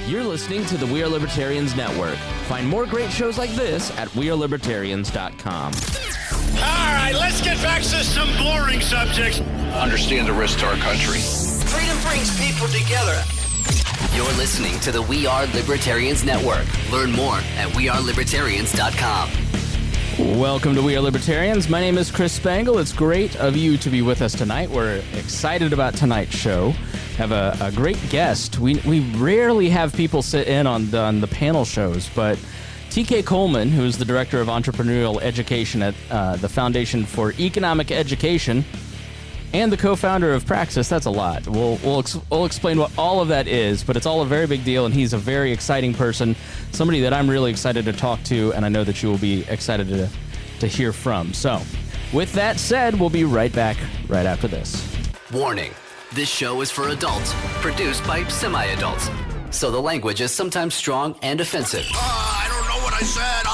You're listening to the We Are Libertarians Network. Find more great shows like this at wearelibertarians.com. All right, let's get back to some boring subjects. Understand the risk to our country. Freedom brings people together. You're listening to the We Are Libertarians Network. Learn more at wearelibertarians.com. Welcome to We Are Libertarians. My name is Chris Spangle. It's great of you to be with us tonight. We're excited about tonight's show. Have a great guest. We rarely have people sit in on the panel shows, but TK Coleman, who is the Director of Entrepreneurial Education at the Foundation for Economic Education, and the co-founder of Praxis, that's a lot. We'll explain what all of that is, but it's all a very big deal, and he's a very exciting person, somebody that I'm really excited to talk to, and I know that you will be excited to hear from. So, with that said, we'll be right back right after this. Warning, this show is for adults, produced by semi-adults, so the language is sometimes strong and offensive. I don't know what I said.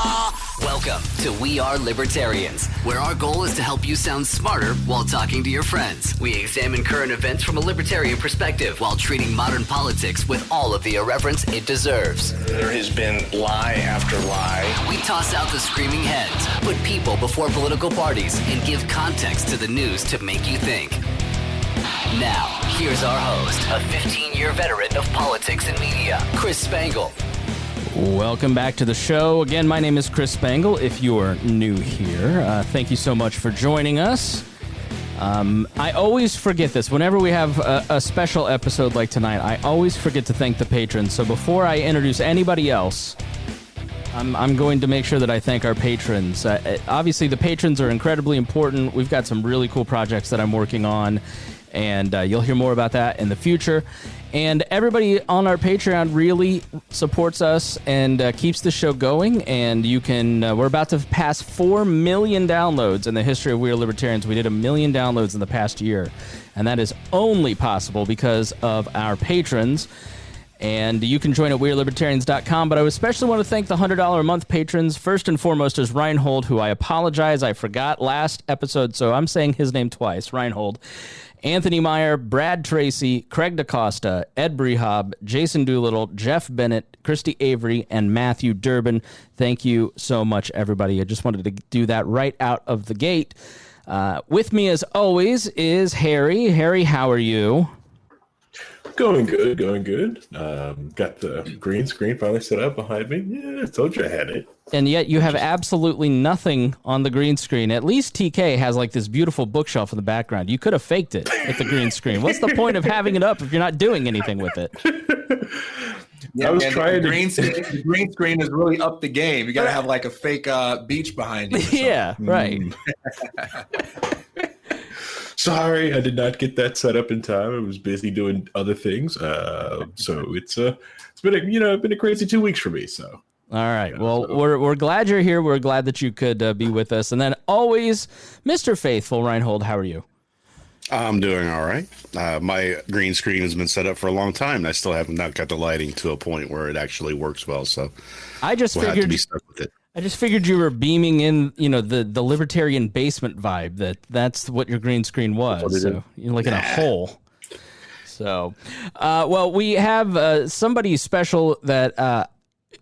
Welcome to We Are Libertarians, where our goal is to help you sound smarter while talking to your friends. We examine current events from a libertarian perspective while treating modern politics with all of the irreverence it deserves. There has been lie after lie. We toss out the screaming heads, put people before political parties, and give context to the news to make you think. Now, here's our host, a 15-year veteran of politics and media, Chris Spangle. Welcome back to the show. Again, my name is Chris Spangle. If you're new here, thank you so much for joining us. I always forget this. Whenever we have a special episode like tonight, I always forget to thank the patrons. So before I introduce anybody else, I'm going to make sure that I thank our patrons. Obviously, the patrons are incredibly important. We've got some really cool projects that I'm working on, and you'll hear more about that in the future. And everybody on our Patreon really supports us and keeps the show going. And you can, we're about to pass 4 million downloads in the history of We Are Libertarians. We did 1 million downloads in the past year. And that is only possible because of our patrons. And you can join at wearelibertarians.com. But I especially want to thank the $100 a month patrons. First and foremost is Rhinehold, who I apologize. I forgot last episode, so I'm saying his name twice, Rhinehold. Anthony Meyer, Brad Tracy, Craig DaCosta, Ed Brehob, Jason Doolittle, Jeff Bennett, Christy Avery, and Matthew Durbin. Thank you so much, everybody. I just wanted to do that right out of the gate. With me, as always, is Harry. Harry, how are you? Going good. Got the green screen finally set up behind me. Yeah, I told you I had it. And yet you have absolutely nothing on the green screen. At least TK has like this beautiful bookshelf in the background. You could have faked it with the green screen. What's the point of having it up if you're not doing anything with it? Yeah, I was trying the green screen is really up the game. You got to have like a fake beach behind you. Yeah, right. Sorry, I did not get that set up in time. I was busy doing other things. So it's been a crazy 2 weeks for me. So. All right. Well, we're glad you're here. We're glad that you could be with us. And then always, Mr. Faithful, Rhinehold, how are you? I'm doing all right. My green screen has been set up for a long time, and I still haven't got the lighting to a point where it actually works well. So I just we'll figured have to be stuck with it. I just figured you were beaming in, the libertarian basement vibe. That's what your green screen was. So you're like in a hole. So, well, we have somebody special that.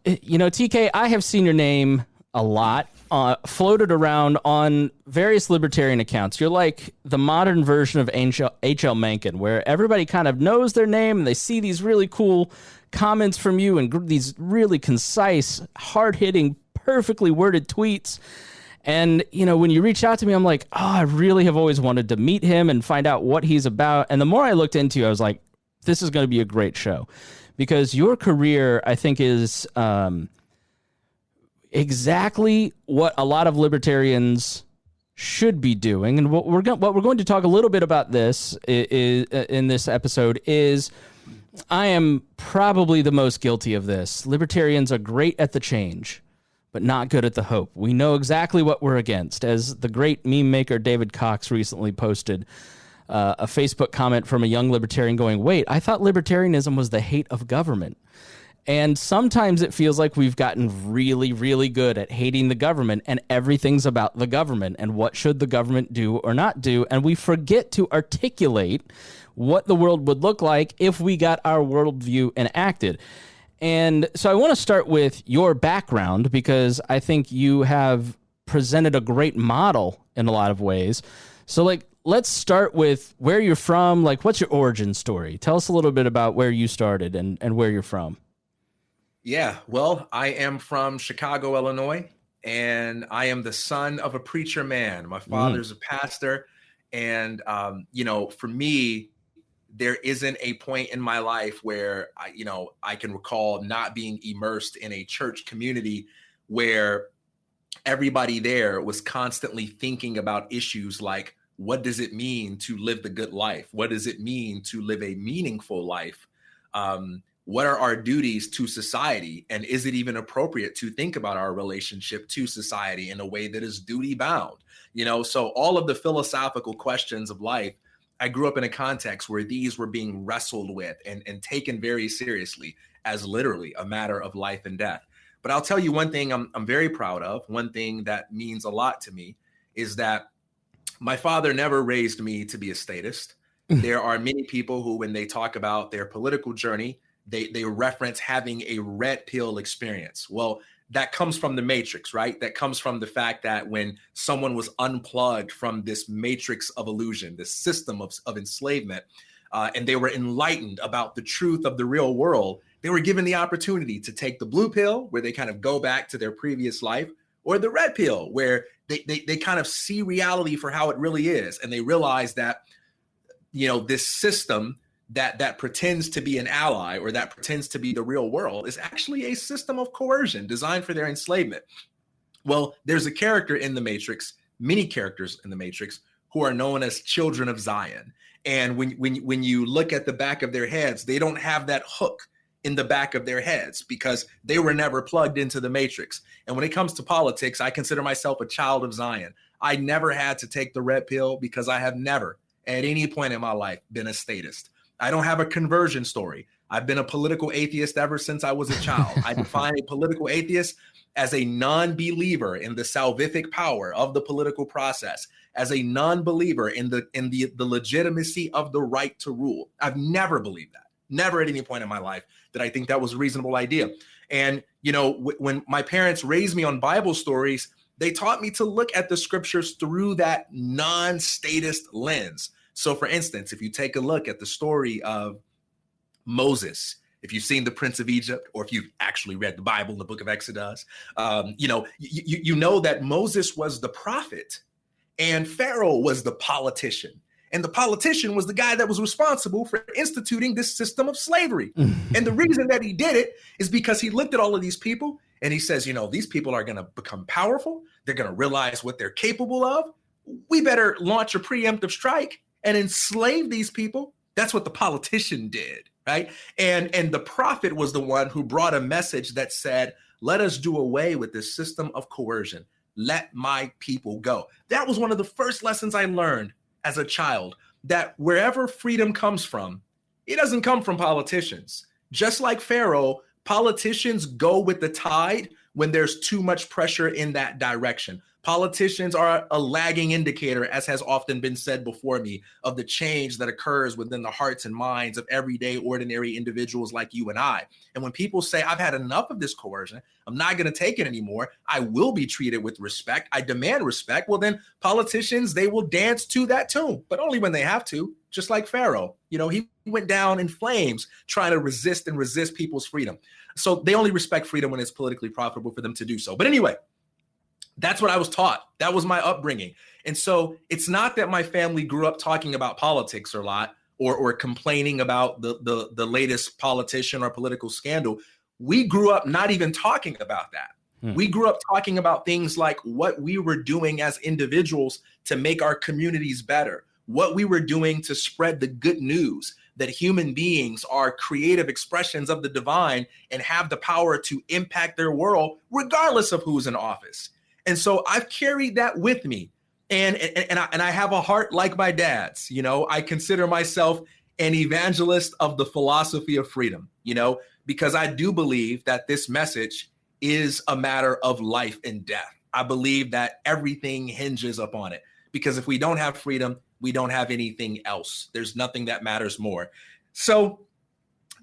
TK, I have seen your name a lot, floated around on various libertarian accounts. You're like the modern version of H.L. Mencken, where everybody kind of knows their name and they see these really cool comments from you and these really concise, hard-hitting, perfectly worded tweets. And, when you reach out to me, I'm like, I really have always wanted to meet him and find out what he's about. And the more I looked into it, I was like, this is going to be a great show. Because your career, I think, is exactly what a lot of libertarians should be doing. And what we're going to talk a little bit about this in this episode is I am probably the most guilty of this. Libertarians are great at the change, but not good at the hope. We know exactly what we're against. As the great meme maker David Cox recently posted a Facebook comment from a young libertarian going, wait, I thought libertarianism was the hate of government. And sometimes it feels like we've gotten really, really good at hating the government, and everything's about the government and what should the government do or not do. And we forget to articulate what the world would look like if we got our worldview enacted. And so I want to start with your background because I think you have presented a great model in a lot of ways. So like, let's start with where you're from. Like, what's your origin story? Tell us a little bit about where you started and where you're from. Yeah, well, I am from Chicago, Illinois, and I am the son of a preacher man. My father's a pastor. And, for me, there isn't a point in my life where I can recall not being immersed in a church community where everybody there was constantly thinking about issues like, what does it mean to live the good life? What does it mean to live a meaningful life? What are our duties to society? And is it even appropriate to think about our relationship to society in a way that is duty bound? So all of the philosophical questions of life, I grew up in a context where these were being wrestled with and taken very seriously as literally a matter of life and death. But I'll tell you one thing I'm very proud of. One thing that means a lot to me is that my father never raised me to be a statist. There are many people who, when they talk about their political journey, they reference having a red pill experience. Well, that comes from the matrix, right? That comes from the fact that when someone was unplugged from this matrix of illusion, this system of enslavement, and they were enlightened about the truth of the real world, they were given the opportunity to take the blue pill, where they kind of go back to their previous life, or the red pill, where they kind of see reality for how it really is. And they realize that, this system that pretends to be an ally or that pretends to be the real world is actually a system of coercion designed for their enslavement. Well, there's a character in the Matrix, many characters in the Matrix, who are known as children of Zion. And when you look at the back of their heads, they don't have that hook in the back of their heads because they were never plugged into the Matrix. And when it comes to politics, I consider myself a child of Zion. I never had to take the red pill because I have never, at any point in my life, been a statist. I don't have a conversion story. I've been a political atheist ever since I was a child. I define a political atheist as a non-believer in the salvific power of the political process, as a non-believer in the legitimacy of the right to rule. I've never believed that. Never at any point in my life did I think that was a reasonable idea. And, when my parents raised me on Bible stories, they taught me to look at the scriptures through that non-statist lens. So for instance, if you take a look at the story of Moses, if you've seen The Prince of Egypt, or if you've actually read the Bible, the book of Exodus, you know that Moses was the prophet and Pharaoh was the politician. And the politician was the guy that was responsible for instituting this system of slavery. And the reason that he did it is because he looked at all of these people and he says, these people are going to become powerful. They're going to realize what they're capable of. We better launch a preemptive strike and enslave these people. That's what the politician did, right? And the prophet was the one who brought a message that said, let us do away with this system of coercion. Let my people go. That was one of the first lessons I learned as a child, that wherever freedom comes from, it doesn't come from politicians. Just like Pharaoh, politicians go with the tide when there's too much pressure in that direction. Politicians are a lagging indicator, as has often been said before me, of the change that occurs within the hearts and minds of everyday, ordinary individuals like you and I. And when people say, I've had enough of this coercion, I'm not going to take it anymore, I will be treated with respect, I demand respect, well then politicians, they will dance to that tune, but only when they have to, just like Pharaoh. He went down in flames trying to resist people's freedom. So they only respect freedom when it's politically profitable for them to do so. But anyway, that's what I was taught. That was my upbringing. And so it's not that my family grew up talking about politics a lot or complaining about the latest politician or political scandal. We grew up not even talking about that. We grew up talking about things like what we were doing as individuals to make our communities better, what we were doing to spread the good news that human beings are creative expressions of the divine and have the power to impact their world regardless of who's in office. And so I've carried that with me, and I have a heart like my dad's. I consider myself an evangelist of the philosophy of freedom, because I do believe that this message is a matter of life and death. I believe that everything hinges upon it, because if we don't have freedom, we don't have anything else. There's nothing that matters more. So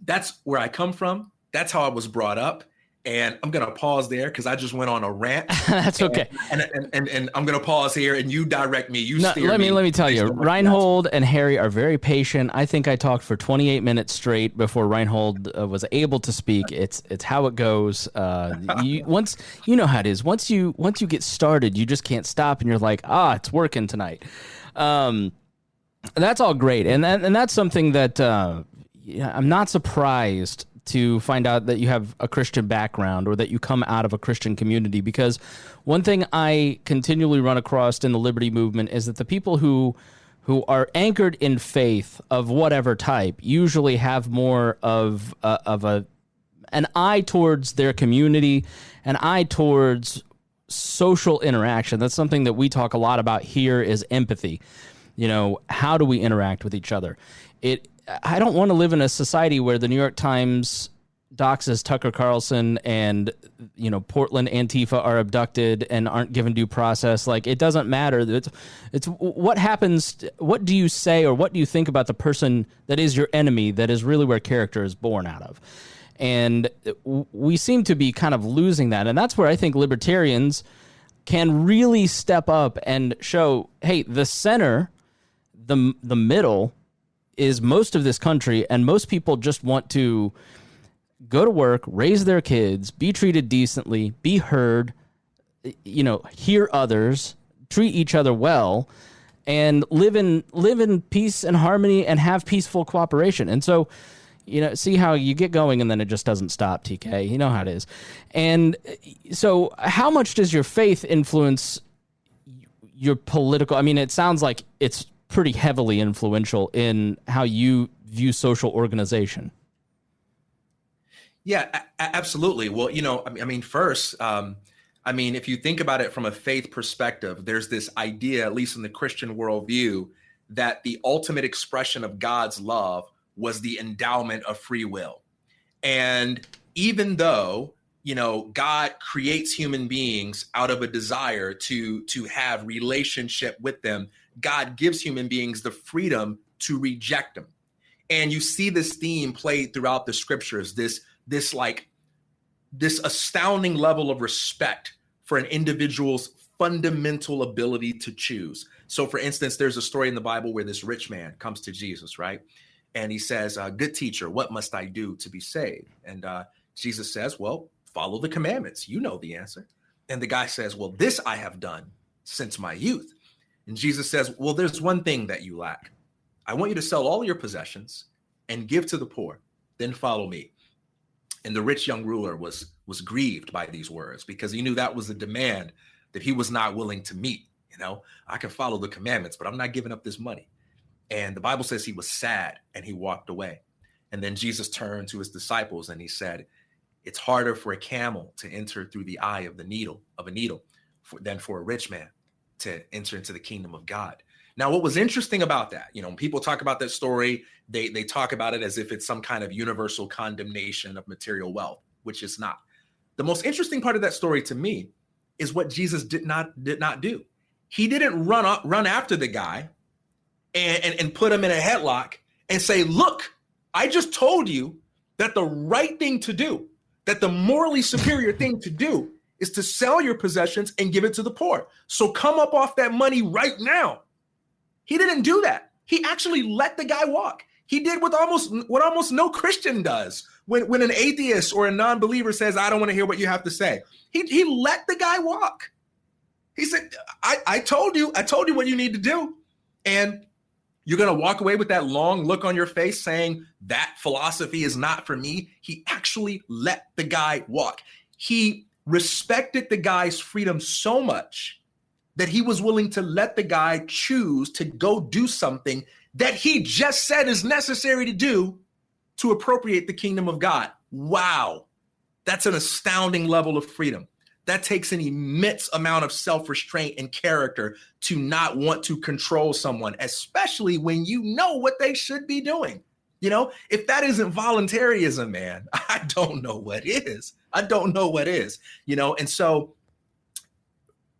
that's where I come from. That's how I was brought up. And I'm going to pause there because I just went on a rant. That's okay. And I'm going to pause here and you direct me. You steer let me. me tell you, Rhinehold and Harry are very patient. I think I talked for 28 minutes straight before Rhinehold was able to speak. It's how it goes. Once you know how it is. Once you get started, you just can't stop, and you're like, it's working tonight. That's all great, and that's something that I'm not surprised to find out that you have a Christian background or that you come out of a Christian community, because one thing I continually run across in the liberty movement is that the people who are anchored in faith of whatever type usually have more of an eye towards their community, an eye towards social interaction. That's something that we talk a lot about here is empathy. How do we interact with each other? I don't want to live in a society where the New York Times doxes Tucker Carlson and, Portland Antifa are abducted and aren't given due process. Like, it doesn't matter. It's what happens. What do you say or what do you think about the person that is your enemy? That is really where character is born out of. And we seem to be kind of losing that. And that's where I think libertarians can really step up and show, hey, the center, the middle, is most of this country, and most people just want to go to work, raise their kids, be treated decently, be heard, hear others, treat each other well, and live in peace and harmony and have peaceful cooperation. And so, see how you get going and then it just doesn't stop, TK. You know how it is. And so how much does your faith influence your political? I mean, it sounds like it's pretty heavily influential in how you view social organization. Yeah, absolutely. Well, first, if you think about it from a faith perspective, there's this idea, at least in the Christian worldview, that the ultimate expression of God's love was the endowment of free will. And even though, God creates human beings out of a desire to have relationship with them, God gives human beings the freedom to reject them. And you see this theme played throughout the scriptures, this astounding level of respect for an individual's fundamental ability to choose. So for instance, there's a story in the Bible where this rich man comes to Jesus, right? And he says, good teacher, what must I do to be saved? And Jesus says, well, follow the commandments. You know the answer. And the guy says, well, this I have done since my youth. And Jesus says, well, there's one thing that you lack. I want you to sell all your possessions and give to the poor, then follow me. And the rich young ruler was grieved by these words because he knew that was a demand that he was not willing to meet. I can follow the commandments, but I'm not giving up this money. And the Bible says he was sad and he walked away. And then Jesus turned to his disciples and he said, it's harder for a camel to enter through the eye of a needle than for a rich man to enter into the kingdom of God. Now, what was interesting about that, when people talk about that story, they talk about it as if it's some kind of universal condemnation of material wealth, which is not. The most interesting part of that story to me is what Jesus did not do. He didn't run after the guy and put him in a headlock and say, look, I just told you that the right thing to do, that the morally superior thing to do is to sell your possessions and give it to the poor. So come up off that money right now. He didn't do that. He actually let the guy walk. He did what almost no Christian does when an atheist or a non-believer says, I don't want to hear what you have to say. He let the guy walk. He said, I told you what you need to do. And you're going to walk away with that long look on your face saying that philosophy is not for me. He actually let the guy walk. He respected the guy's freedom so much that he was willing to let the guy choose to go do something that he just said is necessary to do to appropriate the kingdom of God. Wow. That's an astounding level of freedom. That takes an immense amount of self-restraint and character to not want to control someone, especially when you know what they should be doing. If that isn't voluntarism, man, I don't know what is. And so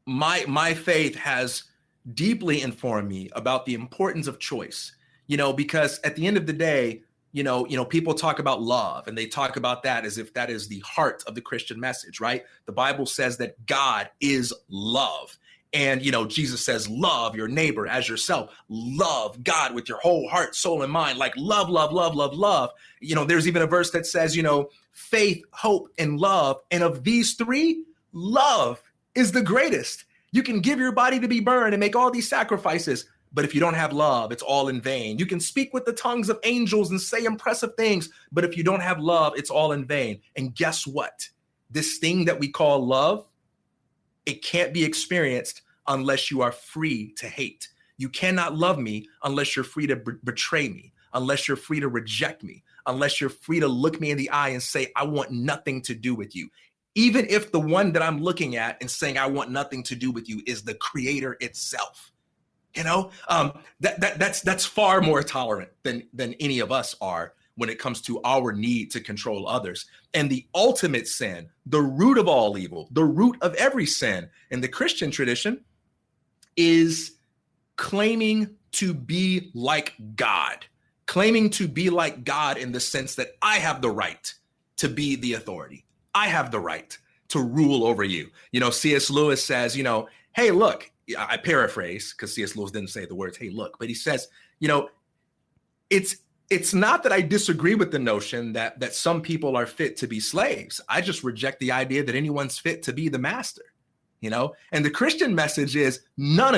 my faith has deeply informed me about the importance of choice, because at the end of the day, People talk about love, and they talk about that as if that is the heart of the Christian message, right? The Bible says that God is love. And, Jesus says, love your neighbor as yourself. Love God with your whole heart, soul, and mind. Like love, love, love, love, love. There's even a verse that says, faith, hope, and love. And of these three, love is the greatest. You can give your body to be burned and make all these sacrifices, but if you don't have love, it's all in vain. You can speak with the tongues of angels and say impressive things, but if you don't have love, it's all in vain. And guess what? This thing that we call love, it can't be experienced unless you are free to hate. You cannot love me unless you're free to betray me, unless you're free to reject me, unless you're free to look me in the eye and say, I want nothing to do with you. Even if the one that I'm looking at and saying I want nothing to do with you is the creator itself. That's far more tolerant than any of us are when it comes to our need to control others. And the ultimate sin, the root of all evil, the root of every sin in the Christian tradition is claiming to be like God, claiming to be like God in the sense that I have the right to be the authority. I have the right to rule over you. C.S. Lewis says, hey, look, I paraphrase because C.S. Lewis didn't say the words, hey, look, but he says, it's not that I disagree with the notion that some people are fit to be slaves. I just reject the idea that anyone's fit to be the master, and the Christian message is none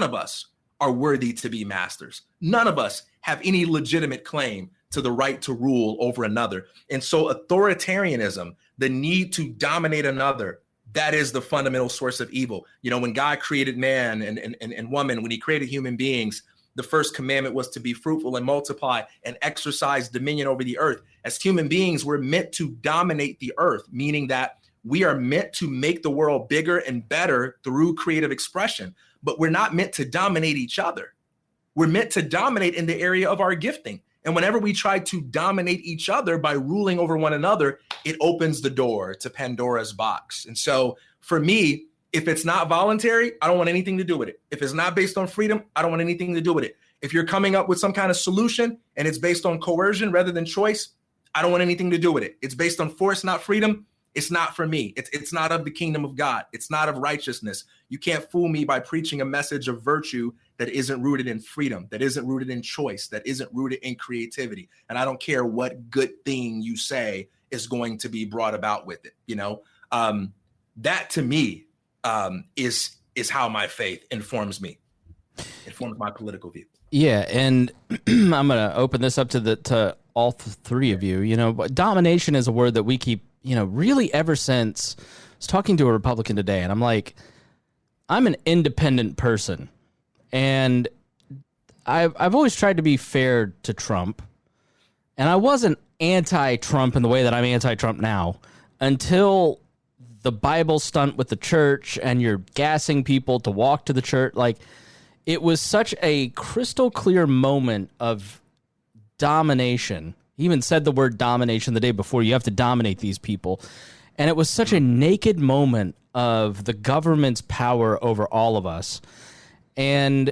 of us are worthy to be masters. None of us have any legitimate claim to the right to rule over another. And so authoritarianism, the need to dominate another, that is the fundamental source of evil. When God created man and woman, when he created human beings, the first commandment was to be fruitful and multiply and exercise dominion over the earth. As human beings, we're meant to dominate the earth, meaning that we are meant to make the world bigger and better through creative expression, but we're not meant to dominate each other. We're meant to dominate in the area of our gifting. And whenever we try to dominate each other by ruling over one another, it opens the door to Pandora's box. And so for me, if it's not voluntary, I don't want anything to do with it. If it's not based on freedom, I don't want anything to do with it. If you're coming up with some kind of solution and it's based on coercion rather than choice, I don't want anything to do with it. It's based on force, not freedom. It's not for me. It's not of the kingdom of God. It's not of righteousness. You can't fool me by preaching a message of virtue that isn't rooted in freedom, that isn't rooted in choice, that isn't rooted in creativity. And I don't care what good thing you say is going to be brought about with it. That to me is how my faith informs me. It informs my political view. Yeah, and I'm going to open this up to all three of you. But domination is a word that we keep, really ever since I was talking to a Republican today, and I'm like, I'm an independent person, and I've always tried to be fair to Trump, and I wasn't anti-Trump in the way that I'm anti-Trump now until the Bible stunt with the church and you're gassing people to walk to the church. Like, it was such a crystal clear moment of domination. He even said the word domination the day before. You have to dominate these people. And it was such a naked moment of the government's power over all of us. And,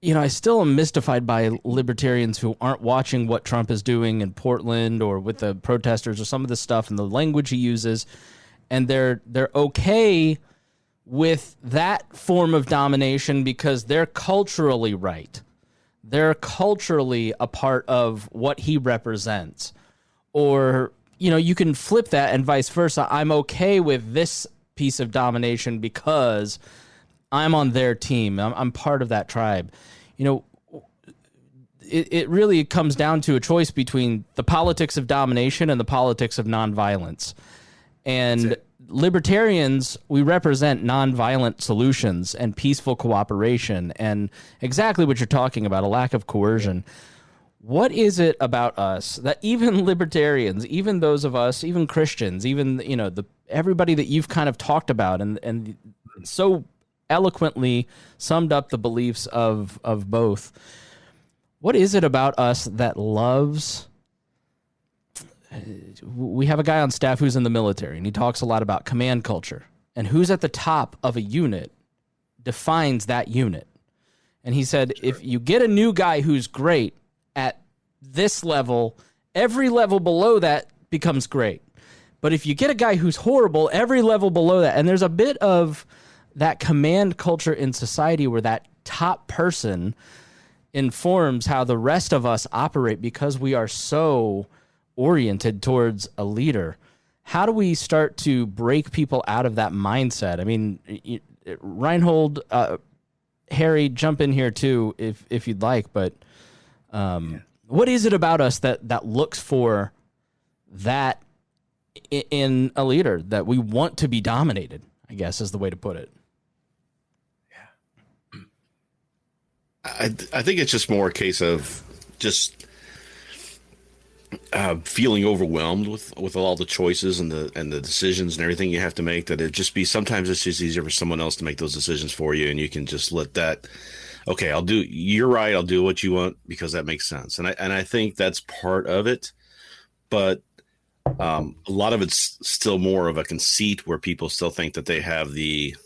I still am mystified by libertarians who aren't watching what Trump is doing in Portland or with the protesters or some of the stuff and the language he uses. And they're okay with that form of domination because they're culturally right. They're culturally a part of what he represents. Or, you can flip that and vice versa. I'm okay with this piece of because I'm on their team. I'm part of that tribe. It really comes down to a choice between the politics of domination and the politics of nonviolence. And libertarians, we represent nonviolent solutions and peaceful cooperation and exactly what you're talking about, a lack of coercion. What is it about us that even libertarians, even those of us, even Christians, even, everybody that you've kind of talked about and so eloquently summed up the beliefs of both, what is it about us that loves... We have a guy on staff who's in the military, and he talks a lot about command culture. And who's at the top of a unit defines that unit. And he said, if you get a new guy who's great at this level every level below that becomes great. But if you get a guy who's horrible, every level below that, and there's a bit of that command culture in society where that top person informs how the rest of us operate because we are so oriented towards a leader. How do we start to break people out of that mindset? I mean, Rhinehold, Harry, jump in here too if you'd like, but what is it about us that looks for that in a leader, that we want to be dominated, I guess is the way to put it? I think it's just more a case of just feeling overwhelmed with all the choices and the decisions and everything you have to make, that it just be, sometimes it's just easier for someone else to make those decisions for you, and you can just let that, okay, you're right, I'll do what you want because that makes sense. And I think that's part of it, but a lot of it's still more of a conceit where people still think that they have the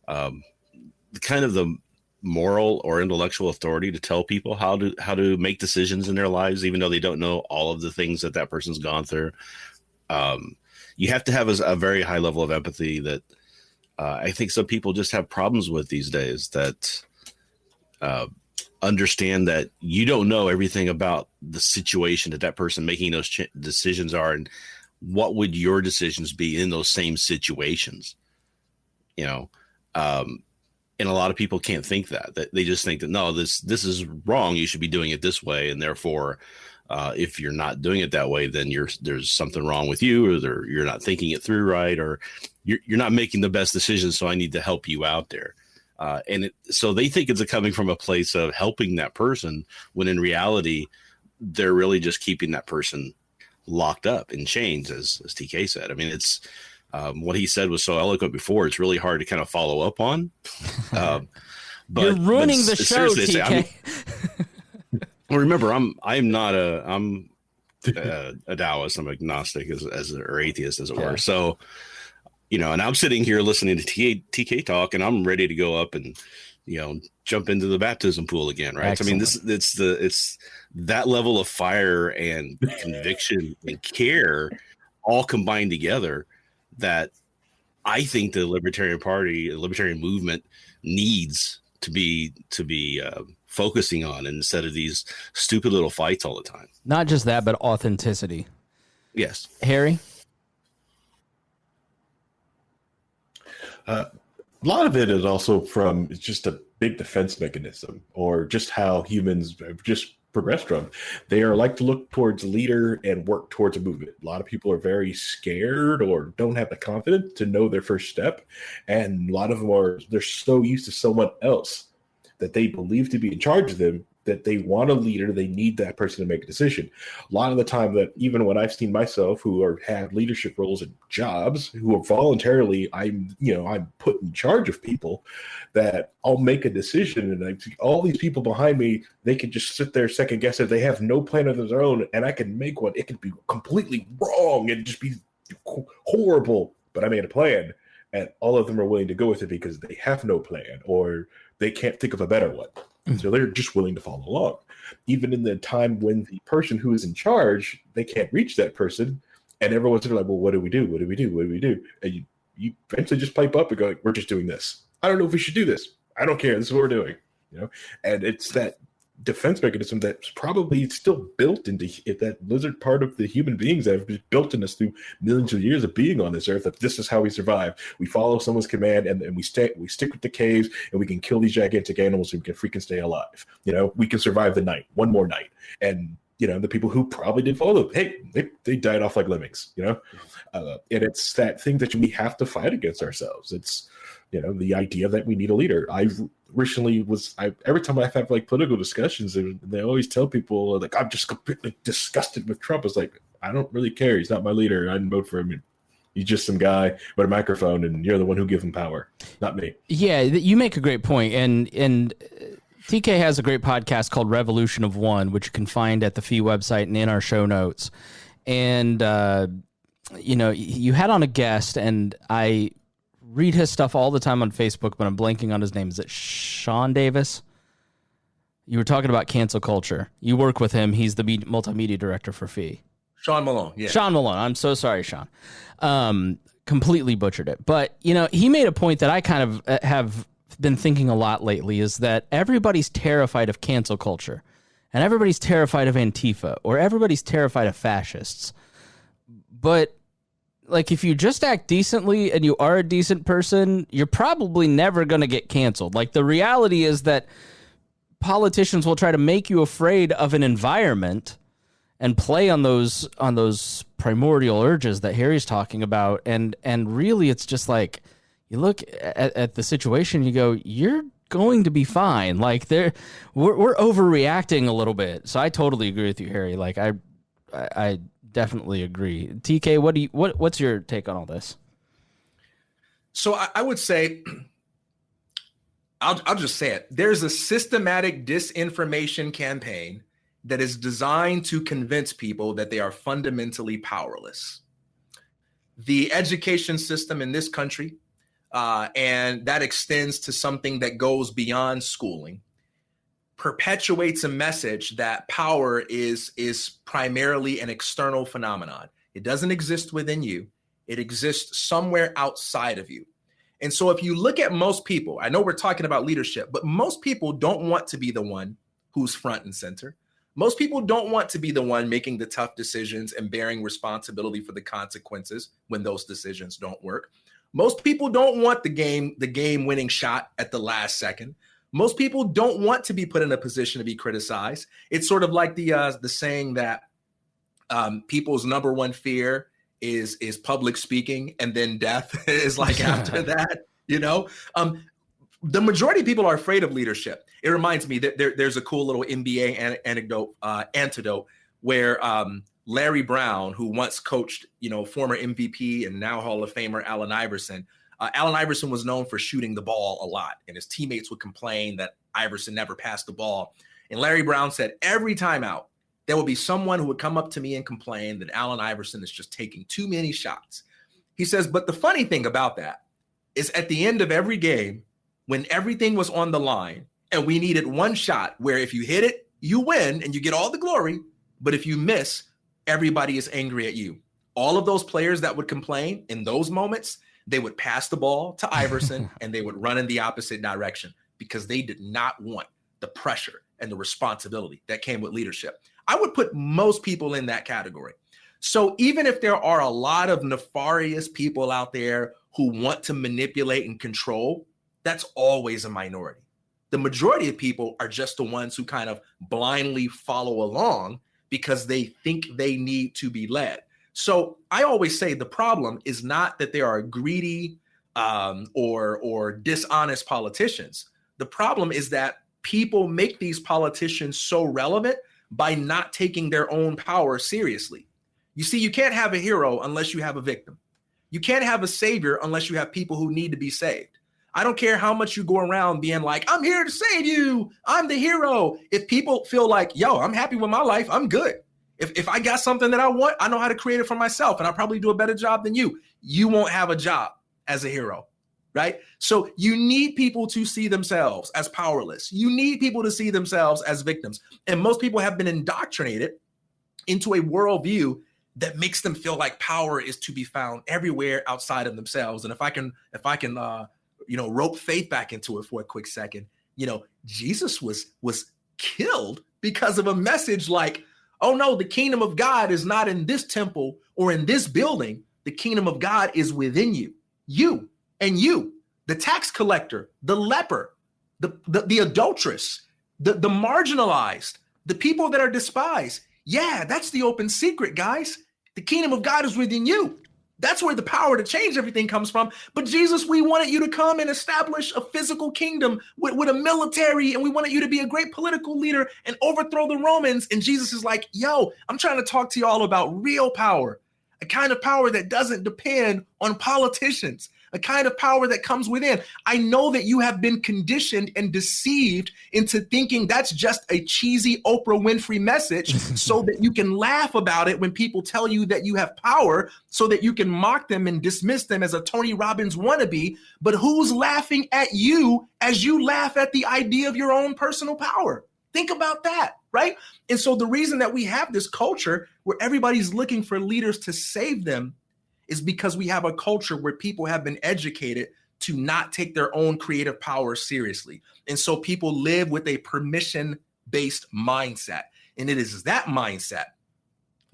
kind of the moral or intellectual authority to tell people how to make decisions in their lives, even though they don't know all of the things that person's gone through. You have to have a very high level of empathy that I think some people just have problems with these days, that understand that you don't know everything about the situation that person making those decisions are, and what would your decisions be in those same situations, and a lot of people can't think that they just think that, no, this is wrong, you should be doing it this way. And therefore, if you're not doing it that way, then there's something wrong with you, or you're not thinking it through right, or you're not making the best decisions. So I need to help you out there. So they think it's coming from a place of helping that person, when in reality, they're really just keeping that person locked up in chains, as TK said. I mean, it's, what he said was so eloquent before. It's really hard to kind of follow up on. But you're ruining the show, TK. Well, remember, I'm not I'm a Taoist. I'm agnostic or atheist, as it were. So, and I'm sitting here listening to TK talk, and I'm ready to go up and, jump into the baptism pool again, right? So, I mean, it's that level of fire and conviction and care all combined together that I think the Libertarian Party, the Libertarian movement, needs to be focusing on, instead of these stupid little fights all the time. Not just that, but authenticity. Yes. Harry? A lot of it is also from just a big defense mechanism, or just how humans have just progressed from. They are like to look towards a leader and work towards a movement. A lot of people are very scared or don't have the confidence to know their first step. And a lot of them they're so used to someone else that they believe to be in charge of them, that they want a leader, they need that person to make a decision. A lot of the time, that even when I've seen myself who have leadership roles and jobs, who are voluntarily, I'm put in charge of people, that I'll make a decision, and all these people behind me, they can just sit there second guess it. They have no plan of their own, and I can make one. It could be completely wrong and just be horrible, but I made a plan, and all of them are willing to go with it because they have no plan, or they can't think of a better one. So they're just willing to follow along. Even in the time when the person who is in charge, they can't reach that person, and everyone's like, well, what do we do? What do we do? What do we do? And you eventually just pipe up and go, we're just doing this. I don't know if we should do this. I don't care. This is what we're doing. And it's that defense mechanism that's probably still built into that lizard part of the human beings that have been built in us through millions of years of being on this earth. That this is how we survive. We follow someone's command, and we stick with the caves, and we can kill these gigantic animals, and we can freaking stay alive. We can survive the night, one more night. And the people who probably did follow them, hey, they died off like lemmings. And it's that thing that we have to fight against ourselves. It's the idea that we need a leader. Every time I have like political discussions, they always tell people like, I'm just completely disgusted with Trump. It's like, I don't really care. He's not my leader. I didn't vote for him. He's just some guy with a microphone, and you're the one who gives him power, not me. Yeah, you make a great point. And TK has a great podcast called Revolution of One, which you can find at the FEE website and in our show notes. And, you had on a guest, and I read his stuff all the time on Facebook, but I'm blanking on his name. Is it Sean Davis? You were talking about cancel culture. You work with him. He's the multimedia director for FEE. Sean Malone. Yeah. Sean Malone. I'm so sorry, Sean. Completely butchered it. But, he made a point that I kind of have been thinking a lot lately, is that everybody's terrified of cancel culture, and everybody's terrified of Antifa, or everybody's terrified of fascists. But like, if you just act decently and you are a decent person, you're probably never going to get canceled. Like, the reality is that politicians will try to make you afraid of an environment and play on those primordial urges that Harry's talking about. And really, it's just like, you look at the situation, you go, you're going to be fine. Like, we're overreacting a little bit. So I totally agree with you, Harry. Like, I definitely agree. TK, what's your take on all this? So I would say, I'll just say it. There's a systematic disinformation campaign that is designed to convince people that they are fundamentally powerless. The education system in this country, and that extends to something that goes beyond schooling, perpetuates a message that power is primarily an external phenomenon. It doesn't exist within you. It exists somewhere outside of you. And so if you look at most people, I know we're talking about leadership, but most people don't want to be the one who's front and center. Most people don't want to be the one making the tough decisions and bearing responsibility for the consequences when those decisions don't work. Most people don't want the game winning shot at the last second. Most people don't want to be put in a position to be criticized. It's sort of like the saying that people's number one fear is public speaking, and then death is like after that, the majority of people are afraid of leadership. It reminds me that there's a cool little NBA anecdote where Larry Brown, who once coached, former MVP and now Hall of Famer Allen Iverson. Allen Iverson was known for shooting the ball a lot, and his teammates would complain that Iverson never passed the ball. And Larry Brown said, every time out, there would be someone who would come up to me and complain that Allen Iverson is just taking too many shots. He says, but the funny thing about that is at the end of every game, when everything was on the line and we needed one shot where if you hit it, you win and you get all the glory. But if you miss, everybody is angry at you. All of those players that would complain in those moments, they would pass the ball to Iverson and they would run in the opposite direction because they did not want the pressure and the responsibility that came with leadership. I would put most people in that category. So even if there are a lot of nefarious people out there who want to manipulate and control, that's always a minority. The majority of people are just the ones who kind of blindly follow along because they think they need to be led. So I always say the problem is not that there are greedy or dishonest politicians. The problem is that people make these politicians so relevant by not taking their own power seriously. You see, you can't have a hero unless you have a victim. You can't have a savior unless you have people who need to be saved. I don't care how much you go around being like, I'm here to save you, I'm the hero. If people feel like, yo, I'm happy with my life, I'm good. If I got something that I want, I know how to create it for myself, and I'll probably do a better job than you. You won't have a job as a hero, right? So you need people to see themselves as powerless. You need people to see themselves as victims. And most people have been indoctrinated into a worldview that makes them feel like power is to be found everywhere outside of themselves. And if I can rope faith back into it for a quick second, Jesus was killed because of a message like, oh no, the kingdom of God is not in this temple or in this building. The kingdom of God is within you, the tax collector, the leper, the adulteress, the marginalized, the people that are despised. Yeah, that's the open secret, guys. The kingdom of God is within you. That's where the power to change everything comes from. But Jesus, we wanted you to come and establish a physical kingdom with a military, and we wanted you to be a great political leader and overthrow the Romans. And Jesus is like, yo, I'm trying to talk to you all about real power, a kind of power that doesn't depend on politicians, a kind of power that comes within. I know that you have been conditioned and deceived into thinking that's just a cheesy Oprah Winfrey message so that you can laugh about it when people tell you that you have power, so that you can mock them and dismiss them as a Tony Robbins wannabe. But who's laughing at you as you laugh at the idea of your own personal power? Think about that, right? And so the reason that we have this culture where everybody's looking for leaders to save them is because we have a culture where people have been educated to not take their own creative power seriously. And so people live with a permission-based mindset. And it is that mindset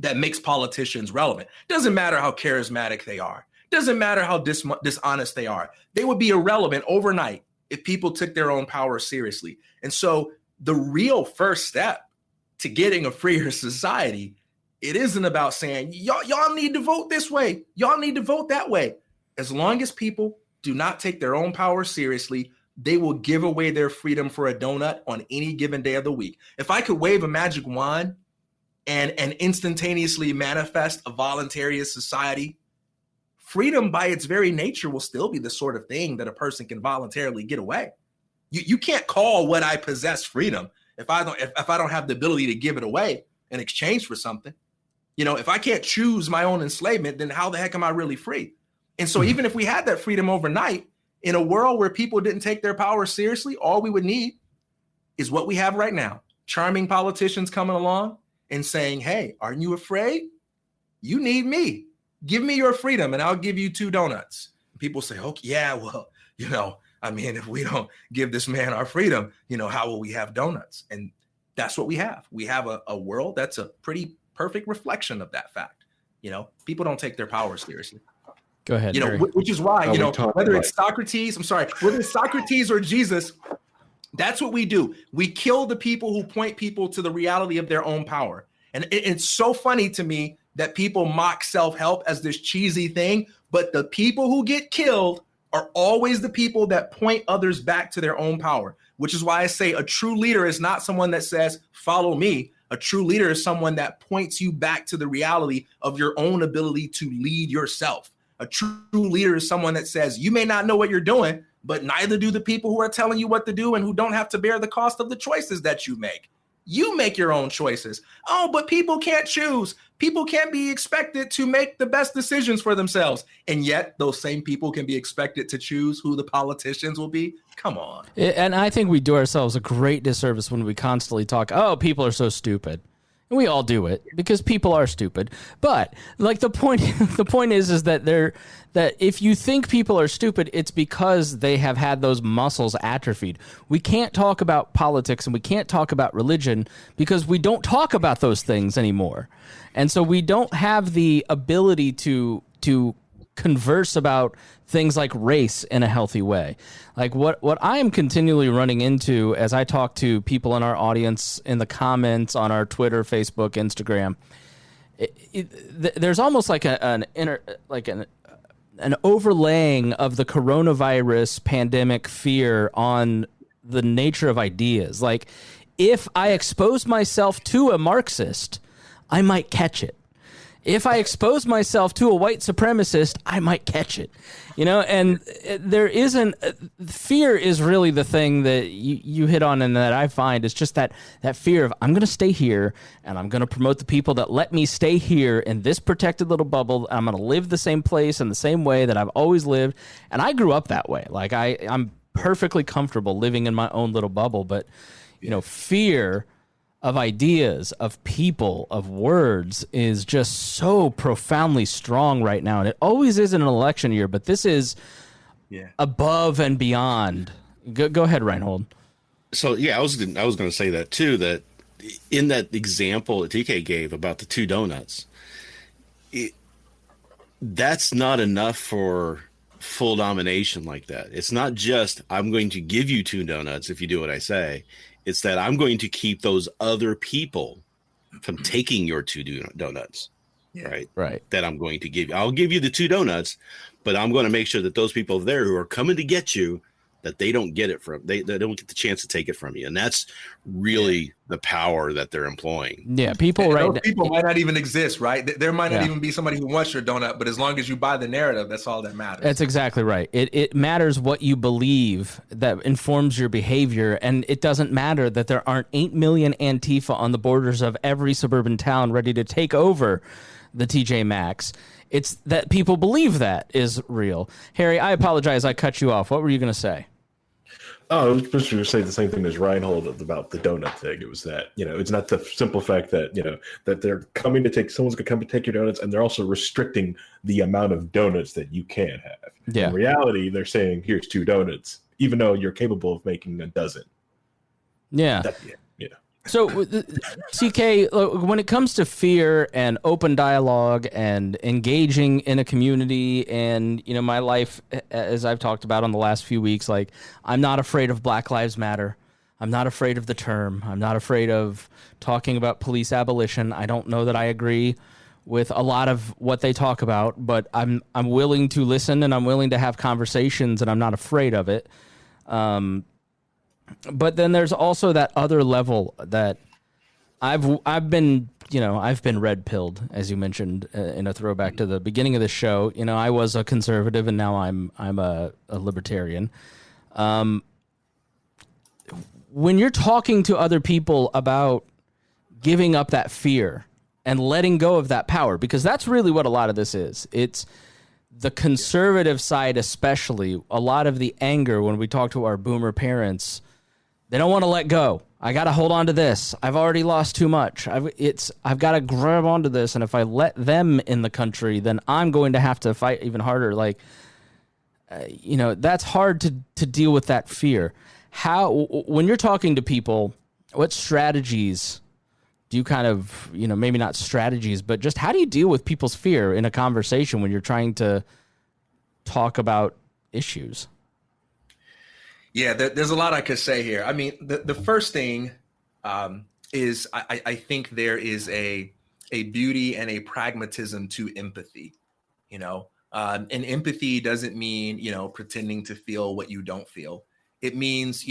that makes politicians relevant. Doesn't matter how charismatic they are. Doesn't matter how dishonest they are. They would be irrelevant overnight if people took their own power seriously. And so the real first step to getting a freer society, it isn't about saying, y'all need to vote this way. Y'all need to vote that way. As long as people do not take their own power seriously, they will give away their freedom for a donut on any given day of the week. If I could wave a magic wand and instantaneously manifest a voluntarist society, freedom by its very nature will still be the sort of thing that a person can voluntarily get away. You can't call what I possess freedom if I don't have the ability to give it away in exchange for something. If I can't choose my own enslavement, then how the heck am I really free? And so even if we had that freedom overnight, in a world where people didn't take their power seriously, all we would need is what we have right now. Charming politicians coming along and saying, hey, aren't you afraid? You need me. Give me your freedom and I'll give you 2 donuts. People say, okay, yeah, well, if we don't give this man our freedom, how will we have donuts? And that's what we have. We have a world that's a pretty perfect reflection of that fact. People don't take their power seriously. Go ahead. Which is why, whether it's Socrates or Jesus, that's what we do. We kill the people who point people to the reality of their own power. And it's so funny to me that people mock self-help as this cheesy thing, but the people who get killed are always the people that point others back to their own power, which is why I say a true leader is not someone that says, follow me. A true leader is someone that points you back to the reality of your own ability to lead yourself. A true leader is someone that says, you may not know what you're doing, but neither do the people who are telling you what to do and who don't have to bear the cost of the choices that you make. You make your own choices. Oh, but people can't choose. People can't be expected to make the best decisions for themselves. And yet those same people can be expected to choose who the politicians will be. Come on. And I think we do ourselves a great disservice when we constantly talk, oh, people are so stupid. And we all do it because people are stupid. But like the point is that if you think people are stupid, it's because they have had those muscles atrophied. We can't talk about politics and we can't talk about religion because we don't talk about those things anymore. And so we don't have the ability to converse about things like race in a healthy way. Like what I am continually running into as I talk to people in our audience, in the comments on our Twitter, Facebook, Instagram, there's almost like an overlaying of the coronavirus pandemic fear on the nature of ideas. Like if I expose myself to a Marxist, I might catch it. If I expose myself to a white supremacist, I might catch it, and there isn't fear is really the thing that you hit on and that I find is just that fear of I'm going to stay here and I'm going to promote the people that let me stay here in this protected little bubble. I'm going to live the same place in the same way that I've always lived. And I grew up that way. Like I'm perfectly comfortable living in my own little bubble, but fear of ideas, of people, of words is just so profoundly strong right now. And it always is in an election year, but this is above and beyond. Go ahead, Rhinehold. So, I was going to say that too, that in that example that TK gave about the 2 donuts, that's not enough for full domination like that. It's not just, I'm going to give you 2 donuts if you do what I say. It's that I'm going to keep those other people from taking your 2 donuts, right? That I'm going to give you. I'll give you the 2 donuts, but I'm going to make sure that those people there who are coming to get you, that they don't get it they don't get the chance to take it from you. And that's really the power that they're employing. Yeah, people people might not even exist, right? There might not even be somebody who wants your donut, but as long as you buy the narrative, that's all that matters. That's exactly right. It matters what you believe that informs your behavior, and it doesn't matter that there aren't 8 million Antifa on the borders of every suburban town ready to take over the TJ Maxx. It's that people believe that is real. Harry, I apologize. I cut you off. What were you going to say? Oh, I was supposed to say the same thing as Rhinehold about the donut thing. It was that, it's not the simple fact that, that they're coming to take, someone's going to come to take your donuts, and they're also restricting the amount of donuts that you can have. Yeah. In reality, they're saying, here's 2 donuts, even though you're capable of making a dozen. Yeah. Yeah. So, CK, when it comes to fear and open dialogue and engaging in a community and, my life, as I've talked about on the last few weeks, like, I'm not afraid of Black Lives Matter. I'm not afraid of the term. I'm not afraid of talking about police abolition. I don't know that I agree with a lot of what they talk about, but I'm willing to listen and I'm willing to have conversations, and I'm not afraid of it. But then there's also that other level that I've been red pilled, as you mentioned, in a throwback to the beginning of the show. I was a conservative, and now I'm a libertarian. When you're talking to other people about giving up that fear and letting go of that power, because that's really what a lot of this is. It's the conservative side, especially a lot of the anger when we talk to our boomer parents. They don't want to let go. I got to hold on to this. I've already lost too much. I've got to grab onto this. And if I let them in the country, then I'm going to have to fight even harder. Like, that's hard to deal with that fear. When you're talking to people, what strategies do you kind of, maybe not strategies, but just how do you deal with people's fear in a conversation when you're trying to talk about issues? Yeah, there's a lot I could say here. I mean, the first thing is I think there is a beauty and a pragmatism to empathy, and empathy doesn't mean, pretending to feel what you don't feel. It means,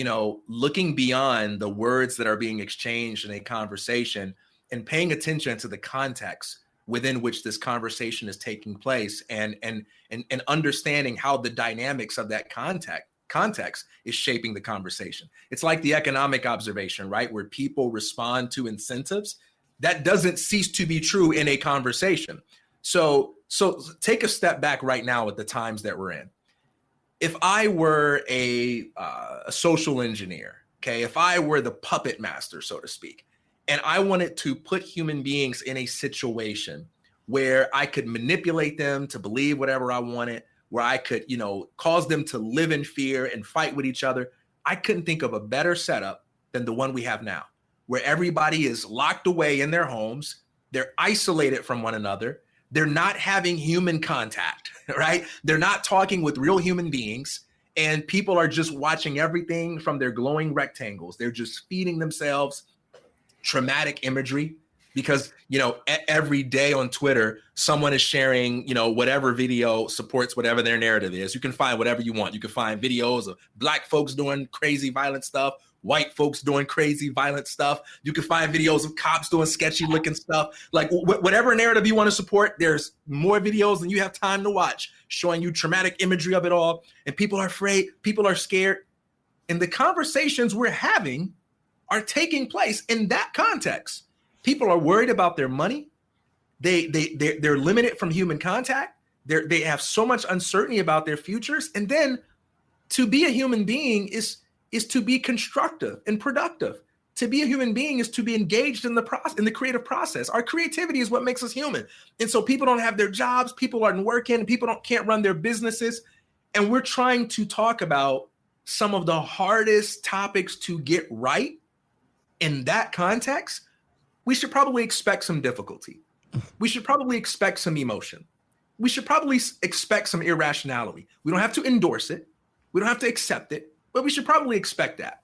looking beyond the words that are being exchanged in a conversation and paying attention to the context within which this conversation is taking place, and understanding how the dynamics of that context is shaping the conversation. It's like the economic observation, right? Where people respond to incentives. That doesn't cease to be true in a conversation. So take a step back right now at the times that we're in. If I were a social engineer, okay, if I were the puppet master, so to speak, and I wanted to put human beings in a situation where I could manipulate them to believe whatever I wanted, where I could, cause them to live in fear and fight with each other, I couldn't think of a better setup than the one we have now, where everybody is locked away in their homes. They're isolated from one another. They're not having human contact, right? They're not talking with real human beings. And people are just watching everything from their glowing rectangles. They're just feeding themselves traumatic imagery. Because, every day on Twitter, someone is sharing, whatever video supports whatever their narrative is. You can find whatever you want. You can find videos of Black folks doing crazy, violent stuff, white folks doing crazy, violent stuff. You can find videos of cops doing sketchy looking stuff. Like whatever narrative you want to support, there's more videos than you have time to watch, showing you traumatic imagery of it all. And people are afraid, people are scared. And the conversations we're having are taking place in that context. People are worried about their money. They're limited from human contact. They have so much uncertainty about their futures. And then to be a human being is to be constructive and productive. To be a human being is to be engaged in the creative process. Our creativity is what makes us human. And so people don't have their jobs, people aren't working, people can't run their businesses. And we're trying to talk about some of the hardest topics to get right in that context. We should probably expect some difficulty. We should probably expect some emotion. We should probably expect some irrationality. We don't have to endorse it. We don't have to accept it, but we should probably expect that.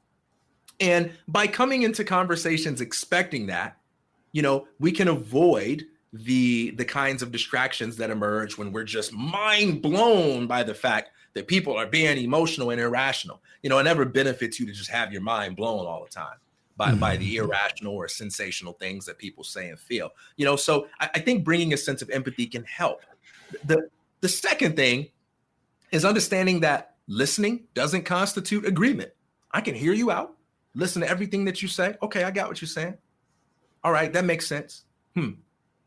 And by coming into conversations expecting that, we can avoid the kinds of distractions that emerge when we're just mind blown by the fact that people are being emotional and irrational. It never benefits you to just have your mind blown all the time by the irrational or sensational things that people say and feel. So I think bringing a sense of empathy can help. The second thing is understanding that listening doesn't constitute agreement. I can hear you out, listen to everything that you say. Okay, I got what you're saying. All right, that makes sense.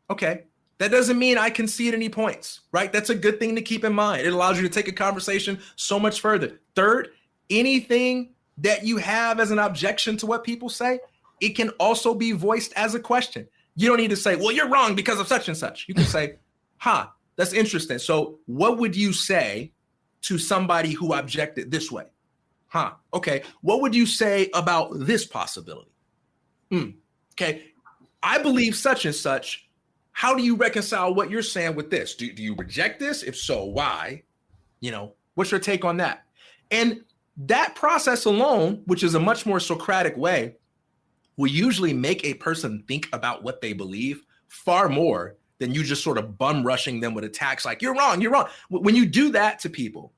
Okay. That doesn't mean I concede any points, right? That's a good thing to keep in mind. It allows you to take a conversation so much further. Third, anything that you have as an objection to what people say, it can also be voiced as a question. You don't need to say, well, you're wrong because of such and such. You can say, that's interesting. So what would you say to somebody who objected this way? Okay. What would you say about this possibility? Okay. I believe such and such. How do you reconcile what you're saying with this? Do you reject this? If so, why? What's your take on that? And that process alone, which is a much more Socratic way, will usually make a person think about what they believe far more than you just sort of bum rushing them with attacks like, you're wrong, you're wrong. When you do that to people,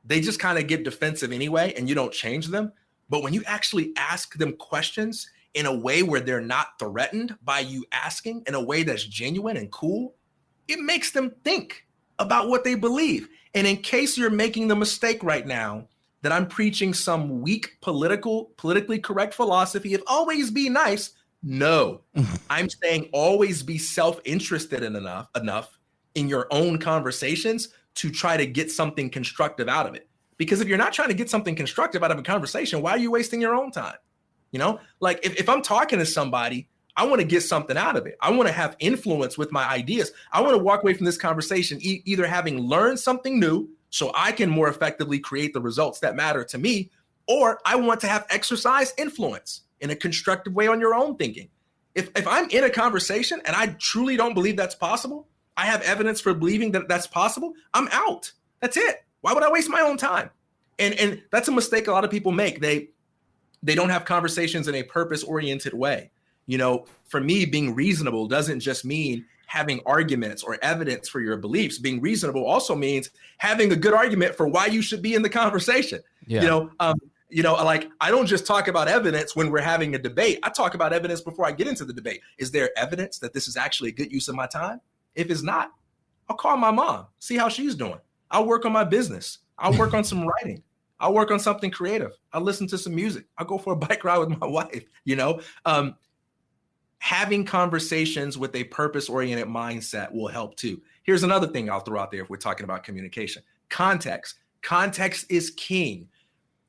they just kind of get defensive anyway, and you don't change them. But when you actually ask them questions in a way where they're not threatened by you asking, in a way that's genuine and cool, it makes them think about what they believe. And in case you're making the mistake right now that I'm preaching some weak politically correct philosophy of always be nice, no, I'm saying always be self-interested enough in your own conversations to try to get something constructive out of it. Because if you're not trying to get something constructive out of a conversation, why are you wasting your own time? Like if I'm talking to somebody, I want to get something out of it. I want to have influence with my ideas. I want to walk away from this conversation either having learned something new so I can more effectively create the results that matter to me, or I want to have exercise influence in a constructive way on your own thinking. If I'm in a conversation and I truly don't believe that's possible, I have evidence for believing that that's possible, I'm out. That's it. Why would I waste my own time? And that's a mistake a lot of people make. They don't have conversations in a purpose-oriented way. For me, being reasonable doesn't just mean having arguments or evidence for your beliefs. Being reasonable also means having a good argument for why you should be in the conversation. Yeah. Like I don't just talk about evidence when we're having a debate. I talk about evidence before I get into the debate. Is there evidence that this is actually a good use of my time? If it's not, I'll call my mom, see how she's doing. I'll work on my business. I'll work on some writing. I'll work on something creative. I'll listen to some music. I'll go for a bike ride with my wife. Having conversations with a purpose-oriented mindset will help too. Here's another thing I'll throw out there if we're talking about communication. Context. Context is king.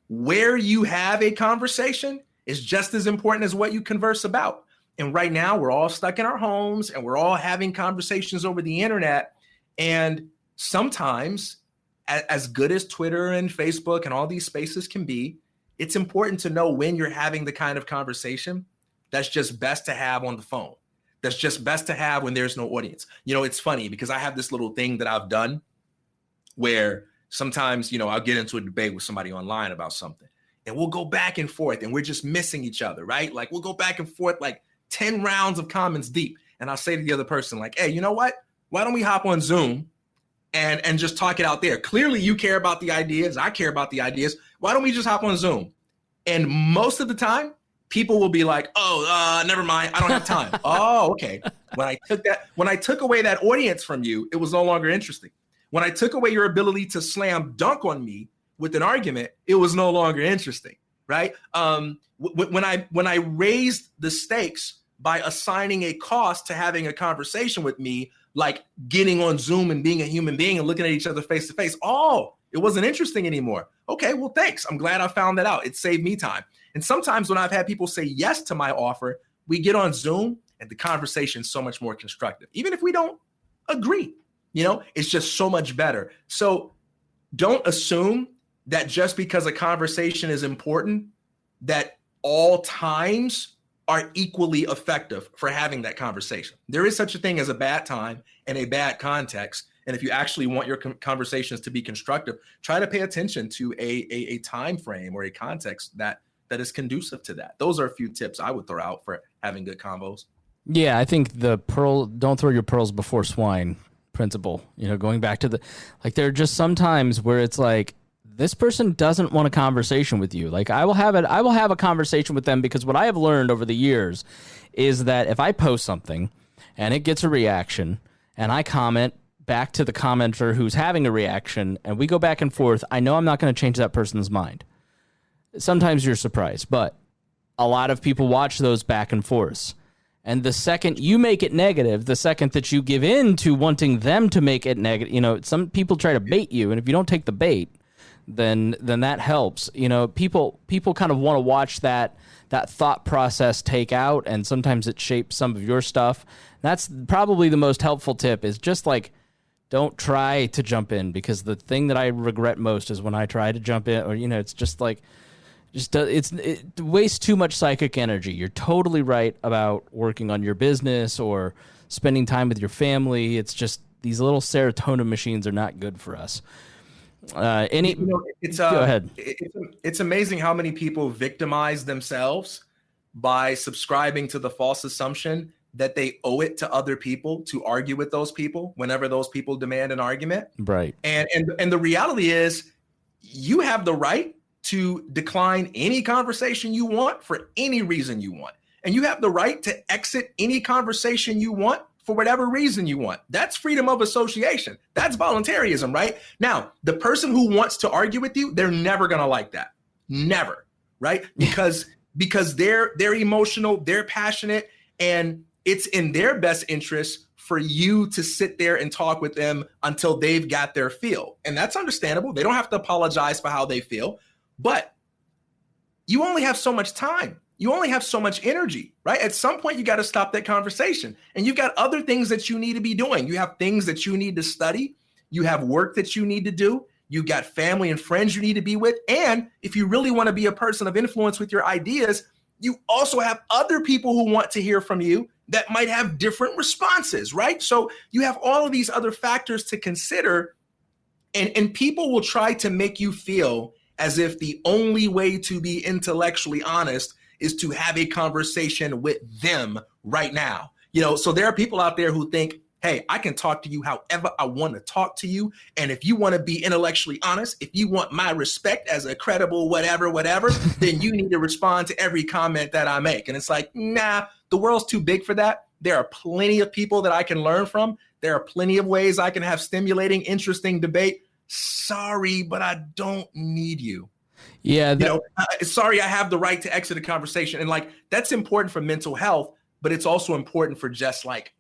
Where you have a conversation is just as important as what you converse about. And right now, we're all stuck in our homes and we're all having conversations over the internet. And sometimes, as good as Twitter and Facebook and all these spaces can be, it's important to know when you're having the kind of conversation that's just best to have on the phone. That's just best to have when there's no audience. It's funny because I have this little thing that I've done where sometimes, I'll get into a debate with somebody online about something and we'll go back and forth and we're just missing each other, right? Like we'll go back and forth like 10 rounds of comments deep. And I'll say to the other person like, hey, you know what? Why don't we hop on Zoom and just talk it out there? Clearly you care about the ideas. I care about the ideas. Why don't we just hop on Zoom? And most of the time, people will be like, never mind. I don't have time. Oh, okay. When I took away that audience from you, it was no longer interesting. When I took away your ability to slam dunk on me with an argument, it was no longer interesting, right? When I raised the stakes by assigning a cost to having a conversation with me, like getting on Zoom and being a human being and looking at each other face to face, it wasn't interesting anymore. Okay, well, thanks. I'm glad I found that out. It saved me time. And sometimes when I've had people say yes to my offer, we get on Zoom and the conversation is so much more constructive. Even if we don't agree, it's just so much better. So don't assume that just because a conversation is important, that all times are equally effective for having that conversation. There is such a thing as a bad time and a bad context. And if you actually want your conversations to be constructive, try to pay attention to a time frame or a context that is conducive to that. Those are a few tips I would throw out for having good convos. Yeah, I think the don't throw your pearls before swine principle, going back to there are just some times where it's like, this person doesn't want a conversation with you. Like I will have a conversation with them because what I have learned over the years is that if I post something and it gets a reaction and I comment back to the commenter who's having a reaction and we go back and forth, I know I'm not going to change that person's mind. Sometimes you're surprised, but a lot of people watch those back and forths. And the second you make it negative, the second that you give in to wanting them to make it negative, some people try to bait you. And if you don't take the bait, then that helps. You know, people kind of want to watch that thought process take out, and sometimes it shapes some of your stuff. That's probably the most helpful tip, is just like, don't try to jump in, because the thing that I regret most is when I try to jump in, or, you know, it's just like, it wastes too much psychic energy. You're totally right about working on your business or spending time with your family. It's just, these little serotonin machines are not good for us. Go ahead. It's amazing how many people victimize themselves by subscribing to the false assumption that they owe it to other people to argue with those people whenever those people demand an argument. Right. And the reality is, you have the right to decline any conversation you want for any reason you want. And you have the right to exit any conversation you want for whatever reason you want. That's freedom of association. That's voluntarism, right? Now, the person who wants to argue with you, they're never going to like that. Never, right? Because they're emotional, they're passionate, and it's in their best interest for you to sit there and talk with them until they've got their feel. And that's understandable. They don't have to apologize for how they feel, but you only have so much time. You only have so much energy, right? At some point, you got to stop that conversation. And you've got other things that you need to be doing. You have things that you need to study. You have work that you need to do. You've got family and friends you need to be with. And if you really want to be a person of influence with your ideas, you also have other people who want to hear from you that might have different responses, right? So you have all of these other factors to consider, and people will try to make you feel as if the only way to be intellectually honest is to have a conversation with them right now. You know, so there are people out there who think, hey, I can talk to you however I want to talk to you. And if you want to be intellectually honest, if you want my respect as a credible whatever, then you need to respond to every comment that I make. And it's like, nah, the world's too big for that. There are plenty of people that I can learn from. There are plenty of ways I can have stimulating, interesting debate. Sorry, but I don't need you. Yeah. Sorry, I have the right to exit a conversation. And like, that's important for mental health, but it's also important for just like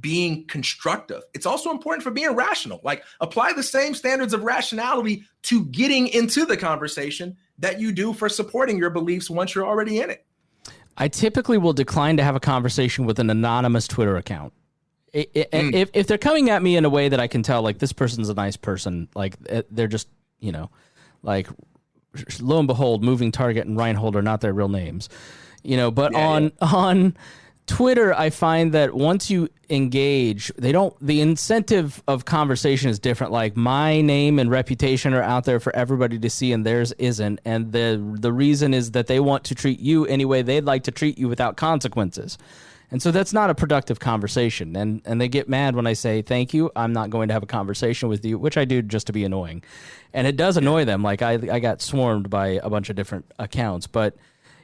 being constructive. It's also important for being rational. Like, apply the same standards of rationality to getting into the conversation that you do for supporting your beliefs once you're already in it. I typically will decline to have a conversation with an anonymous Twitter account. If they're coming at me in a way that I can tell, like, this person's a nice person, like, they're just, you know, like, lo and behold, Moving Target and Rhinehold are not their real names, you know, but on Twitter, I find that once you engage, the incentive of conversation is different. Like, my name and reputation are out there for everybody to see, and theirs isn't. And the reason is that they want to treat you any way they'd like to treat you without consequences. And so that's not a productive conversation. And they get mad when I say, thank you, I'm not going to have a conversation with you, which I do just to be annoying. And it does annoy them. Like, I got swarmed by a bunch of different accounts. But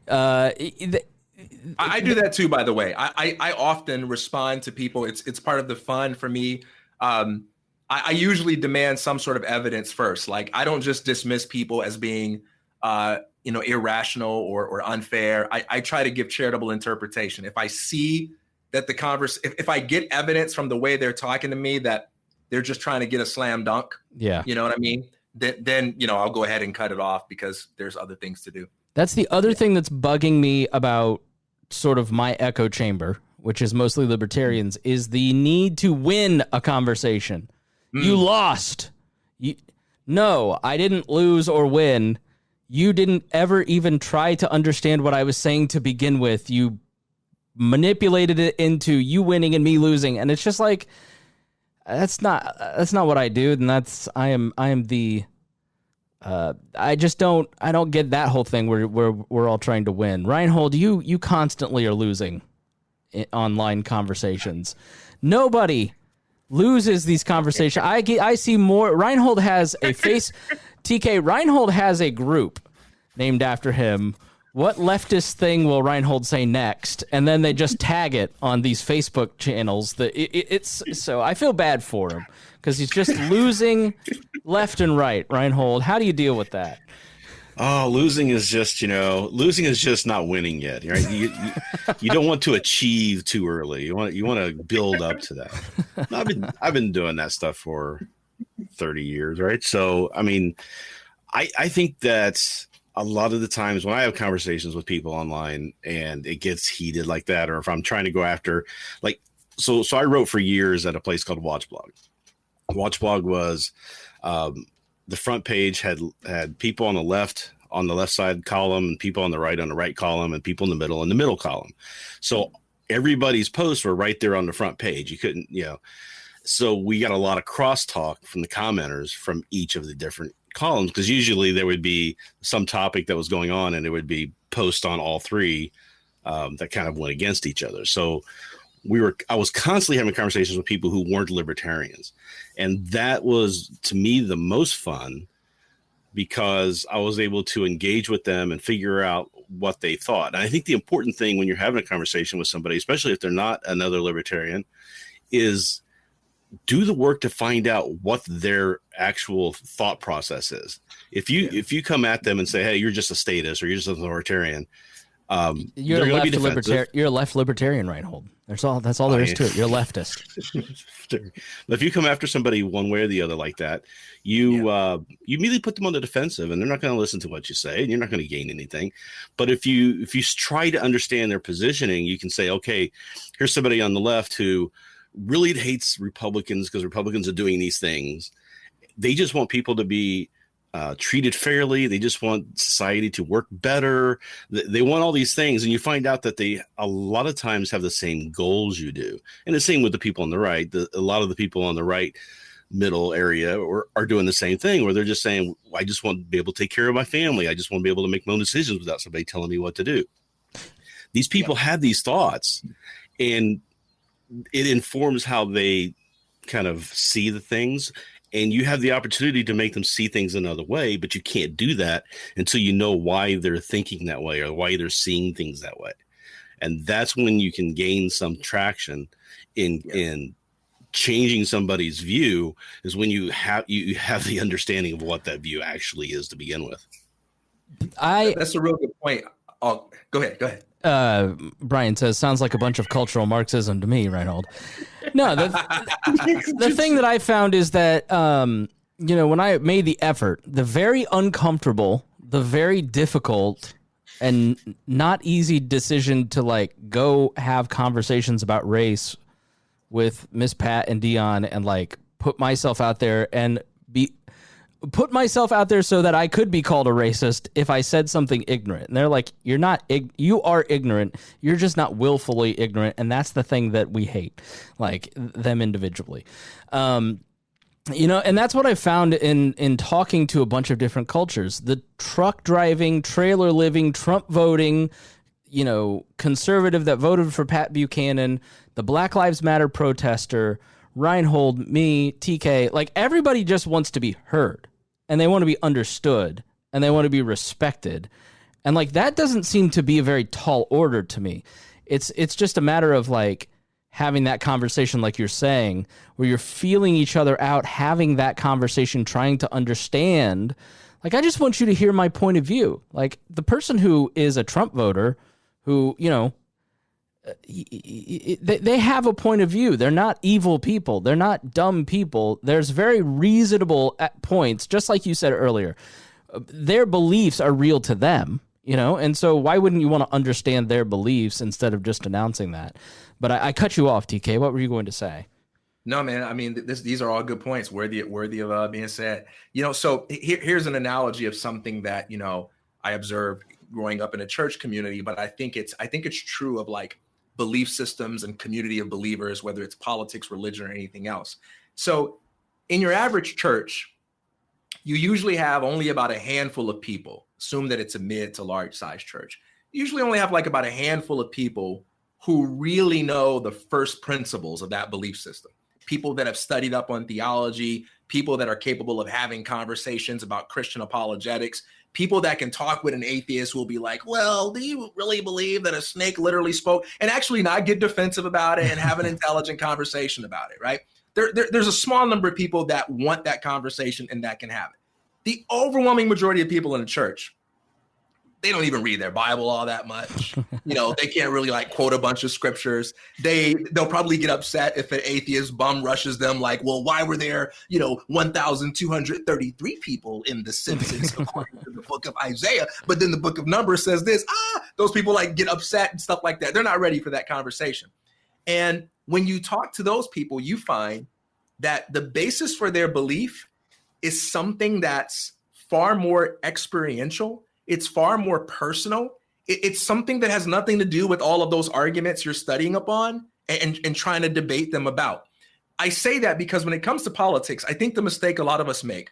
I do that too, by the way. I often respond to people. It's part of the fun for me. I usually demand some sort of evidence first. Like, I don't just dismiss people as being irrational or unfair. I try to give charitable interpretation. If I see that if I get evidence from the way they're talking to me that they're just trying to get a slam dunk, yeah, you know what I mean? Then I'll go ahead and cut it off because there's other things to do. That's the other thing that's bugging me about sort of my echo chamber, which is mostly libertarians, is the need to win a conversation. You lost. No, I didn't lose or win. You didn't ever even try to understand what I was saying to begin with. You manipulated it into you winning and me losing. And it's just like, that's not what I do. And I don't get that whole thing where we're all trying to win. Rhinehold, you constantly are losing in online conversations. Nobody loses these conversations. I see more. Rhinehold has a face. TK, Rhinehold has a group named after him. What leftist thing will Rhinehold say next? And then they just tag it on these Facebook channels. It's so I feel bad for him because he's just losing left and right. Rhinehold, how do you deal with that? Oh, losing is just not winning yet, right? You don't want to achieve too early. You want to build up to that. I've been doing that stuff for 30 years, right? So, I mean, I think that a lot of the times when I have conversations with people online and it gets heated like that, or if I'm trying to go after, like, so I wrote for years at a place called Watchblog. Watchblog was the front page had people on the left side column, and people on the right column, and people in the middle column. So everybody's posts were right there on the front page. You couldn't, so we got a lot of crosstalk from the commenters from each of the different columns, because usually there would be some topic that was going on and it would be post on all three that kind of went against each other. So I was constantly having conversations with people who weren't libertarians. And that was, to me, the most fun, because I was able to engage with them and figure out what they thought. And I think the important thing when you're having a conversation with somebody, especially if they're not another libertarian, is do the work to find out what their actual thought process is. If you come at them and say, hey, you're just a statist, or you're just an authoritarian, you're a left libertarian, Rhinehold. That's all there is to it. You're a leftist. If you come after somebody one way or the other like that, you immediately put them on the defensive, and they're not going to listen to what you say, and you're not going to gain anything. But if you try to understand their positioning, you can say, okay, here's somebody on the left who really hates Republicans because Republicans are doing these things. They just want people to be treated fairly. They just want society to work better. They want all these things. And you find out that they a lot of times have the same goals you do. And the same with the people on the right. A lot of the people on the right middle area are doing the same thing, where they're just saying, I just want to be able to take care of my family. I just want to be able to make my own decisions without somebody telling me what to do. These people have these thoughts, and it informs how they kind of see the things. And you have the opportunity to make them see things another way, but you can't do that until you know why they're thinking that way or why they're seeing things that way. And that's when you can gain some traction in changing somebody's view, is when you have the understanding of what that view actually is to begin with. That's a real good point. Oh, go ahead. Brian says, sounds like a bunch of cultural Marxism to me, Rhinehold. No, the thing that I found is that, when I made the effort, the very uncomfortable, the very difficult and not easy decision to go have conversations about race with Miss Pat and Dion, and put myself out there so that I could be called a racist if I said something ignorant. And they're like, you are ignorant. You're just not willfully ignorant. And that's the thing that we hate, them individually. And that's what I found in talking to a bunch of different cultures. The truck driving, trailer living, Trump voting, conservative that voted for Pat Buchanan, the Black Lives Matter protester, Rhinehold, me, TK, everybody just wants to be heard, and they want to be understood, and they want to be respected. And that doesn't seem to be a very tall order to me. It's just a matter of having that conversation, like you're saying, where you're feeling each other out, having that conversation, trying to understand. I just want you to hear my point of view. The person who is a Trump voter, who, they have a point of view. They're not evil people. They're not dumb people. There's very reasonable points, just like you said earlier. Their beliefs are real to them, and so why wouldn't you want to understand their beliefs instead of just announcing that? But I cut you off, TK. What were you going to say? No, man. I mean, these are all good points, worthy of being said. So here's an analogy of something that I observed growing up in a church community, but I think it's true of belief systems and community of believers, whether it's politics, religion, or anything else. So in your average church, you usually have only about a handful of people. Assume that it's a mid to large size church. You usually only have about a handful of people who really know the first principles of that belief system. People that have studied up on theology, people that are capable of having conversations about Christian apologetics, people that can talk with an atheist who will be like, well, do you really believe that a snake literally spoke? And actually not get defensive about it and have an intelligent conversation about it, right? There's a small number of people that want that conversation and that can have it. The overwhelming majority of people in the church they don't even read their Bible all that much. They can't really like quote a bunch of scriptures. They'll probably get upset if an atheist bum rushes them like, well, why were there, 1,233 people in the census according to the book of Isaiah? But then the book of Numbers says this. Those people like get upset and stuff like that. They're not ready for that conversation. And when you talk to those people, you find that the basis for their belief is something that's far more experiential. It's far more personal. It's something that has nothing to do with all of those arguments you're studying upon and trying to debate them about. I say that because when it comes to politics, I think the mistake a lot of us make,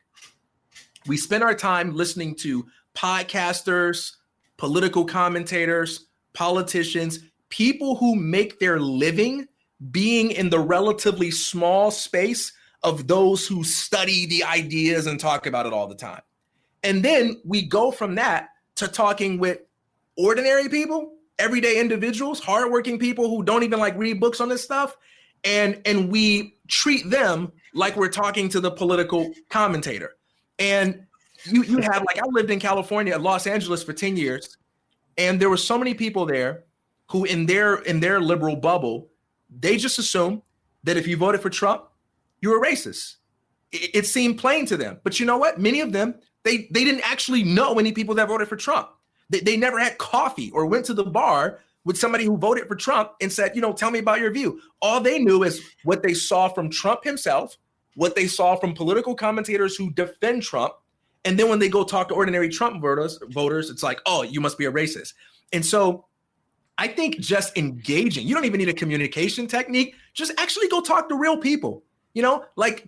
we spend our time listening to podcasters, political commentators, politicians, people who make their living being in the relatively small space of those who study the ideas and talk about it all the time. And then we go from that to talking with ordinary people, everyday individuals, hardworking people who don't even like read books on this stuff. And we treat them like we're talking to the political commentator. And you have, like, I lived in California, Los Angeles for 10 years. And there were so many people there who in their liberal bubble, they just assume that if you voted for Trump, you're a racist. It seemed plain to them. But you know what? Many of them, they didn't actually know any people that voted for Trump. They never had coffee or went to the bar with somebody who voted for Trump and said, tell me about your view. All they knew is what they saw from Trump himself, what they saw from political commentators who defend Trump. And then when they go talk to ordinary Trump voters, it's like, oh, you must be a racist. And so I think just engaging, you don't even need a communication technique. Just actually go talk to real people.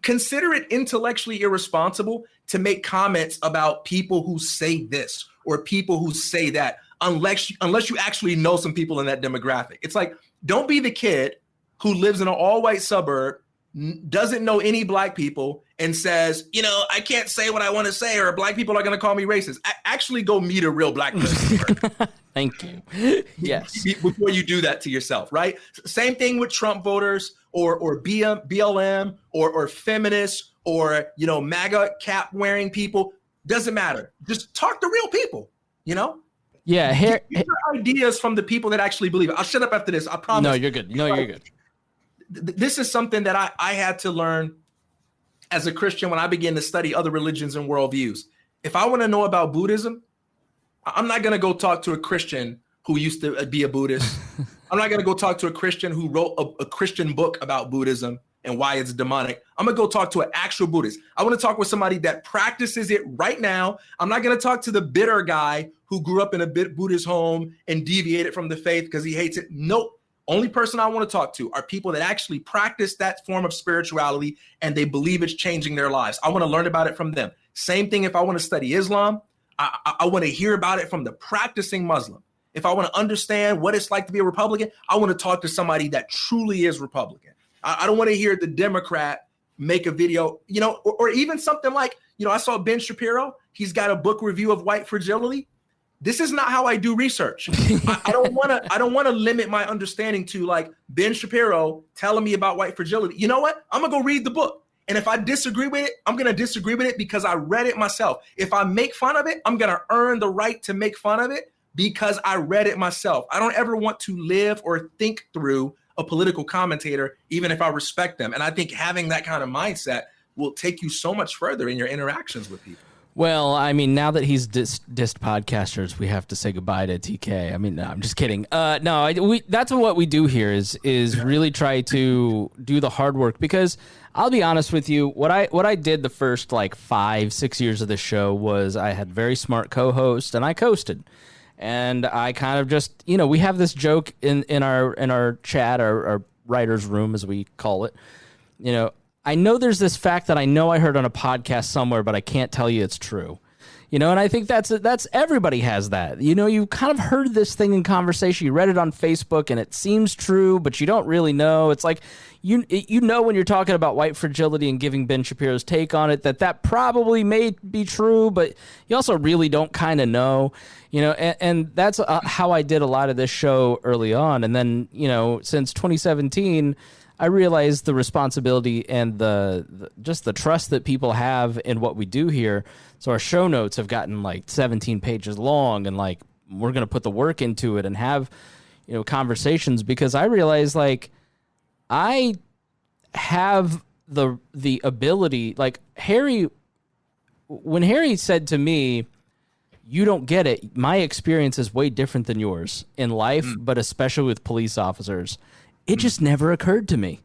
Consider it intellectually irresponsible to make comments about people who say this or people who say that, unless you actually know some people in that demographic. It's like, don't be the kid who lives in an all-white suburb, doesn't know any black people, and says, I can't say what I want to say, or black people are going to call me racist. Actually go meet a real black person. Thank you. Yes. Before you do that to yourself, right? Same thing with Trump voters or BLM or feminists or, MAGA cap wearing people. Doesn't matter. Just talk to real people, Yeah. Get your ideas from the people that actually believe it. I'll shut up after this. I promise. No, you're good. No, you're good. This is something that I had to learn as a Christian when I began to study other religions and worldviews. If I want to know about Buddhism, I'm not going to go talk to a Christian who used to be a Buddhist. I'm not going to go talk to a Christian who wrote a Christian book about Buddhism and why it's demonic. I'm going to go talk to an actual Buddhist. I want to talk with somebody that practices it right now. I'm not going to talk to the bitter guy who grew up in a Buddhist home and deviated from the faith because he hates it. Nope. Only person I want to talk to are people that actually practice that form of spirituality and they believe it's changing their lives. I want to learn about it from them. Same thing if I want to study Islam. I want to hear about it from the practicing Muslim. If I want to understand what it's like to be a Republican, I want to talk to somebody that truly is Republican. I don't want to hear the Democrat make a video, or even something like, I saw Ben Shapiro. He's got a book review of white fragility. This is not how I do research. I don't want to limit my understanding to like Ben Shapiro telling me about white fragility. You know what? I'm going to go read the book. And if I disagree with it, I'm going to disagree with it because I read it myself. If I make fun of it, I'm going to earn the right to make fun of it because I read it myself. I don't ever want to live or think through a political commentator, even if I respect them. And I think having that kind of mindset will take you so much further in your interactions with people. Well, I mean, now that he's dissed podcasters, we have to say goodbye to TK. I mean, no, I'm just kidding. That's what we do here is really try to do the hard work, because I'll be honest with you, what I did the first like 5-6 years of this show was I had very smart co-hosts and I coasted. And I kind of just, we have this joke in our chat, our writer's room, as we call it. I know there's this fact that I know I heard on a podcast somewhere, but I can't tell you it's true. And I think that's everybody has that. You kind of heard this thing in conversation. You read it on Facebook and it seems true, but you don't really know. It's like, when you're talking about white fragility and giving Ben Shapiro's take on it, that probably may be true, but you also really don't kind of know, and that's how I did a lot of this show early on. And then, since 2017, I realize the responsibility and just the trust that people have in what we do here. So our show notes have gotten like 17 pages long, and like we're going to put the work into it and have, conversations, because I realize like I have the ability, like when Harry said to me, "You don't get it. My experience is way different than yours in life, but especially with police officers." It just never occurred to me.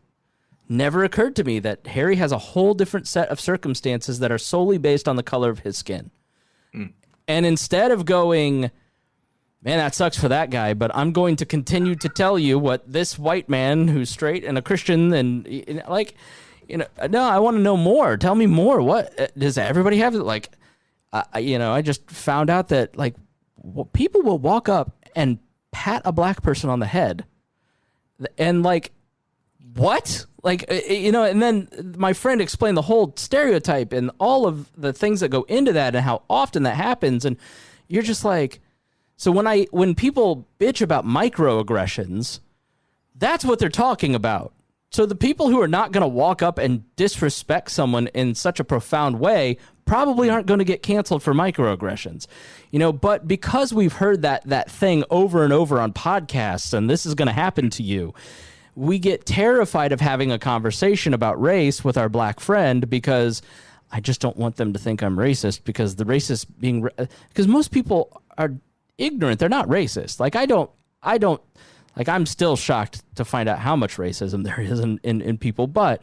Never occurred to me that Harry has a whole different set of circumstances that are solely based on the color of his skin. And instead of going, "Man, that sucks for that guy, but I'm going to continue to tell you what this white man who's straight and a Christian and like, no, I want to know more. Tell me more. What does everybody have? Like, I just found out that like people will walk up and pat a black person on the head, and like, what? Like, and then my friend explained the whole stereotype and all of the things that go into that and how often that happens, and you're just like. So when people bitch about microaggressions, that's what they're talking about. So the people who are not going to walk up and disrespect someone in such a profound way probably aren't going to get canceled for microaggressions. But because we've heard that thing over and over on podcasts, and this is going to happen to you, we get terrified of having a conversation about race with our black friend, because I just don't want them to think I'm racist, because the racist because most people are ignorant. They're not racist. Like I don't like, I'm still shocked to find out how much racism there is in people, but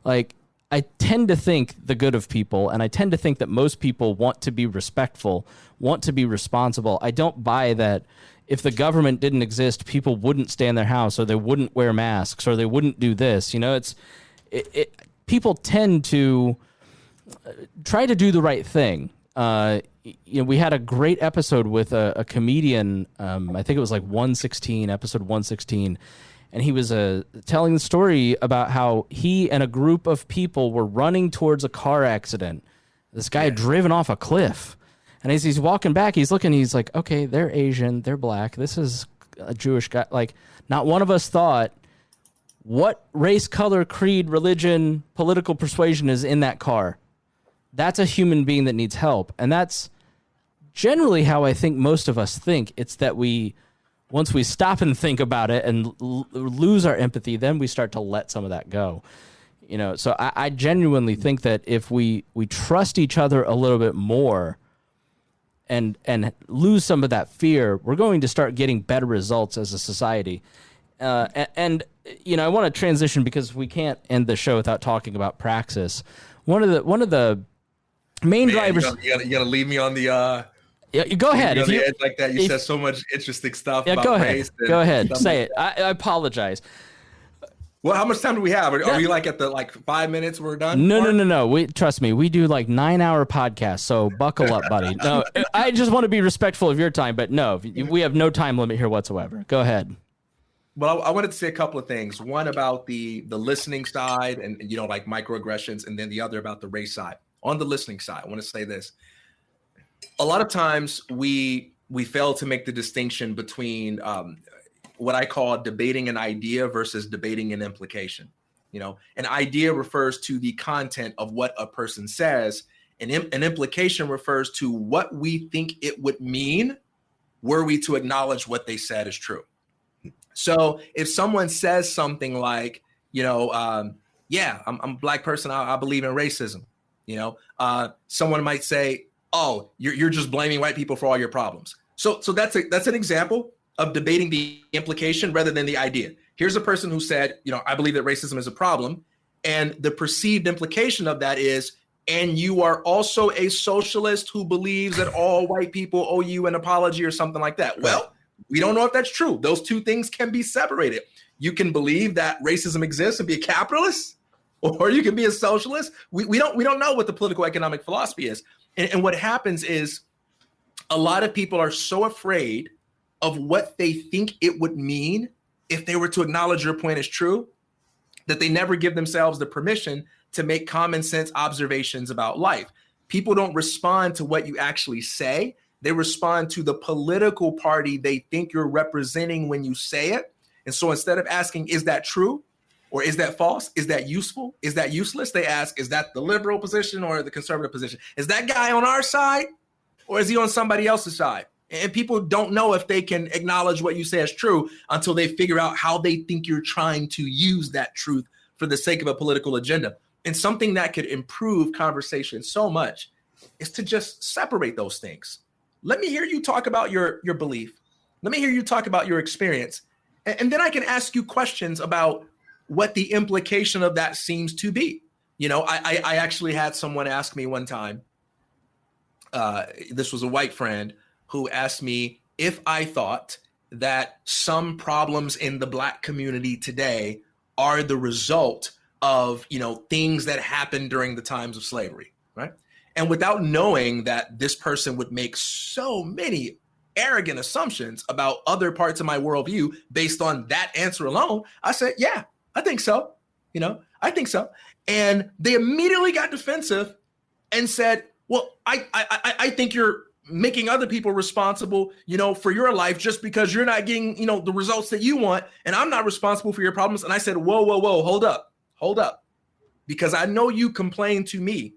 like I tend to think the good of people, and I tend to think that most people want to be respectful, want to be responsible. I don't buy that if the government didn't exist, people wouldn't stay in their house, or they wouldn't wear masks, or they wouldn't do this. People tend to try to do the right thing. We had a great episode with a comedian. I think it was like episode 116. And he was telling the story about how he and a group of people were running towards a car accident. This guy had driven off a cliff. And as he's walking back, he's looking, he's like, okay, they're Asian, they're black. This is a Jewish guy. Like, not one of us thought what race, color, creed, religion, political persuasion is in that car. That's a human being that needs help. And that's generally how I think most of us think. It's that once we stop and think about it and lose our empathy, then we start to let some of that go. So I genuinely think that if we trust each other a little bit more and lose some of that fear, we're going to start getting better results as a society. I want to transition, because we can't end the show without talking about Praxis. One of the main drivers. You gotta leave me on the. Yeah, go ahead. If you edge like that, you said so much interesting stuff. Yeah, about go ahead. race Go ahead. Say like it. I apologize. Well, how much time do we have? Are we like at the 5 minutes we're done? No. Trust me. We do like 9-hour podcasts, so buckle up, buddy. No, I just want to be respectful of your time, but no, we have no time limit here whatsoever. Go ahead. Well, I wanted to say a couple of things. One about the listening side and like microaggressions, and then the other about the race side. On the listening side, I want to say this. A lot of times we fail to make the distinction between what I call debating an idea versus debating an implication. An idea refers to the content of what a person says. An implication refers to what we think it would mean were we to acknowledge what they said is true. So if someone says something like, I'm a black person, I believe in racism. Someone might say, oh, you're just blaming white people for all your problems. So that's an example of debating the implication rather than the idea. Here's a person who said, I believe that racism is a problem. And the perceived implication of that is, and you are also a socialist who believes that all white people owe you an apology or something like that. Well, we don't know if that's true. Those two things can be separated. You can believe that racism exists and be a capitalist, or you can be a socialist. We don't know what the political economic philosophy is. And what happens is a lot of people are so afraid of what they think it would mean if they were to acknowledge your point is true, that they never give themselves the permission to make common sense observations about life. People don't respond to what you actually say. They respond to the political party they think you're representing when you say it. And so instead of asking, is that true? Or is that false? Is that useful? Is that useless? They ask, is that the liberal position or the conservative position? Is that guy on our side or is he on somebody else's side? And people don't know if they can acknowledge what you say is true until they figure out how they think you're trying to use that truth for the sake of a political agenda. And something that could improve conversation so much is to just separate those things. Let me hear you talk about your belief. Let me hear you talk about your experience. And then I can ask you questions about what the implication of that seems to be. You know, I actually had someone ask me one time, this was a white friend who asked me if I thought that some problems in the Black community today are the result of, you know, things that happened during the times of slavery, right? And without knowing that this person would make so many arrogant assumptions about other parts of my worldview based on that answer alone, I said, yeah, I think so. You know, I think so. And they immediately got defensive and said, well, I think you're making other people responsible, you know, for your life just because you're not getting, you know, the results that you want. And I'm not responsible for your problems. And I said, whoa, hold up. Because I know you complain to me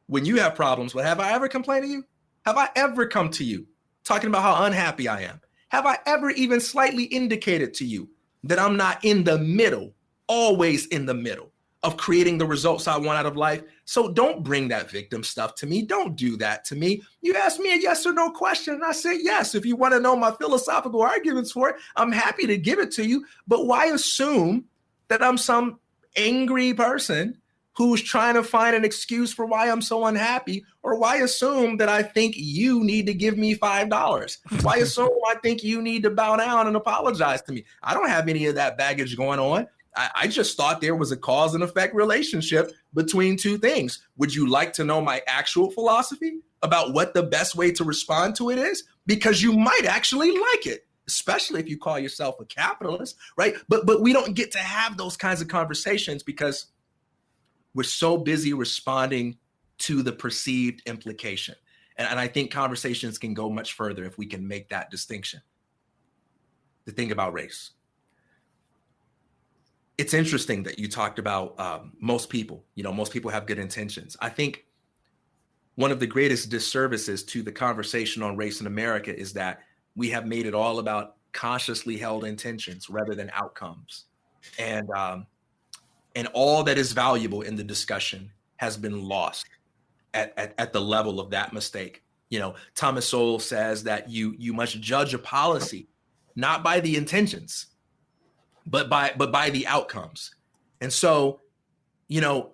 when you have problems, but have I ever complained to you? Have I ever come to you talking about how unhappy I am? Have I ever even slightly indicated to you that I'm not in the middle, always in the middle of creating the results I want out of life? So don't bring that victim stuff to me. Don't do that to me. You asked me a yes or no question, and I said yes. If you want to know my philosophical arguments for it, I'm happy to give it to you. But why assume that I'm some angry person who's trying to find an excuse for why I'm so unhappy? Or why assume that I think you need to give me $5? Why assume I think you need to bow down and apologize to me? I don't have any of that baggage going on. I just thought there was a cause and effect relationship between two things. Would you like to know my actual philosophy about what the best way to respond to it is? Because you might actually like it, especially if you call yourself a capitalist, right? But we don't get to have those kinds of conversations because we're so busy responding to the perceived implication. And I think conversations can go much further if we can make that distinction. The thing about race. It's interesting that you talked about most people have good intentions. I think one of the greatest disservices to the conversation on race in America is that we have made it all about consciously held intentions rather than outcomes. And all that is valuable in the discussion has been lost at the level of that mistake. You know, Thomas Sowell says that you must judge a policy not by the intentions, but by the outcomes. And so, you know,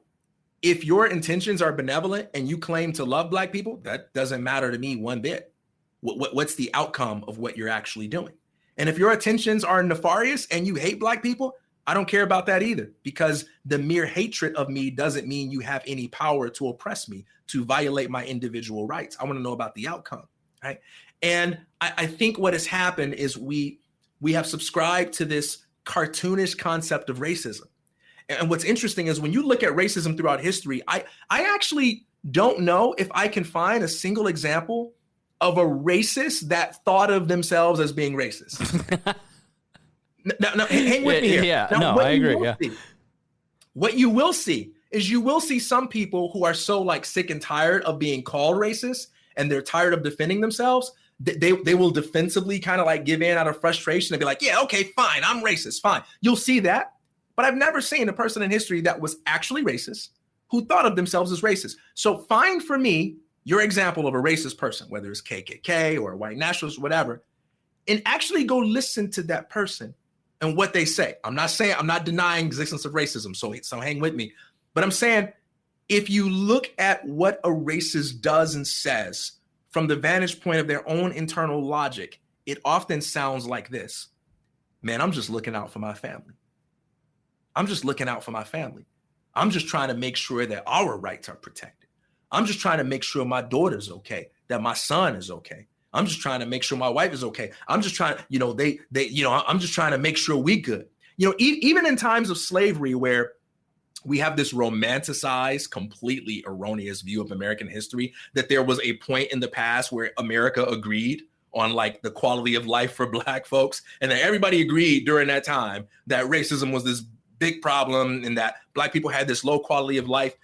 if your intentions are benevolent and you claim to love Black people, that doesn't matter to me one bit. What's the outcome of what you're actually doing? And if your intentions are nefarious and you hate Black people, I don't care about that either, because the mere hatred of me doesn't mean you have any power to oppress me, to violate my individual rights. I want to know about the outcome, right? And I think what has happened is we have subscribed to this cartoonish concept of racism. And what's interesting is when you look at racism throughout history, I actually don't know if I can find a single example of a racist that thought of themselves as being racist. Now, hang with me here. Yeah, now, I agree. What you will see is you will see some people who are so like sick and tired of being called racist and they're tired of defending themselves. They will defensively kind of like give in out of frustration and be like, yeah, okay, fine, I'm racist, fine. You'll see that. But I've never seen a person in history that was actually racist who thought of themselves as racist. So find for me your example of a racist person, whether it's KKK or white nationalists, whatever, and actually go listen to that person and what they say. I'm not denying existence of racism, so hang with me. But I'm saying if you look at what a racist does and says from the vantage point of their own internal logic, it often sounds like this. Man, I'm just looking out for my family. I'm just looking out for my family. I'm just trying to make sure that our rights are protected. I'm just trying to make sure my daughter's okay, that my son is okay. I'm just trying to make sure my wife is okay. I'm just trying, I'm just trying to make sure we good. You know, even in times of slavery where we have this romanticized, completely erroneous view of American history, that there was a point in the past where America agreed on like the quality of life for Black folks. And that everybody agreed during that time that racism was this big problem and that Black people had this low quality of life.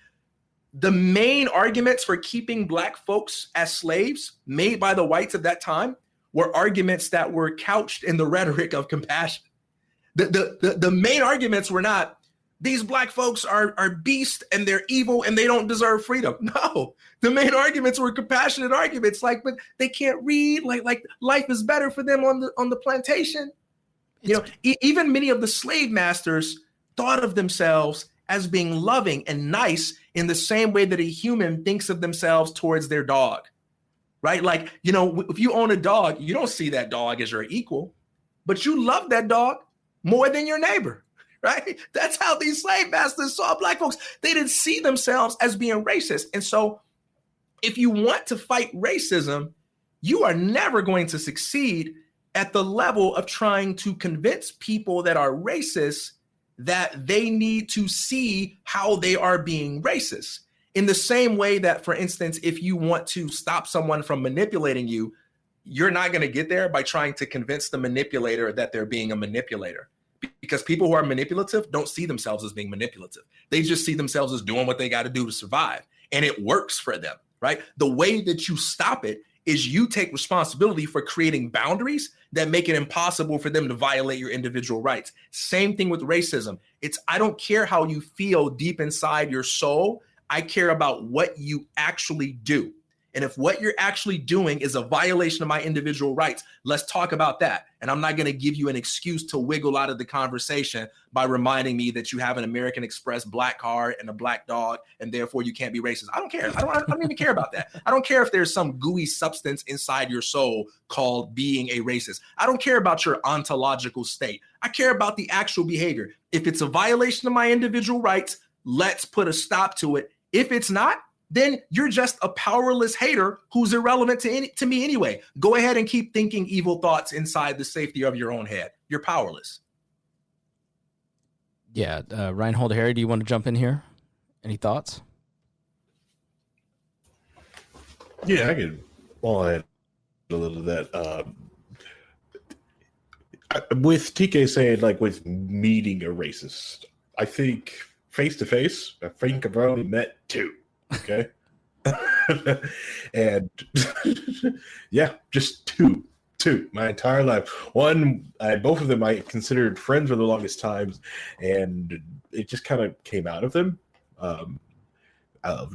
The main arguments for keeping Black folks as slaves made by the whites at that time were arguments that were couched in the rhetoric of compassion. The main arguments were not, these Black folks are beasts and they're evil and they don't deserve freedom. No, the main arguments were compassionate arguments, like, but they can't read, like life is better for them on the plantation. Even many of the slave masters thought of themselves as being loving and nice in the same way that a human thinks of themselves towards their dog, right? Like, if you own a dog, you don't see that dog as your equal, but you love that dog more than your neighbor, right? That's how these slave masters saw Black folks. They didn't see themselves as being racist. And so if you want to fight racism, you are never going to succeed at the level of trying to convince people that are racist that they need to see how they are being racist. In the same way that, for instance, if you want to stop someone from manipulating you, you're not going to get there by trying to convince the manipulator that they're being a manipulator. Because people who are manipulative don't see themselves as being manipulative. They just see themselves as doing what they got to do to survive. And it works for them, right? The way that you stop it is you take responsibility for creating boundaries that make it impossible for them to violate your individual rights. Same thing with racism. I don't care how you feel deep inside your soul. I care about what you actually do. And if what you're actually doing is a violation of my individual rights, let's talk about that. And I'm not going to give you an excuse to wiggle out of the conversation by reminding me that you have an American Express black car and a black dog, and therefore you can't be racist. I don't care. I don't even care about that. I don't care if there's some gooey substance inside your soul called being a racist. I don't care about your ontological state. I care about the actual behavior. If it's a violation of my individual rights, let's put a stop to it. If it's not, then you're just a powerless hater who's irrelevant to me anyway. Go ahead and keep thinking evil thoughts inside the safety of your own head. You're powerless. Yeah. Rhinehold, Harry, do you want to jump in here? Any thoughts? Yeah, I could add a little of that. With TK saying, like, with meeting a racist, I think face to face, I think I've only met two. Okay. And yeah, just two my entire life. One, both of them I considered friends for the longest times, and it just kind of came out of them.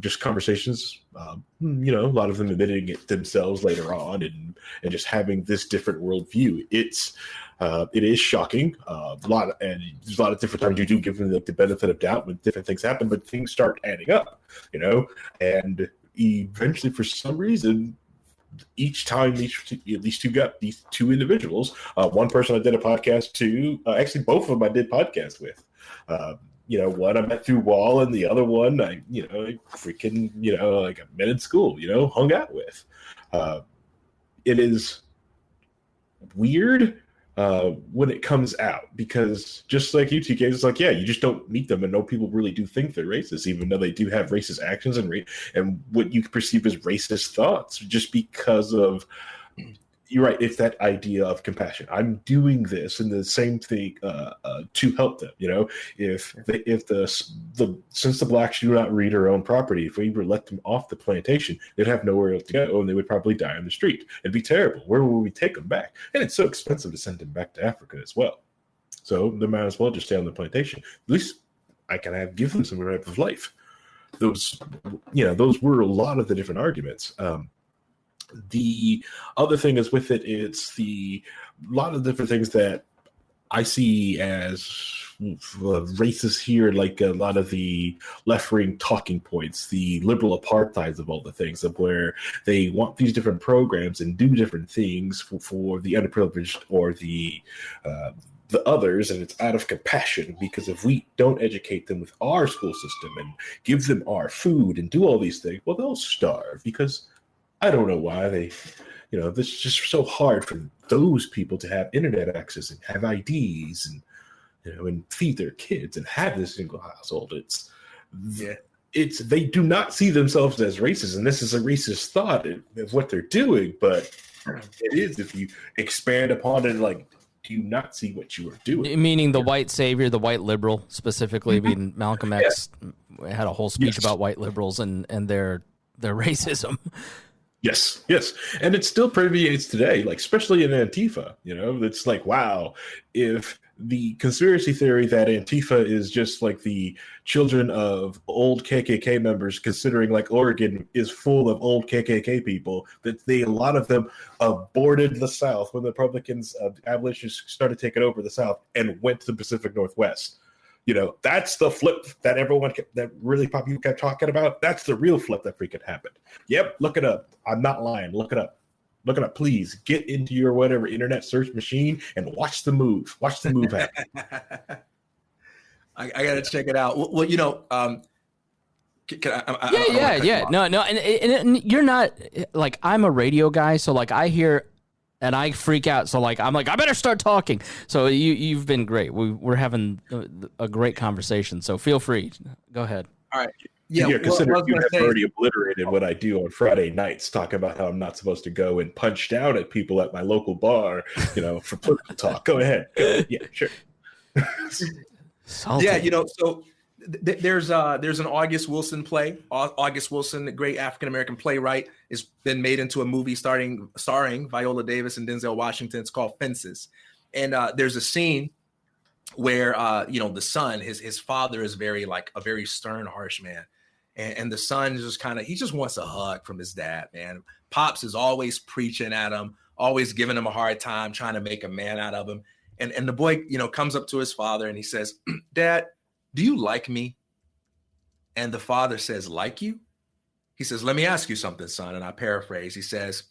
Just conversations, a lot of them admitting it themselves later on, and just having this different worldview. It is shocking. There's a lot of different times you do give them the benefit of doubt when different things happen, but things start adding up, and eventually, for some reason, each time these two individuals, one person I did a podcast to, actually both of them I did podcasts with. One I met through Wall, and the other one I met in school, hung out with. It is weird when it comes out, because just like you, TK, it's like, yeah, you just don't meet them and know people really do think they're racist, even though they do have racist actions and what you perceive as racist thoughts, just because of, you're right, it's that idea of compassion. I'm doing this and the same thing to help them. Since the blacks do not read our own property, if we were let them off the plantation, they'd have nowhere else to go, and they would probably die on the street. It'd be terrible. Where would we take them back? And it's so expensive to send them back to Africa as well. So they might as well just stay on the plantation. At least I can give them some type of life. Those were a lot of the different arguments. The other thing is with it, it's a lot of different things that I see as racist here, like a lot of the left-wing talking points, the liberal apartheids of all the things, of where they want these different programs and do different things for the underprivileged or the others, and it's out of compassion, because if we don't educate them with our school system and give them our food and do all these things, well, they'll starve, because I don't know why this is just so hard for those people to have internet access and have IDs and feed their kids and have this single household. They do not see themselves as racist, and this is a racist thought of what they're doing, but it is if you expand upon it, like do you not see what you are doing? Meaning the white savior, the white liberal specifically. I mean, Malcolm X had a whole speech about white liberals and their racism. Yes, yes. And it still permeates today, like especially in Antifa, it's like, wow, if the conspiracy theory that Antifa is just like the children of old KKK members, considering like Oregon is full of old KKK people, that a lot of them aborted the South when the Republicans, abolitionists started taking over the South and went to the Pacific Northwest. That's the flip that people kept talking about. That's the real flip that freaking happened. Yep, look it up. I'm not lying. Look it up. Look it up, please. Get into your whatever internet search machine and watch the move. Watch the move happen. I got to check it out. Well, Yeah. No, and you're not like, I'm a radio guy, so like I hear and I freak out. So like I'm like, I better start talking. So you've been great. We're having a great conversation. So feel free. Go ahead. All right. Yeah, considering you have already obliterated what I do on Friday nights, talking about how I'm not supposed to go and punch down at people at my local bar, for political talk. Go ahead. Yeah, sure. Yeah, so there's an August Wilson play. August Wilson, the great African-American playwright, has been made into a movie starring Viola Davis and Denzel Washington. It's called Fences. And there's a scene where, the son, his father is a very stern, harsh man. And the son is he just wants a hug from his dad, man. Pops is always preaching at him, always giving him a hard time, trying to make a man out of him. And the boy, comes up to his father and he says, Dad, do you like me? And the father says, like you? He says, let me ask you something, son. And I paraphrase. He says,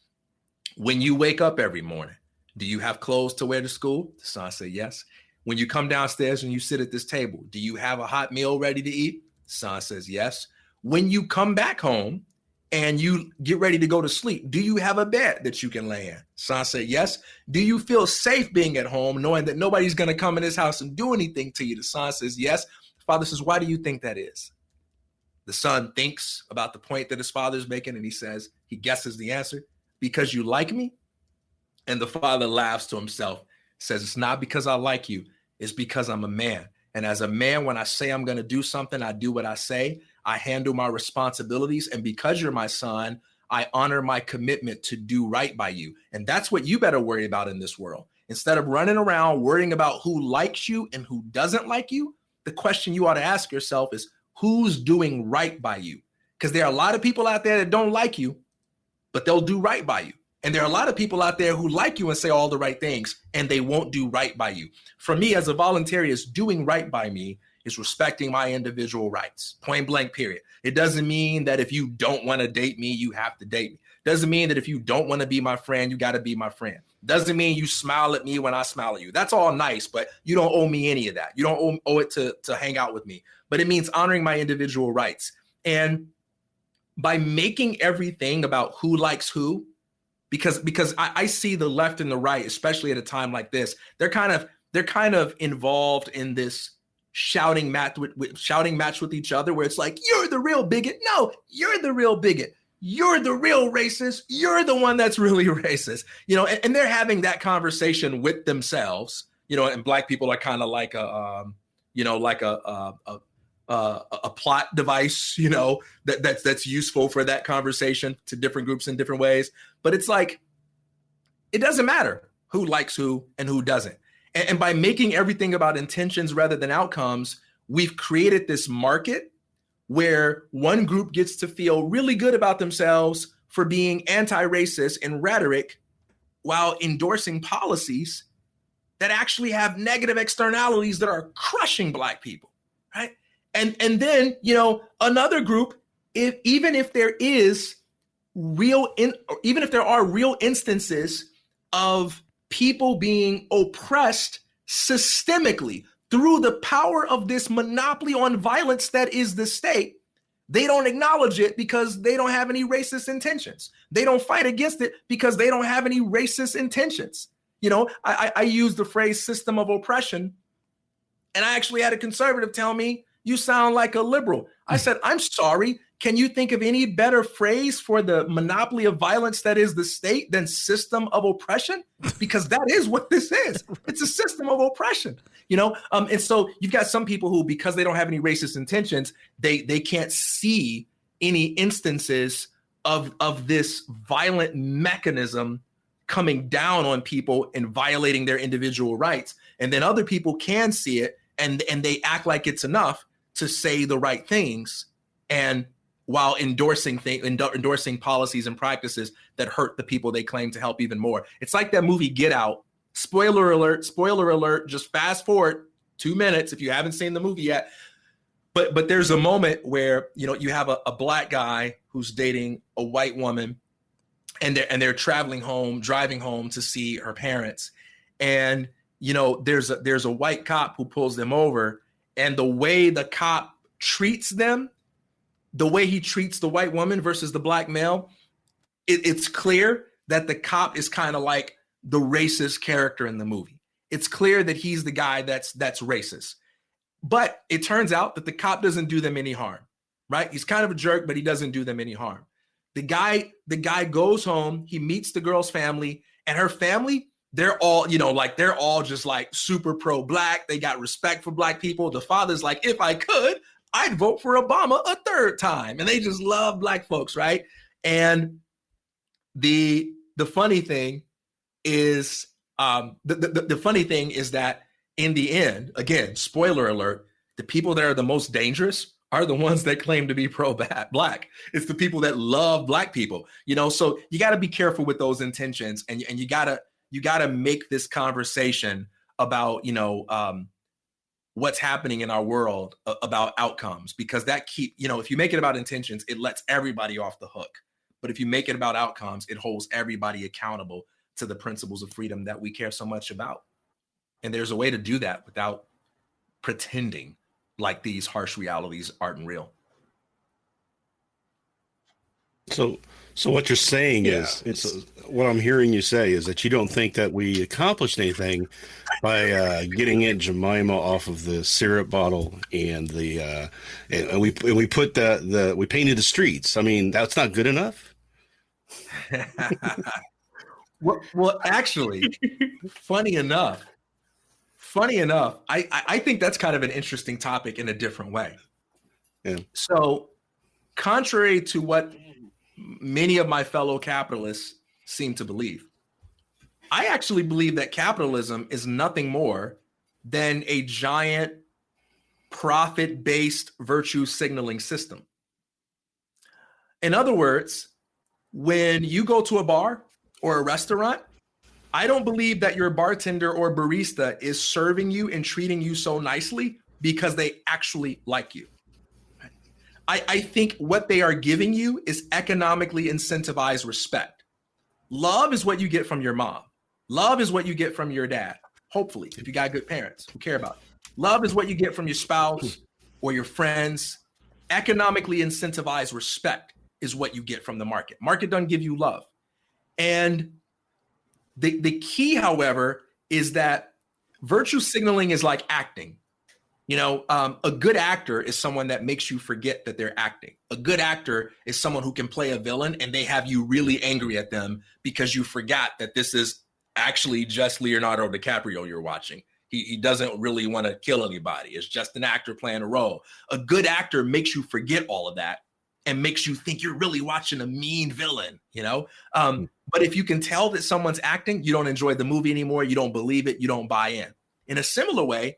when you wake up every morning, do you have clothes to wear to school? The son said, yes. When you come downstairs and you sit at this table, do you have a hot meal ready to eat? The son says, yes. When you come back home and you get ready to go to sleep, do you have a bed that you can lay in? Son said, yes. Do you feel safe being at home, knowing that nobody's going to come in this house and do anything to you? The son says, yes. The father says, why do you think that is? The son thinks about the point that his father's making, and he guesses the answer, because you like me? And the father laughs to himself, says, it's not because I like you, it's because I'm a man. And as a man, when I say I'm going to do something, I do what I say. I handle my responsibilities. And because you're my son, I honor my commitment to do right by you. And that's what you better worry about in this world. Instead of running around worrying about who likes you and who doesn't like you, the question you ought to ask yourself is, who's doing right by you? Because there are a lot of people out there that don't like you, but they'll do right by you. And there are a lot of people out there who like you and say all the right things, and they won't do right by you. For me, as a voluntarist, doing right by me is respecting my individual rights, point blank, period. It doesn't mean that if you don't want to date me, you have to date me. Doesn't mean that if you don't want to be my friend, you got to be my friend. Doesn't mean you smile at me when I smile at you. That's all nice, but you don't owe me any of that. You don't owe it to hang out with me. But it means honoring my individual rights. And by making everything about who likes who, because I see the left and the right, especially at a time like this, they're kind of involved in this shouting match with each other, where it's like, you're the real bigot. No, you're the real bigot. You're the real racist. You're the one that's really racist. And they're having that conversation with themselves. And black people are kind of like a plot device, that's useful for that conversation to different groups in different ways. But it's like, it doesn't matter who likes who and who doesn't. And by making everything about intentions rather than outcomes, we've created this market where one group gets to feel really good about themselves for being anti-racist in rhetoric while endorsing policies that actually have negative externalities that are crushing Black people, right? And then, another group, even if there are real instances of people being oppressed systemically through the power of this monopoly on violence that is the state, they don't acknowledge it because they don't have any racist intentions. They don't fight against it because they don't have any racist intentions. I use the phrase system of oppression, and I actually had a conservative tell me, you sound like a liberal. I said, I'm sorry. Can you think of any better phrase for the monopoly of violence that is the state than system of oppression? Because that is what this is. It's a system of oppression, and so you've got some people who, because they don't have any racist intentions, they can't see any instances of this violent mechanism coming down on people and violating their individual rights. And then other people can see it, and they act like it's enough to say the right things, and while endorsing policies and practices that hurt the people they claim to help even more. It's like that movie Get Out. Spoiler alert, just fast forward 2 minutes if you haven't seen the movie yet. But there's a moment where, you have a black guy who's dating a white woman, and they're driving home to see her parents. And, there's a white cop who pulls them over, and the way the cop treats them, the way he treats the white woman versus the black male, it's clear that the cop is kind of like the racist character in the movie. It's clear that he's the guy that's racist. But it turns out that the cop doesn't do them any harm, right? He's kind of a jerk, but he doesn't do them any harm. The guy goes home, he meets the girl's family, and her family, they're all, they're all just like super pro-black. They got respect for black people. The father's like, if I could, I'd vote for Obama a third time. And they just love black folks, right? And the funny thing is, the funny thing is that in the end, again, spoiler alert, the people that are the most dangerous are the ones that claim to be pro-black. It's the people that love black people, so you got to be careful with those intentions, and you got to make this conversation about, what's happening in our world about outcomes, because if you make it about intentions, it lets everybody off the hook. But if you make it about outcomes, it holds everybody accountable to the principles of freedom that we care so much about. And there's a way to do that without pretending like these harsh realities aren't real. So what you're saying is, what I'm hearing you say is that you don't think that we accomplished anything by getting Aunt Jemima off of the syrup bottle and we painted the streets. I mean, that's not good enough. Well, actually, funny enough, I think that's kind of an interesting topic in a different way. Yeah. So, contrary to what many of my fellow capitalists seem to believe, I actually believe that capitalism is nothing more than a giant profit-based virtue signaling system. In other words, when you go to a bar or a restaurant, I don't believe that your bartender or barista is serving you and treating you so nicely because they actually like you. I think what they are giving you is economically incentivized respect. Love is what you get from your mom. Love is what you get from your dad. Hopefully, if you got good parents who care about you. Love is what you get from your spouse or your friends. Economically incentivized respect is what you get from the market. Market doesn't give you love. And the key, however, is that virtue signaling is like acting. A good actor is someone that makes you forget that they're acting. A good actor is someone who can play a villain and they have you really angry at them because you forgot that this is actually just Leonardo DiCaprio you're watching. He doesn't really want to kill anybody. It's just an actor playing a role. A good actor makes you forget all of that and makes you think you're really watching a mean villain, But if you can tell that someone's acting, you don't enjoy the movie anymore. You don't believe it. You don't buy in. In a similar way,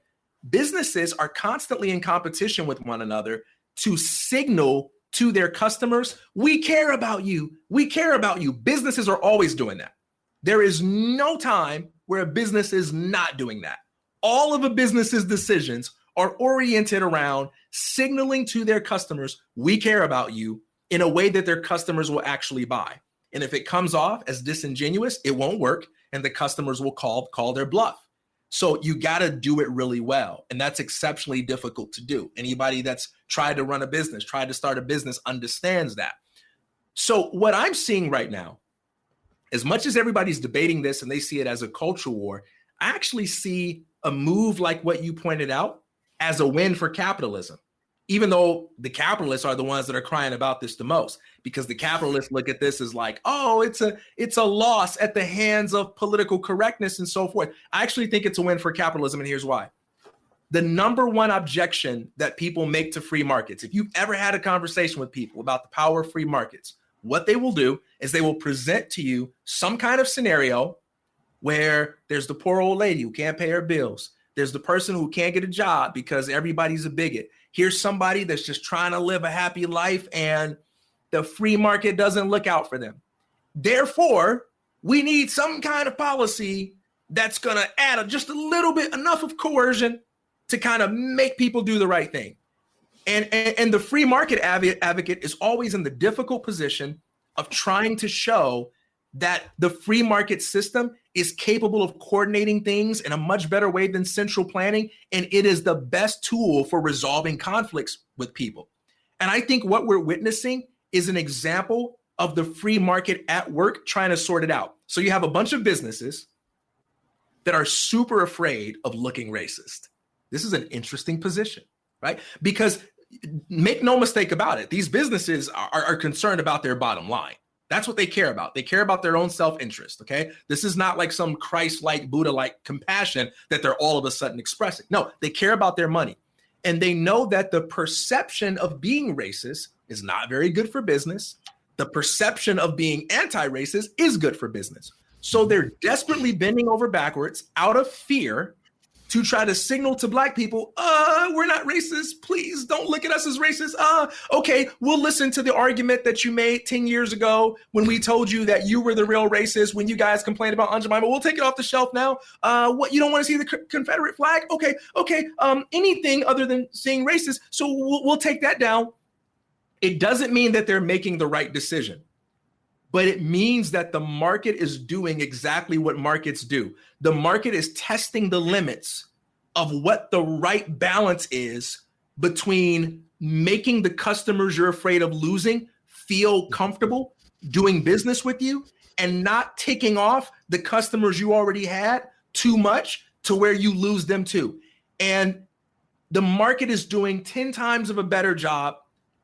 businesses are constantly in competition with one another to signal to their customers, we care about you. We care about you. Businesses are always doing that. There is no time where a business is not doing that. All of a business's decisions are oriented around signaling to their customers, we care about you, in a way that their customers will actually buy. And if it comes off as disingenuous, it won't work, and the customers will call their bluff. So you got to do it really well. And that's exceptionally difficult to do. Anybody that's tried to run a business, tried to start a business understands that. So what I'm seeing right now, as much as everybody's debating this and they see it as a culture war, I actually see a move like what you pointed out as a win for capitalism. even though the capitalists are the ones that are crying about this the most, because the capitalists look at this as like, oh, it's a loss at the hands of political correctness and so forth. I actually think it's a win for capitalism, and here's why. The number one objection that people make to free markets, if you've ever had a conversation with people about the power of free markets, what they will do is they will present to you some kind of scenario where there's the poor old lady who can't pay her bills. There's the person who can't get a job because everybody's a bigot. Here's somebody that's just trying to live a happy life and the free market doesn't look out for them. Therefore, we need some kind of policy that's going to add just a little bit, enough of coercion to kind of make people do the right thing. And the free market advocate is always in the difficult position of trying to show that the free market system is capable of coordinating things in a much better way than central planning. And it is the best tool for resolving conflicts with people. And I think what we're witnessing is an example of the free market at work trying to sort it out. So you have a bunch of businesses that are super afraid of looking racist. This is an interesting position, right? Because make no mistake about it, these businesses are concerned about their bottom line. That's what they care about. They care about their own self-interest, okay? This is not like some Christ-like, Buddha-like compassion that they're all of a sudden expressing. No, they care about their money. And they know that the perception of being racist is not very good for business. The perception of being anti-racist is good for business. So they're desperately bending over backwards out of fear to try to signal to Black people, we're not racist. Please don't look at us as racist. Okay, we'll listen to the argument that you made 10 years ago when we told you that you were the real racist when you guys complained about Aunt Jemima. We'll take it off the shelf now. What, you don't want to see the Confederate flag? Okay. Anything other than seeing racist. So we'll take that down. It doesn't mean that they're making the right decision, but it means that the market is doing exactly what markets do. The market is testing the limits of what the right balance is between making the customers you're afraid of losing feel comfortable doing business with you and not ticking off the customers you already had too much to where you lose them too. And the market is doing 10 times of a better job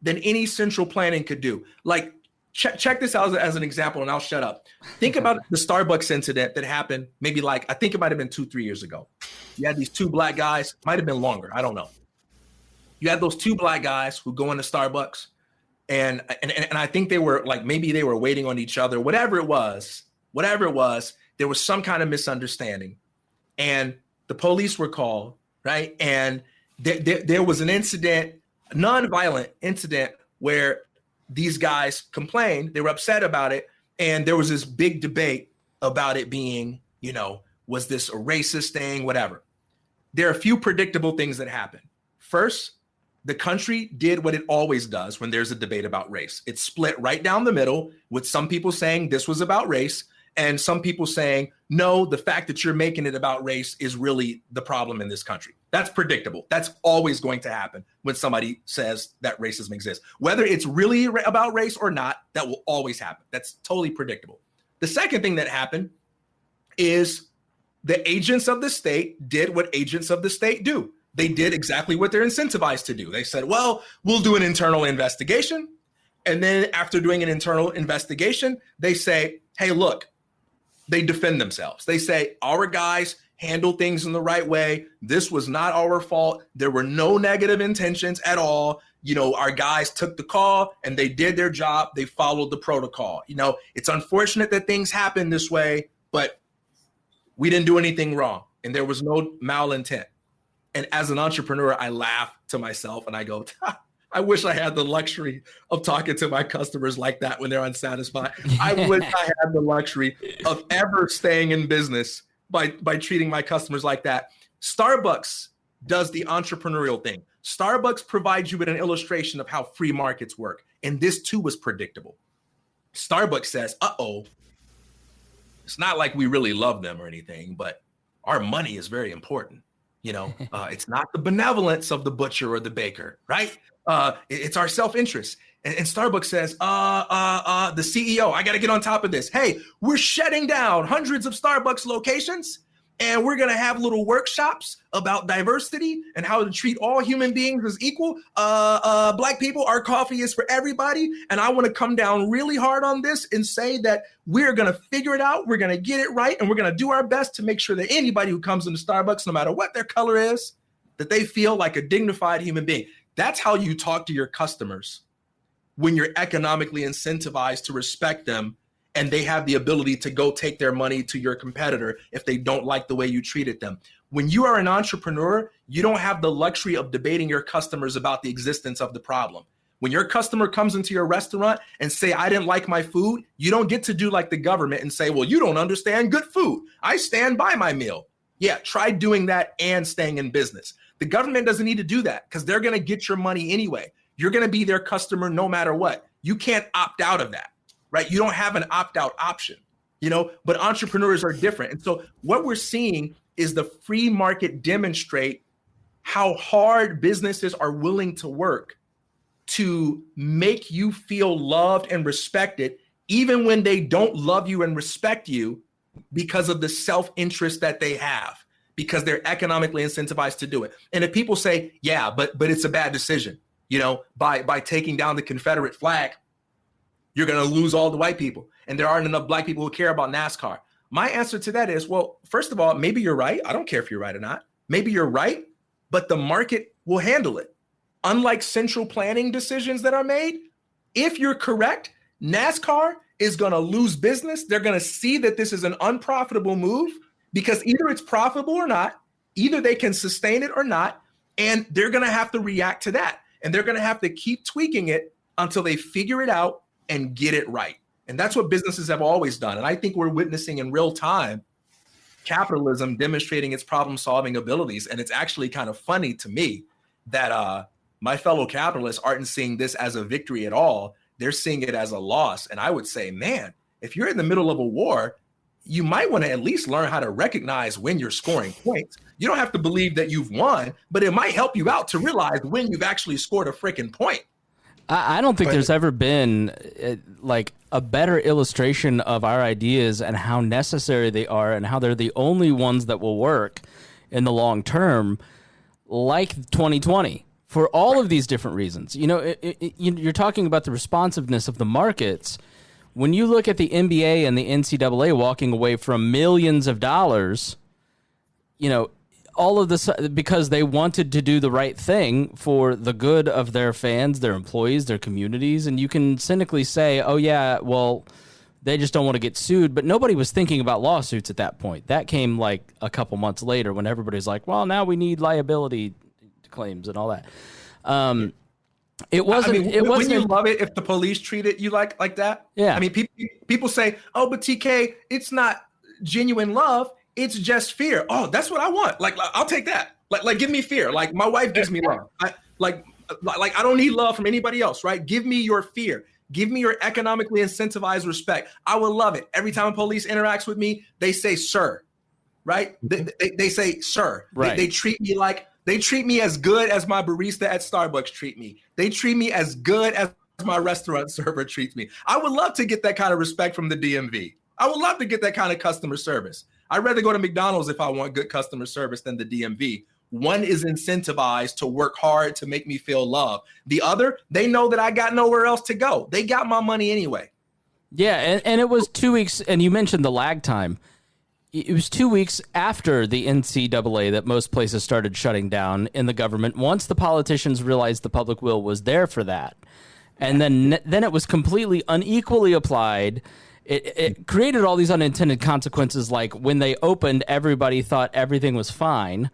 than any central planning could do. Like, check this out as an example, and I'll shut up. Think about the Starbucks incident that happened maybe I think it might have been 2-3 years ago. You had these two Black guys, might have been longer, I don't know. You had those two Black guys who go into Starbucks, and I think they were maybe they were waiting on each other, whatever it was, there was some kind of misunderstanding. And the police were called, right? And there was an incident, non-violent incident, where these guys complained, they were upset about it, and there was this big debate about it being, was this a racist thing, whatever. There are a few predictable things that happen. First, the country did what it always does when there's a debate about race. It split right down the middle, with some people saying this was about race, and some people saying, no, the fact that you're making it about race is really the problem in this country. That's predictable. That's always going to happen when somebody says that racism exists. Whether it's really about race or not, that will always happen. That's totally predictable. The second thing that happened is the agents of the state did what agents of the state do. They did exactly what they're incentivized to do. They said, well, we'll do an internal investigation. And then after doing an internal investigation, they say, hey, look, they defend themselves. They say, our guys handle things in the right way. This was not our fault. There were no negative intentions at all. Our guys took the call and they did their job. They followed the protocol. It's unfortunate that things happen this way, but we didn't do anything wrong. And there was no malintent. And as an entrepreneur, I laugh to myself and I go, I wish I had the luxury of talking to my customers like that when they're unsatisfied. I wish I had the luxury of ever staying in business by treating my customers like that. Starbucks does the entrepreneurial thing. Starbucks provides you with an illustration of how free markets work. And this too was predictable. Starbucks says, it's not like we really love them or anything, but our money is very important. It's not the benevolence of the butcher or the baker, right? It's our self-interest. And Starbucks says, the CEO, I got to get on top of this. Hey, we're shutting down hundreds of Starbucks locations. and we're going to have little workshops about diversity and how to treat all human beings as equal. Black people, our coffee is for everybody. And I want to come down really hard on this and say that we're going to figure it out. We're going to get it right. And we're going to do our best to make sure that anybody who comes into Starbucks, no matter what their color is, that they feel like a dignified human being. That's how you talk to your customers when you're economically incentivized to respect them, and they have the ability to go take their money to your competitor if they don't like the way you treated them. When you are an entrepreneur, you don't have the luxury of debating your customers about the existence of the problem. When your customer comes into your restaurant and say, I didn't like my food, you don't get to do like the government and say, well, you don't understand good food. I stand by my meal. Yeah, try doing that and staying in business. The government doesn't need to do that because they're going to get your money anyway. You're going to be their customer no matter what. You can't opt out of that. Right? You don't have an opt-out option, but entrepreneurs are different. And so what we're seeing is the free market demonstrate how hard businesses are willing to work to make you feel loved and respected, even when they don't love you and respect you because of the self-interest that they have, because they're economically incentivized to do it. And if people say, yeah, but it's a bad decision, by taking down the Confederate flag, you're going to lose all the white people. And there aren't enough black people who care about NASCAR. My answer to that is, well, first of all, maybe you're right. I don't care if you're right or not. Maybe you're right, but the market will handle it. Unlike central planning decisions that are made, if you're correct, NASCAR is going to lose business. They're going to see that this is an unprofitable move because either it's profitable or not, either they can sustain it or not, and they're going to have to react to that. And they're going to have to keep tweaking it until they figure it out and get it right. And that's what businesses have always done. And I think we're witnessing in real time capitalism demonstrating its problem-solving abilities. And it's actually kind of funny to me that my fellow capitalists aren't seeing this as a victory at all. They're seeing it as a loss. And I would say, man, if you're in the middle of a war, you might want to at least learn how to recognize when you're scoring points. You don't have to believe that you've won, but it might help you out to realize when you've actually scored a freaking point. I don't think there's ever been like a better illustration of our ideas and how necessary they are and how they're the only ones that will work in the long term, like 2020, for all of these different reasons. You're talking about the responsiveness of the markets. When you look at the NBA and the NCAA walking away from millions of dollars, all of this because they wanted to do the right thing for the good of their fans, their employees, their communities. And you can cynically say, oh, yeah, well, they just don't want to get sued. But nobody was thinking about lawsuits at that point. That came like a couple months later when everybody's like, well, now we need liability claims and all that. It wasn't. Wouldn't you love it if the police treated you like that? Yeah. I mean, people say, oh, but TK, it's not genuine love. It's just fear. Oh, that's what I want. Like I'll take that. Like give me fear. Like my wife gives me love. I don't need love from anybody else, right? Give me your fear. Give me your economically incentivized respect. I will love it. Every time a police interacts with me, they say, sir, right? They say, sir. Right. They treat me as good as my barista at Starbucks treat me. They treat me as good as my restaurant server treats me. I would love to get that kind of respect from the DMV. I would love to get that kind of customer service. I'd rather go to McDonald's if I want good customer service than the DMV. One is incentivized to work hard to make me feel loved. The other, they know that I got nowhere else to go. They got my money anyway. Yeah, and it was 2 weeks, and you mentioned the lag time. It was 2 weeks after the NCAA that most places started shutting down in the government, once the politicians realized the public will was there for that. And then it was completely unequally applied. It created all these unintended consequences, like when they opened, everybody thought everything was fine,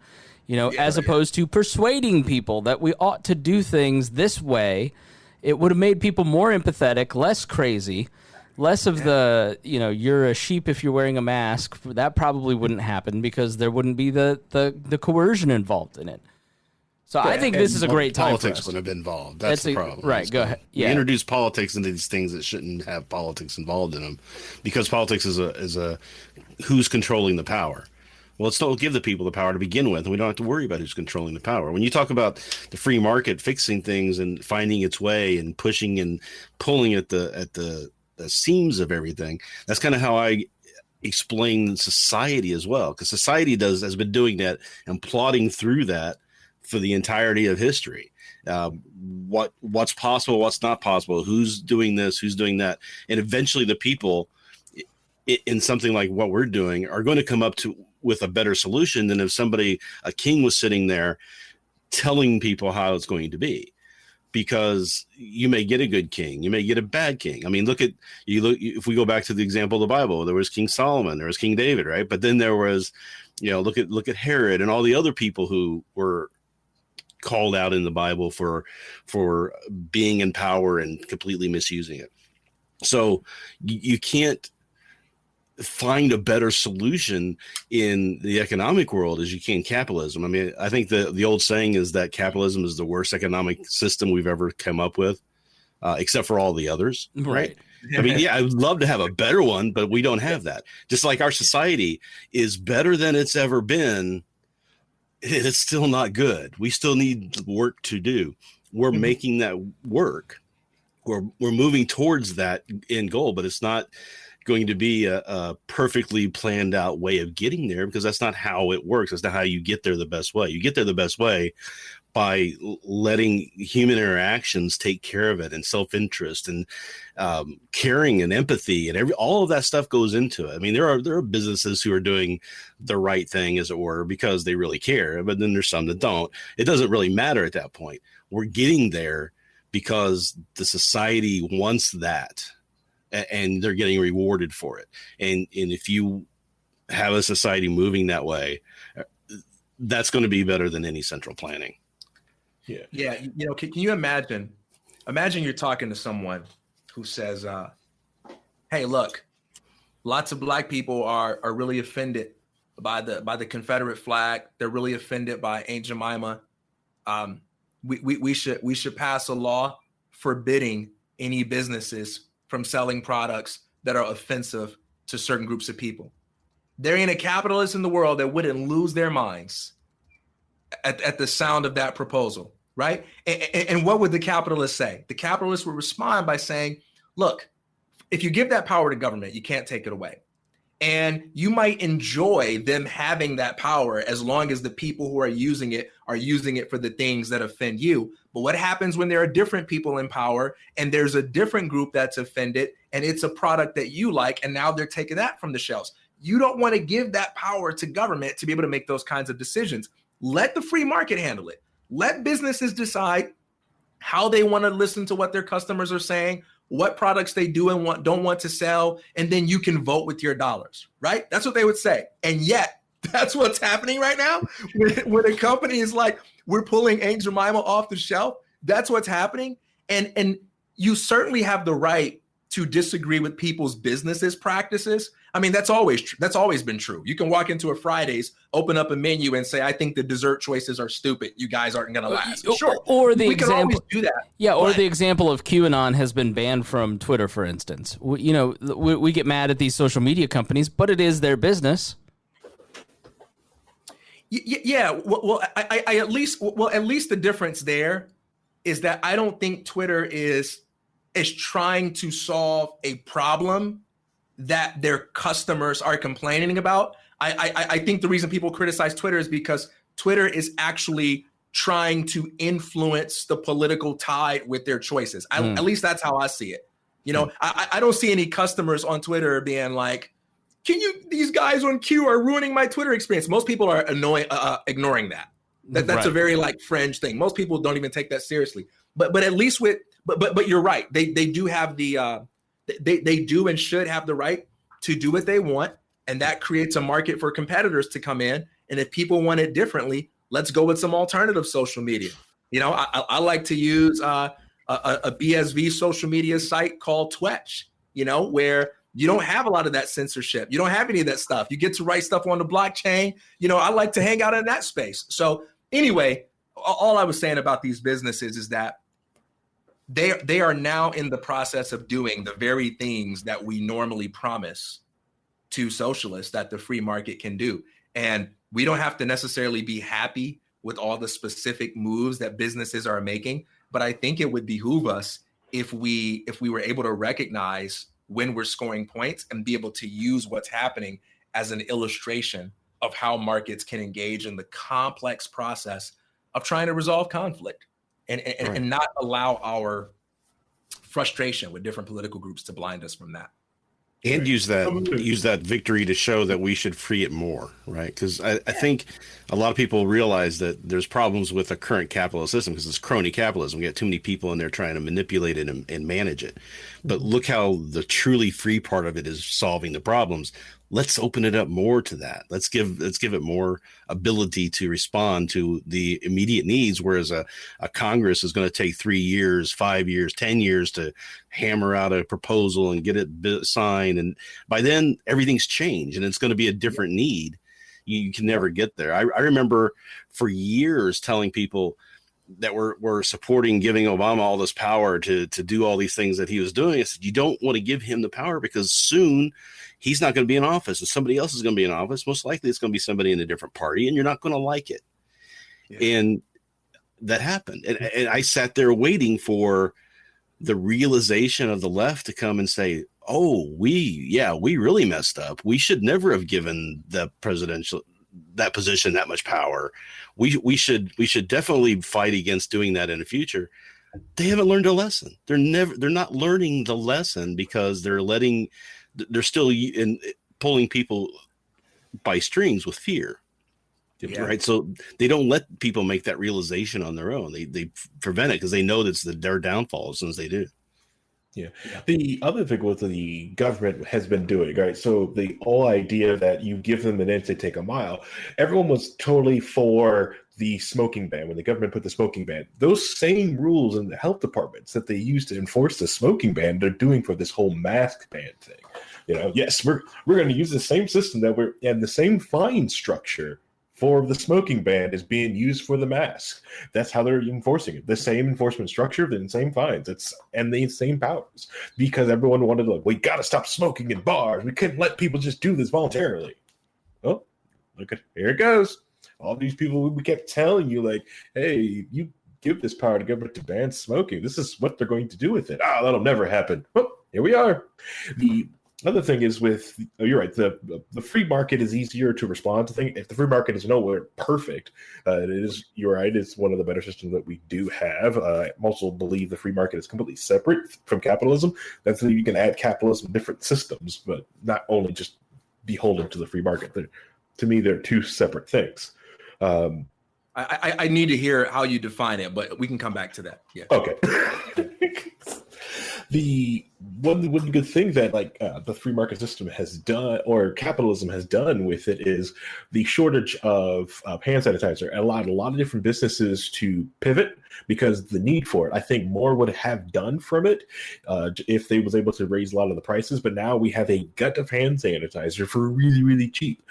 as opposed to persuading people that we ought to do things this way. It would have made people more empathetic, less crazy, less of the, you're a sheep if you're wearing a mask. That probably wouldn't happen because there wouldn't be the coercion involved in it. So I think this is a great time. Politics wouldn't have been involved. That's the problem. Right. Go ahead. Yeah. We introduce politics into these things that shouldn't have politics involved in them, because politics is a who's controlling the power. Well, let's not give the people the power to begin with, and we don't have to worry about who's controlling the power. When you talk about the free market fixing things and finding its way and pushing and pulling at the seams of everything, that's kind of how I explain society as well, because society has been doing that and plodding through that for the entirety of history. What's possible, what's not possible, who's doing this, who's doing that, and eventually the people in something like what we're doing are going to come up with a better solution than if a king was sitting there telling people how it's going to be. Because you may get a good king, you may get a bad king. I mean, if we go back to the example of the Bible, there was King Solomon, there was King David, right? But then there was, look at Herod and all the other people who were called out in the Bible for being in power and completely misusing it. So you can't find a better solution in the economic world as you can capitalism. I mean, I think the old saying is that capitalism is the worst economic system we've ever come up with, except for all the others. Right. I mean, yeah, I would love to have a better one, but we don't have that. Just like our society is better than it's ever been, it's still not good. We still need work to do. We're making that work. We're moving towards that end goal, but it's not going to be a perfectly planned out way of getting there, because that's not how it works. That's not how you get there the best way. You get there the best way by letting human interactions take care of it, and self-interest and caring and empathy and all of that stuff goes into it. I mean, there are businesses who are doing the right thing, as it were, because they really care, but then there's some that don't. It doesn't really matter at that point. We're getting there because the society wants that, and they're getting rewarded for it. And if you have a society moving that way, that's going to be better than any central planning. Yeah. Can you imagine you're talking to someone who says, hey, look, lots of black people are really offended by the Confederate flag. They're really offended by Aunt Jemima. We should pass a law forbidding any businesses from selling products that are offensive to certain groups of people. There ain't a capitalist in the world that wouldn't lose their minds at the sound of that proposal, right? And what would the capitalists say? The capitalists would respond by saying, look, if you give that power to government, you can't take it away. And you might enjoy them having that power as long as the people who are using it for the things that offend you. But what happens when there are different people in power and there's a different group that's offended and it's a product that you like, and now they're taking that from the shelves? You don't want to give that power to government to be able to make those kinds of decisions. Let the free market handle it. Let businesses decide how they want to listen to what their customers are saying, what products they do and don't want to sell, and then you can vote with your dollars, right? That's what they would say. And yet, that's what's happening right now. When a company is like, we're pulling Aunt Jemima off the shelf, that's what's happening. And you certainly have the right to disagree with people's businesses practices. I mean, that's always been true. You can walk into a Fridays, open up a menu and say, I think the dessert choices are stupid. You guys aren't going to last. Sure. Or the we example, can always do that. Yeah. Or the example of QAnon has been banned from Twitter, for instance. We get mad at these social media companies, but it is their business. Yeah. Well, I at least the difference there is that I don't think Twitter is trying to solve a problem that their customers are complaining about. I think the reason people criticize Twitter is because Twitter is actually trying to influence the political tide with their choices. At least that's how I see it. I don't see any customers on Twitter being like, these guys on Q are ruining my Twitter experience. Most people are ignoring that. That's right. A very fringe thing. Most people don't even take that seriously. But at least but you're right. They do have they do and should have the right to do what they want, and that creates a market for competitors to come in. And if people want it differently, let's go with some alternative social media. I like to use a BSV social media site called Twitch, where you don't have a lot of that censorship. You don't have any of that stuff. You get to write stuff on the blockchain. I like to hang out in that space. So anyway, all I was saying about these businesses is that they are now in the process of doing the very things that we normally promise to socialists that the free market can do. And we don't have to necessarily be happy with all the specific moves that businesses are making, but I think it would behoove us if we were able to recognize when we're scoring points and be able to use what's happening as an illustration of how markets can engage in the complex process of trying to resolve conflict and not allow our frustration with different political groups to blind us from that. And use that victory to show that we should free it more, right? Because I think a lot of people realize that there's problems with the current capitalist system because it's crony capitalism. We got too many people in there trying to manipulate it and manage it. But look how the truly free part of it is solving the problems. Let's open it up more to that. Let's give it more ability to respond to the immediate needs, whereas a Congress is going to take 3 years, 5 years, 10 years to hammer out a proposal and get it signed. And by then everything's changed and it's going to be a different need. You can never get there. I remember for years telling people that were supporting giving Obama all this power to do all these things that he was doing. I said, you don't want to give him the power because soon he's not going to be in office and somebody else is going to be in office. Most likely it's going to be somebody in a different party and you're not going to like it. Yeah. And that happened. And I sat there waiting for the realization of the left to come and say, oh, we really messed up. We should never have given that position that much power. We should definitely fight against doing that in the future. They haven't learned a lesson. They're not learning the lesson because they're still pulling people by strings with fear. Yeah. Right. So they don't let people make that realization on their own. They prevent it because they know that's their downfall as soon as they do. Yeah. The other thing what the government has been doing, right? So the whole idea that you give them an inch, they take a mile. Everyone was totally for the smoking ban when the government put the smoking ban. Those same rules in the health departments that they used to enforce the smoking ban, they're doing for this whole mask ban thing. Yes, we're going to use the same system and the same fine structure for the smoking ban is being used for the mask. That's how they're enforcing it. The same enforcement structure, the same fines, and the same powers. Because everyone wanted we got to stop smoking in bars. We couldn't let people just do this voluntarily. Oh, here it goes. All these people we kept telling you, hey, you give this power to government to ban smoking. This is what they're going to do with it. That'll never happen. Well, here we are. The other thing is you're right, the free market is easier to respond to things. If the free market is nowhere perfect, you're right, it's one of the better systems that we do have. I also believe the free market is completely separate from capitalism. That's you can add capitalism in different systems, but not only just beholden to the free market. To me, they're two separate things. I need to hear how you define it, but we can come back to that. Yeah. Okay. The one good thing that the free market system has done, or capitalism has done with it, is the shortage of hand sanitizer allowed a lot of different businesses to pivot because the need for it. I think more would have done from it if they was able to raise a lot of the prices. But now we have a gut of hand sanitizer for really, really cheap.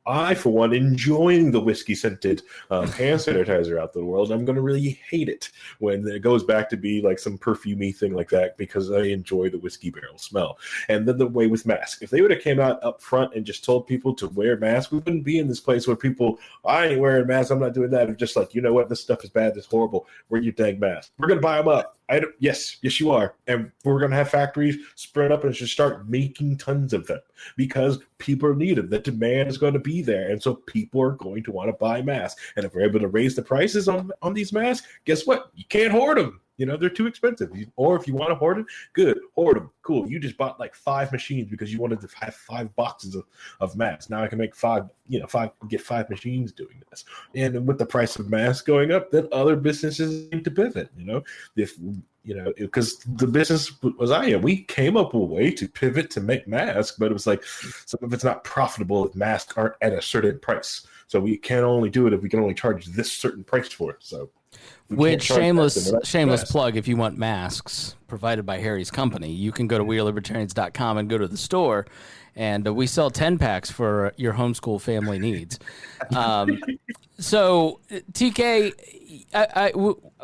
I, for one, enjoying the whiskey-scented hand sanitizer out in the world. I'm going to really hate it when it goes back to be some perfumey thing like that because I enjoy the whiskey barrel smell. And then the way with masks. If they would have came out up front and just told people to wear masks, we wouldn't be in this place where people, I ain't wearing masks, I'm not doing that. It's just you know what, this stuff is bad, this is horrible. Wear your dang mask. We're going to buy them up. Yes, you are. And we're going to have factories spread up and just start making tons of them because people need them. The demand is going to be there. And so people are going to want to buy masks. And if we're able to raise the prices on these masks, guess what? You can't hoard them. They're too expensive. Or if you want to hoard them, good, hoard them. Cool. You just bought 5 machines because you wanted to have 5 boxes of masks. Now I can make 5 machines doing this. And with the price of masks going up, then other businesses need to pivot, because the business we came up with a way to pivot to make masks, but it was some of it's not profitable if masks aren't at a certain price. So we can only do it if we can only charge this certain price for it. So which shameless plug, if you want masks provided by Harry's company, you can go to wearelibertarians.com and go to the store, and we sell 10 packs for your homeschool family needs. So TK,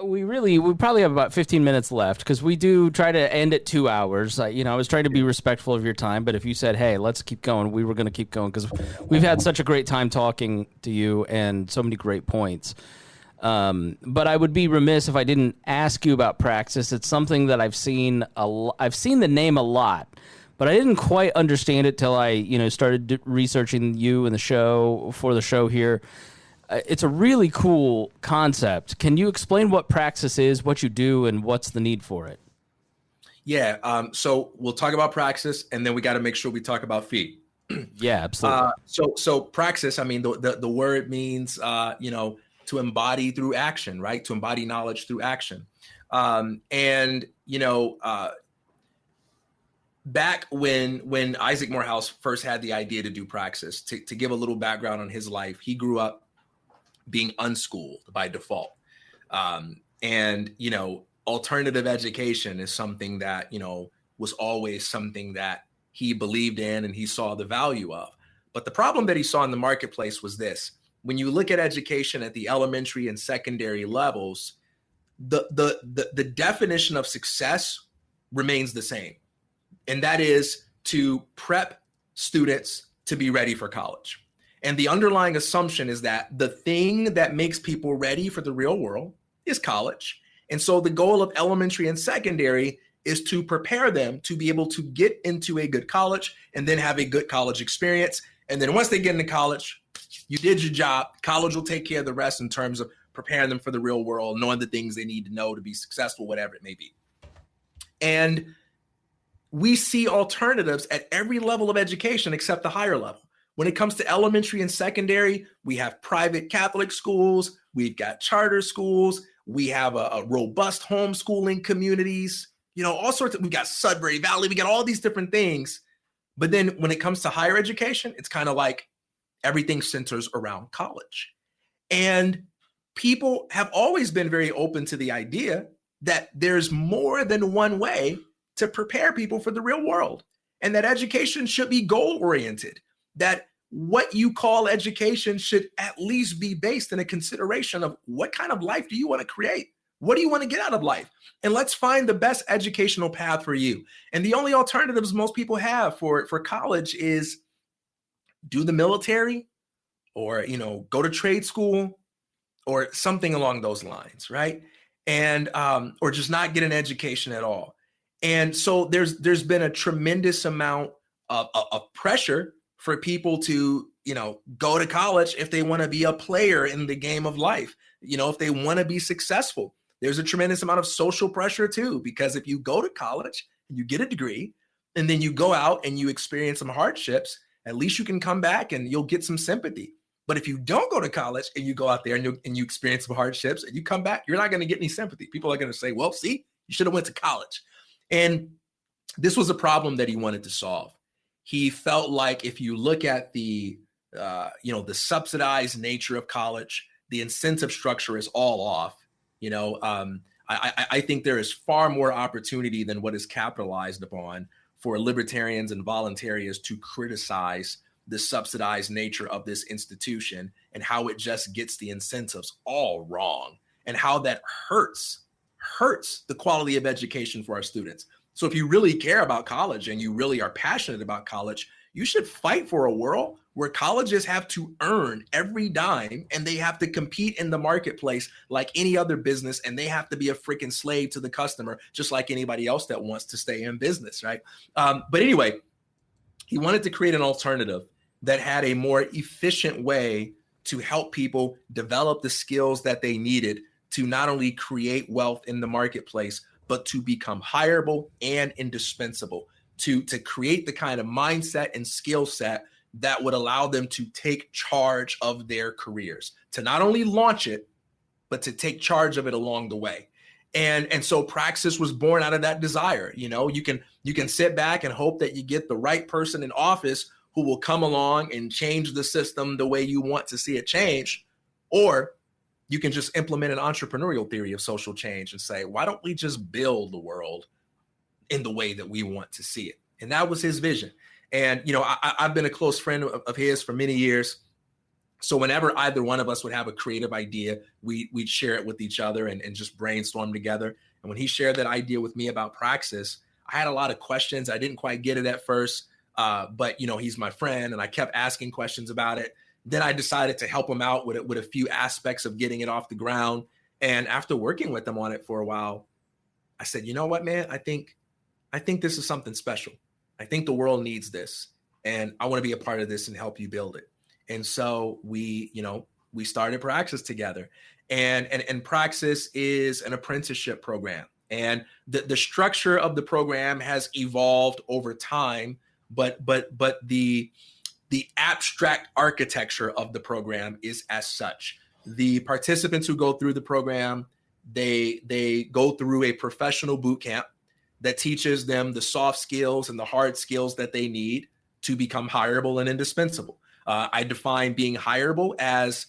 we probably have about 15 minutes left because we do try to end at 2 hours. I was trying to be respectful of your time, but if you said, hey, let's keep going, we were going to keep going because we've had such a great time talking to you and so many great points. But I would be remiss if I didn't ask you about Praxis. It's something that I've seen the name a lot, but I didn't quite understand it till I, started researching you and the show for the show here. It's a really cool concept. Can you explain what Praxis is, what you do, and what's the need for it? Yeah. So we'll talk about Praxis, and then we got to make sure we talk about fee. Yeah, absolutely. So Praxis, I mean, the word means, to embody through action, right? To embody knowledge through action. Back when Isaac Morehouse first had the idea to do Praxis, to give a little background on his life, he grew up being unschooled by default. Alternative education is something that, was always something that he believed in and he saw the value of. But the problem that he saw in the marketplace was this: when you look at education at the elementary and secondary levels, the definition of success remains the same. And that is to prep students to be ready for college. And the underlying assumption is that the thing that makes people ready for the real world is college. And so the goal of elementary and secondary is to prepare them to be able to get into a good college and then have a good college experience. And then once they get into college, you did your job. College will take care of the rest in terms of preparing them for the real world, knowing the things they need to know to be successful, whatever it may be. And we see alternatives at every level of education except the higher level. When it comes to elementary and secondary, we have private Catholic schools, we've got charter schools, we have a robust homeschooling communities, all sorts of, we got Sudbury Valley, we got all these different things. But then when it comes to higher education, it's kind of like everything centers around college. And people have always been very open to the idea that there's more than one way to prepare people for the real world, and that education should be goal-oriented, that what you call education should at least be based in a consideration of what kind of life do you want to create? What do you want to get out of life? And let's find the best educational path for you. And the only alternatives most people have for college is do the military or, go to trade school or something along those lines, right? And or just not get an education at all. And so there's been a tremendous amount of pressure for people to, go to college if they want to be a player in the game of life, if they want to be successful. There's a tremendous amount of social pressure too, because if you go to college and you get a degree and then you go out and you experience some hardships, at least you can come back and you'll get some sympathy. But if you don't go to college and you go out there and you experience some hardships and you come back, you're not going to get any sympathy. People are going to say, well, see, you should have went to college. And this was a problem that he wanted to solve. He felt like if you look at the subsidized nature of college, the incentive structure is all off. I think there is far more opportunity than what is capitalized upon for libertarians and voluntarians to criticize the subsidized nature of this institution and how it just gets the incentives all wrong and how that hurts the quality of education for our students. So if you really care about college and you really are passionate about college, you should fight for a world where colleges have to earn every dime and they have to compete in the marketplace like any other business, and they have to be a freaking slave to the customer, just like anybody else that wants to stay in business, right? But anyway, he wanted to create an alternative that had a more efficient way to help people develop the skills that they needed to not only create wealth in the marketplace, but to become hireable and indispensable, to create the kind of mindset and skill set that would allow them to take charge of their careers, to not only launch it, but to take charge of it along the way. And so Praxis was born out of that desire. You can sit back and hope that you get the right person in office who will come along and change the system the way you want to see it change, or you can just implement an entrepreneurial theory of social change and say, why don't we just build the world in the way that we want to see it? And that was his vision. And, I've been a close friend of his for many years. So whenever either one of us would have a creative idea, we'd share it with each other and just brainstorm together. And when he shared that idea with me about Praxis, I had a lot of questions. I didn't quite get it at first, but he's my friend and I kept asking questions about it. Then I decided to help him out with a few aspects of getting it off the ground. And after working with him on it for a while, I said, you know what, man, I think this is something special. I think the world needs this, and I want to be a part of this and help you build it. And so we started Praxis together, and Praxis is an apprenticeship program, and the structure of the program has evolved over time, but the abstract architecture of the program is as such. The participants who go through the program, they go through a professional boot camp that teaches them the soft skills and the hard skills that they need to become hireable and indispensable. I define being hireable as,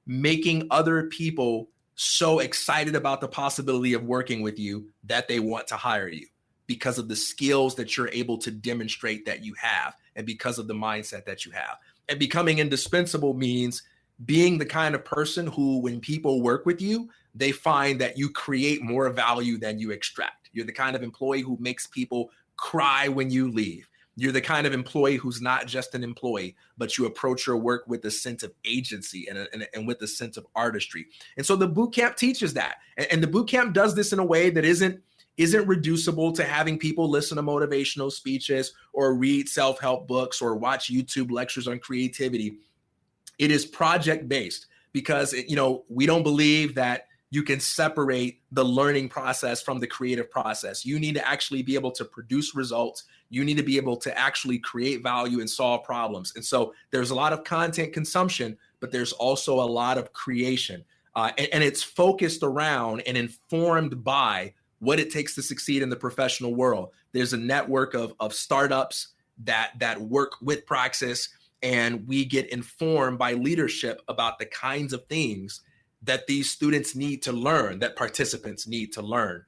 making other people so excited about the possibility of working with you that they want to hire you because of the skills that you're able to demonstrate that you have, and because of the mindset that you have. And becoming indispensable means being the kind of person who, when people work with you, they find that you create more value than you extract. You're the kind of employee who makes people cry when you leave. You're the kind of employee who's not just an employee, but you approach your work with a sense of agency and with a sense of artistry. And so the boot camp teaches that. And the boot camp does this in a way that isn't reducible to having people listen to motivational speeches or read self-help books or watch YouTube lectures on creativity. It is project-based because, we don't believe that you can separate the learning process from the creative process. You need to actually be able to produce results. You need to be able to actually create value and solve problems. And so there's a lot of content consumption, but there's also a lot of creation. And it's focused around and informed by what it takes to succeed in the professional world. There's a network of startups that work with Praxis, and we get informed by leadership about the kinds of things that these students need to learn, that participants need to learn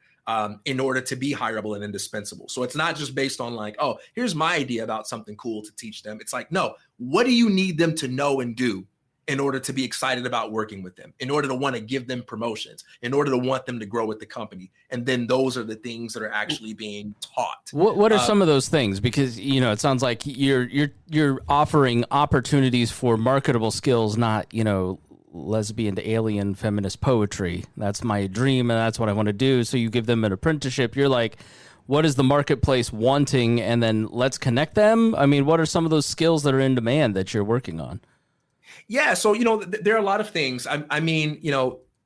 in order to be hireable and indispensable. So it's not just based on like, oh, here's my idea about something cool to teach them. It's like, no, what do you need them to know and do in order to be excited about working with them, in order to want to give them promotions, in order to want them to grow with the company? And then those are the things that are actually being taught. What are some of those things? Because, it sounds like you're offering opportunities for marketable skills, not, lesbian to alien feminist poetry. That's my dream, and that's what I want to do. So you give them an apprenticeship. You're like, what is the marketplace wanting? And then let's connect them. I mean, what are some of those skills that are in demand that you're working on? Yeah. So, there are a lot of things. I mean,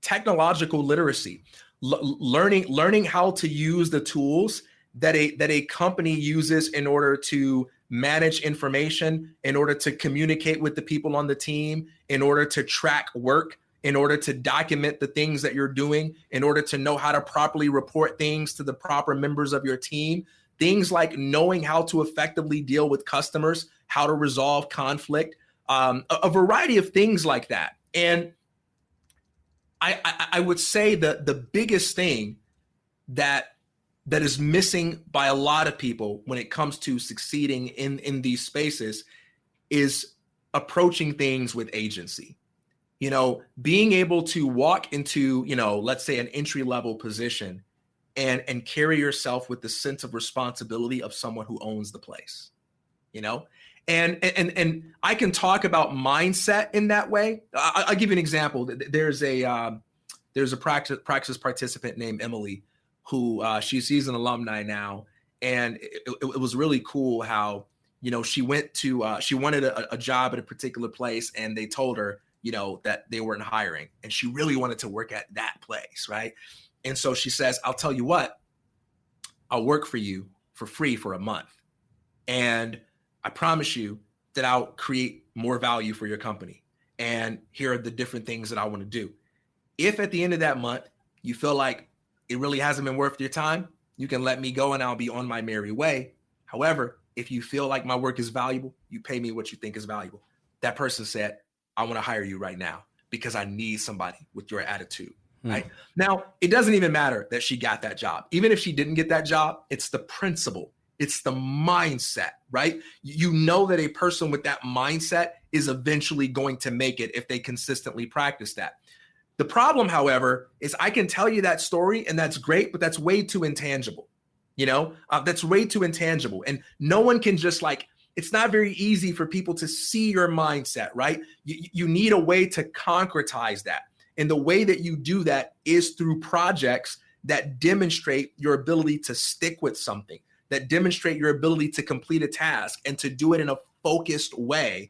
technological literacy, learning how to use the tools that a company uses in order to manage information, in order to communicate with the people on the team, in order to track work, in order to document the things that you're doing, in order to know how to properly report things to the proper members of your team. Things like knowing how to effectively deal with customers, how to resolve conflict, a variety of things like that. And I would say that the biggest thing that is missing by a lot of people when it comes to succeeding in these spaces is approaching things with agency. Being able to walk into, let's say an entry-level position and carry yourself with the sense of responsibility of someone who owns the place, And I can talk about mindset in that way. I'll give you an example. There's a Praxis participant named Emily, who she's an alumni now, and it was really cool how she went to she wanted a job at a particular place, and they told her that they weren't hiring, and she really wanted to work at that place, right? And so she says, "I'll tell you what, I'll work for you for free for a month, and I promise you that I'll create more value for your company. And here are the different things that I want to do. If at the end of that month you feel like it really hasn't been worth your time, you can let me go and I'll be on my merry way. However, if you feel like my work is valuable, you pay me what you think is valuable." That person said, "I want to hire you right now because I need somebody with your attitude." Right? Now, it doesn't even matter that she got that job. Even if she didn't get that job, it's the principle. It's the mindset, right? You know that a person with that mindset is eventually going to make it if they consistently practice that. The problem, however, is I can tell you that story and that's great, but that's way too intangible. That's way too intangible. And no one can just it's not very easy for people to see your mindset, right? You need a way to concretize that. And the way that you do that is through projects that demonstrate your ability to stick with something, that demonstrate your ability to complete a task and to do it in a focused way.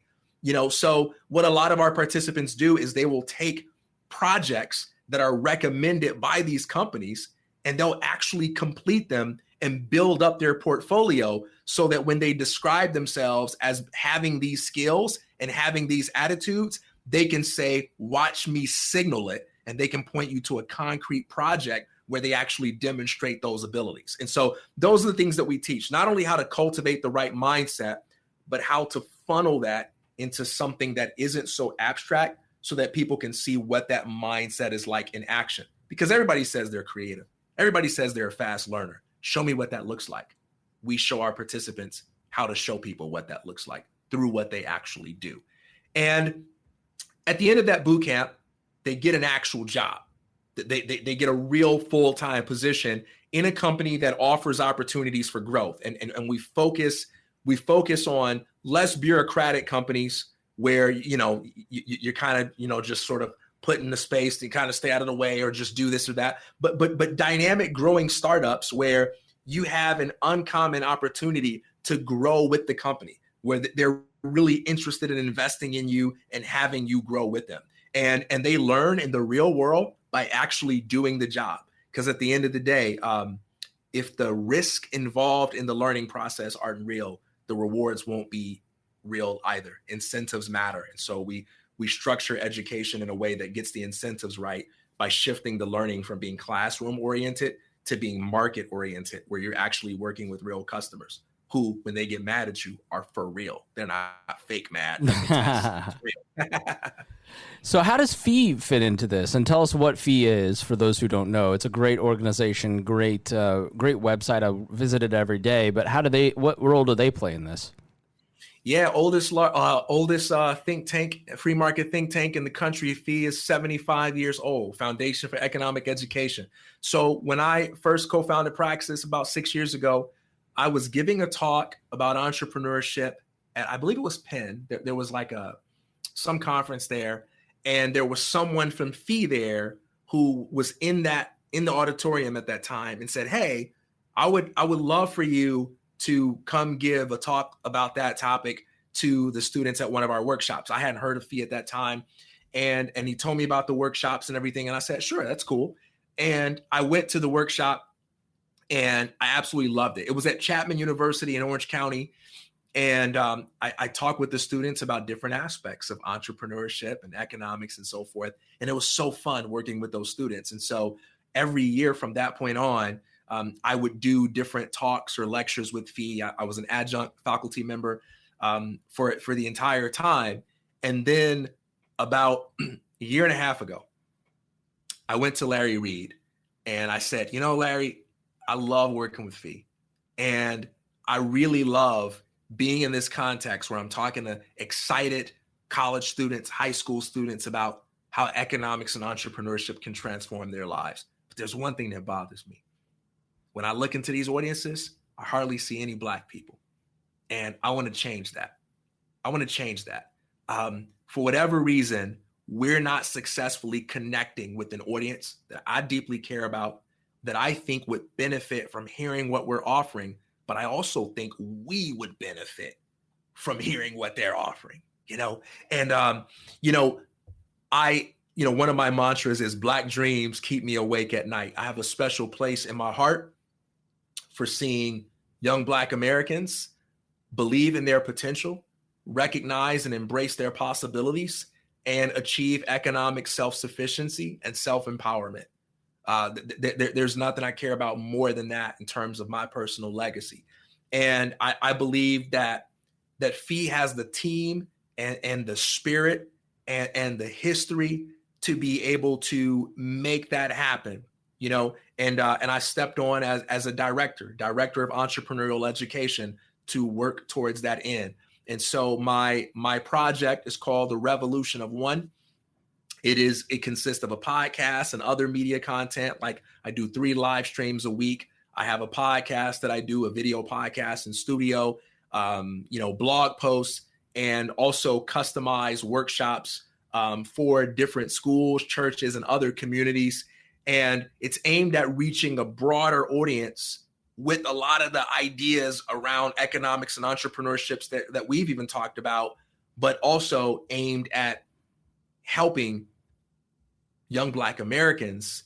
So what a lot of our participants do is they will take projects that are recommended by these companies, and they'll actually complete them and build up their portfolio so that when they describe themselves as having these skills and having these attitudes, they can say, watch me signal it, and they can point you to a concrete project where they actually demonstrate those abilities. And so those are the things that we teach, not only how to cultivate the right mindset, but how to funnel that into something that isn't so abstract so that people can see what that mindset is like in action. Because everybody says they're creative. Everybody says they're a fast learner. Show me what that looks like. We show our participants how to show people what that looks like through what they actually do. And at the end of that boot camp, they get an actual job. They get a real full-time position in a company that offers opportunities for growth. And we focus on less bureaucratic companies where, you're kind of, just sort of put in the space to kind of stay out of the way or just do this or that. But dynamic growing startups where you have an uncommon opportunity to grow with the company, where they're really interested in investing in you and having you grow with them. And they learn in the real world by actually doing the job. Because at the end of the day, if the risk involved in the learning process aren't real, the rewards won't be real either. Incentives matter. And so we structure education in a way that gets the incentives right by shifting the learning from being classroom oriented to being market oriented, where you're actually working with real customers who, when they get mad at you, are for real. They're not fake mad. It's real. So how does FEE fit into this? And tell us what FEE is for those who don't know. It's a great organization, great website. I visit it every day. But what role do they play in this? Yeah, oldest think tank, free market think tank in the country. FEE is 75 years old, Foundation for Economic Education. So when I first co-founded Praxis about 6 years ago, I was giving a talk about entrepreneurship at, I believe it was Penn. There was like some conference there, and there was someone from FEE there who was in the auditorium at that time and said, "Hey, I would love for you to come give a talk about that topic to the students at one of our workshops." I hadn't heard of FEE at that time. And he told me about the workshops and everything. And I said, sure, that's cool. And I went to the workshop and I absolutely loved it. It was at Chapman University in Orange County. And I talked with the students about different aspects of entrepreneurship and economics and so forth. And it was so fun working with those students. And so every year from that point on, I would do different talks or lectures with FEE. I was an adjunct faculty member for the entire time. And then about a year and a half ago, I went to Larry Reed and I said, Larry, I love working with FEE. And I really love being in this context where I'm talking to excited college students, high school students about how economics and entrepreneurship can transform their lives. But there's one thing that bothers me. When I look into these audiences, I hardly see any Black people. And I want to change that. For whatever reason, we're not successfully connecting with an audience that I deeply care about, that I think would benefit from hearing what we're offering. But I also think we would benefit from hearing what they're offering, And, one of my mantras is Black dreams keep me awake at night. I have a special place in my heart for seeing young Black Americans believe in their potential, recognize and embrace their possibilities, and achieve economic self-sufficiency and self-empowerment. There's nothing I care about more than that in terms of my personal legacy. And I believe that FEE has the team and the spirit and the history to be able to make that happen, and I stepped on as a director of entrepreneurial education to work towards that end. And so my project is called The Revolution of One. It consists of a podcast and other media content. Like I do 3 live streams a week. I have a podcast that I do, a video podcast in studio, blog posts, and also customized workshops for different schools, churches, and other communities. And it's aimed at reaching a broader audience with a lot of the ideas around economics and entrepreneurships that we've even talked about, but also aimed at helping young Black Americans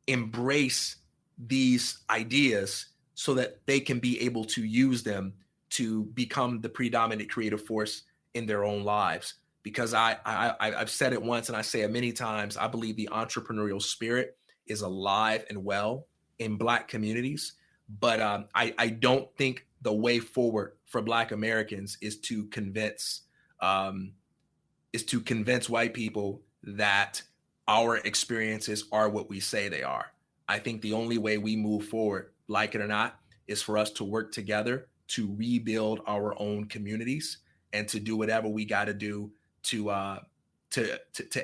embrace these ideas so that they can be able to use them to become the predominant creative force in their own lives. Because I've said it once and I say it many times, I believe the entrepreneurial spirit is alive and well in Black communities. But I don't think the way forward for Black Americans is to convince white people that our experiences are what we say they are. I think the only way we move forward, like it or not, is for us to work together to rebuild our own communities and to do whatever we got to do to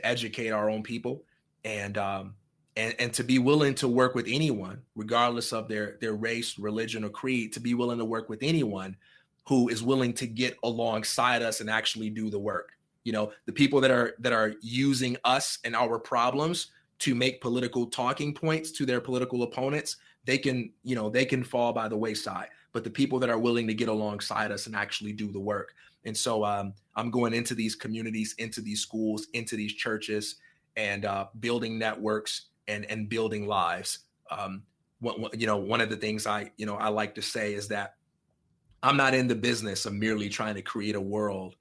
educate our own people and to be willing to work with anyone, regardless of their race, religion, or creed, to be willing to work with anyone who is willing to get alongside us and actually do the work. You know, the people that are using us and our problems to make political talking points to their political opponents, they can fall by the wayside. But the people that are willing to get alongside us and actually do the work. And so I'm going into these communities, into these schools, into these churches, and building networks and building lives. One of the things I like to say is that I'm not in the business of merely trying to create a world,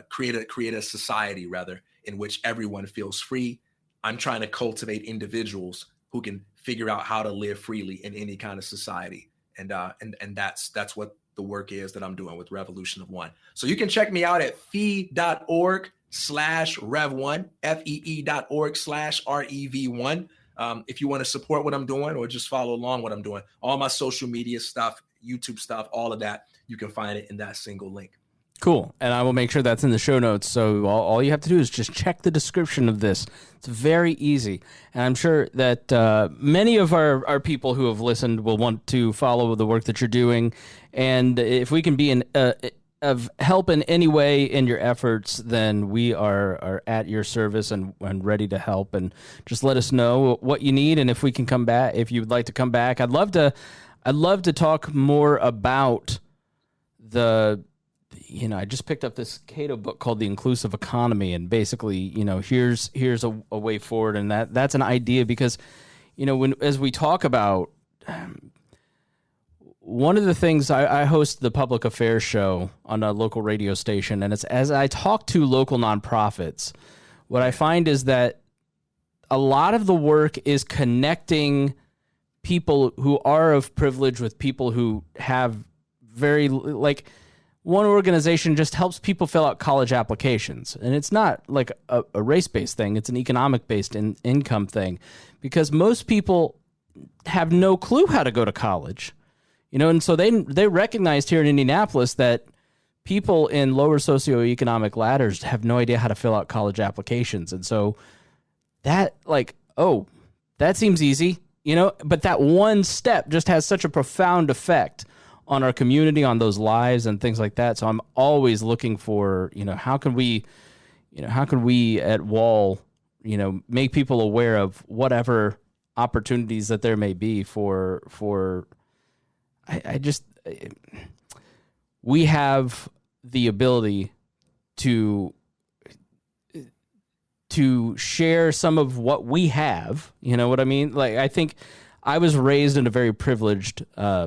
create a society rather, in which everyone feels free. I'm trying to cultivate individuals who can figure out how to live freely in any kind of society. And that's what the work is that I'm doing with Revolution of One. So you can check me out at fee.org/rev1, fee.org/rev1. If you want to support what I'm doing or just follow along what I'm doing. All my social media stuff, YouTube stuff, all of that, you can find it in that single link. Cool. And I will make sure that's in the show notes. So all you have to do is just check the description of this. It's very easy. And I'm sure that many of our people who have listened will want to follow the work that you're doing. And if we can be of help in any way in your efforts, then we are at your service and ready to help. And just let us know what you need. And if we can come back, if you'd like to come back, I'd love to talk more about I just picked up this Cato book called The Inclusive Economy, and basically, here's a way forward, and that's an idea because, as we talk about, one of the things I host the public affairs show on a local radio station, and it's as I talk to local nonprofits, what I find is that a lot of the work is connecting people who are of privilege with people who have one organization just helps people fill out college applications. And it's not like a race-based thing. It's an economic-based income thing because most people have no clue how to go to college. And so they recognized here in Indianapolis that people in lower socioeconomic ladders have no idea how to fill out college applications. And so that that seems easy, but that one step just has such a profound effect on our community, on those lives and things like that. So I'm always looking for, how can we at Wall, make people aware of whatever opportunities that there may be we have the ability to share some of what we have, you know what I mean? Like, I think I was raised in a very privileged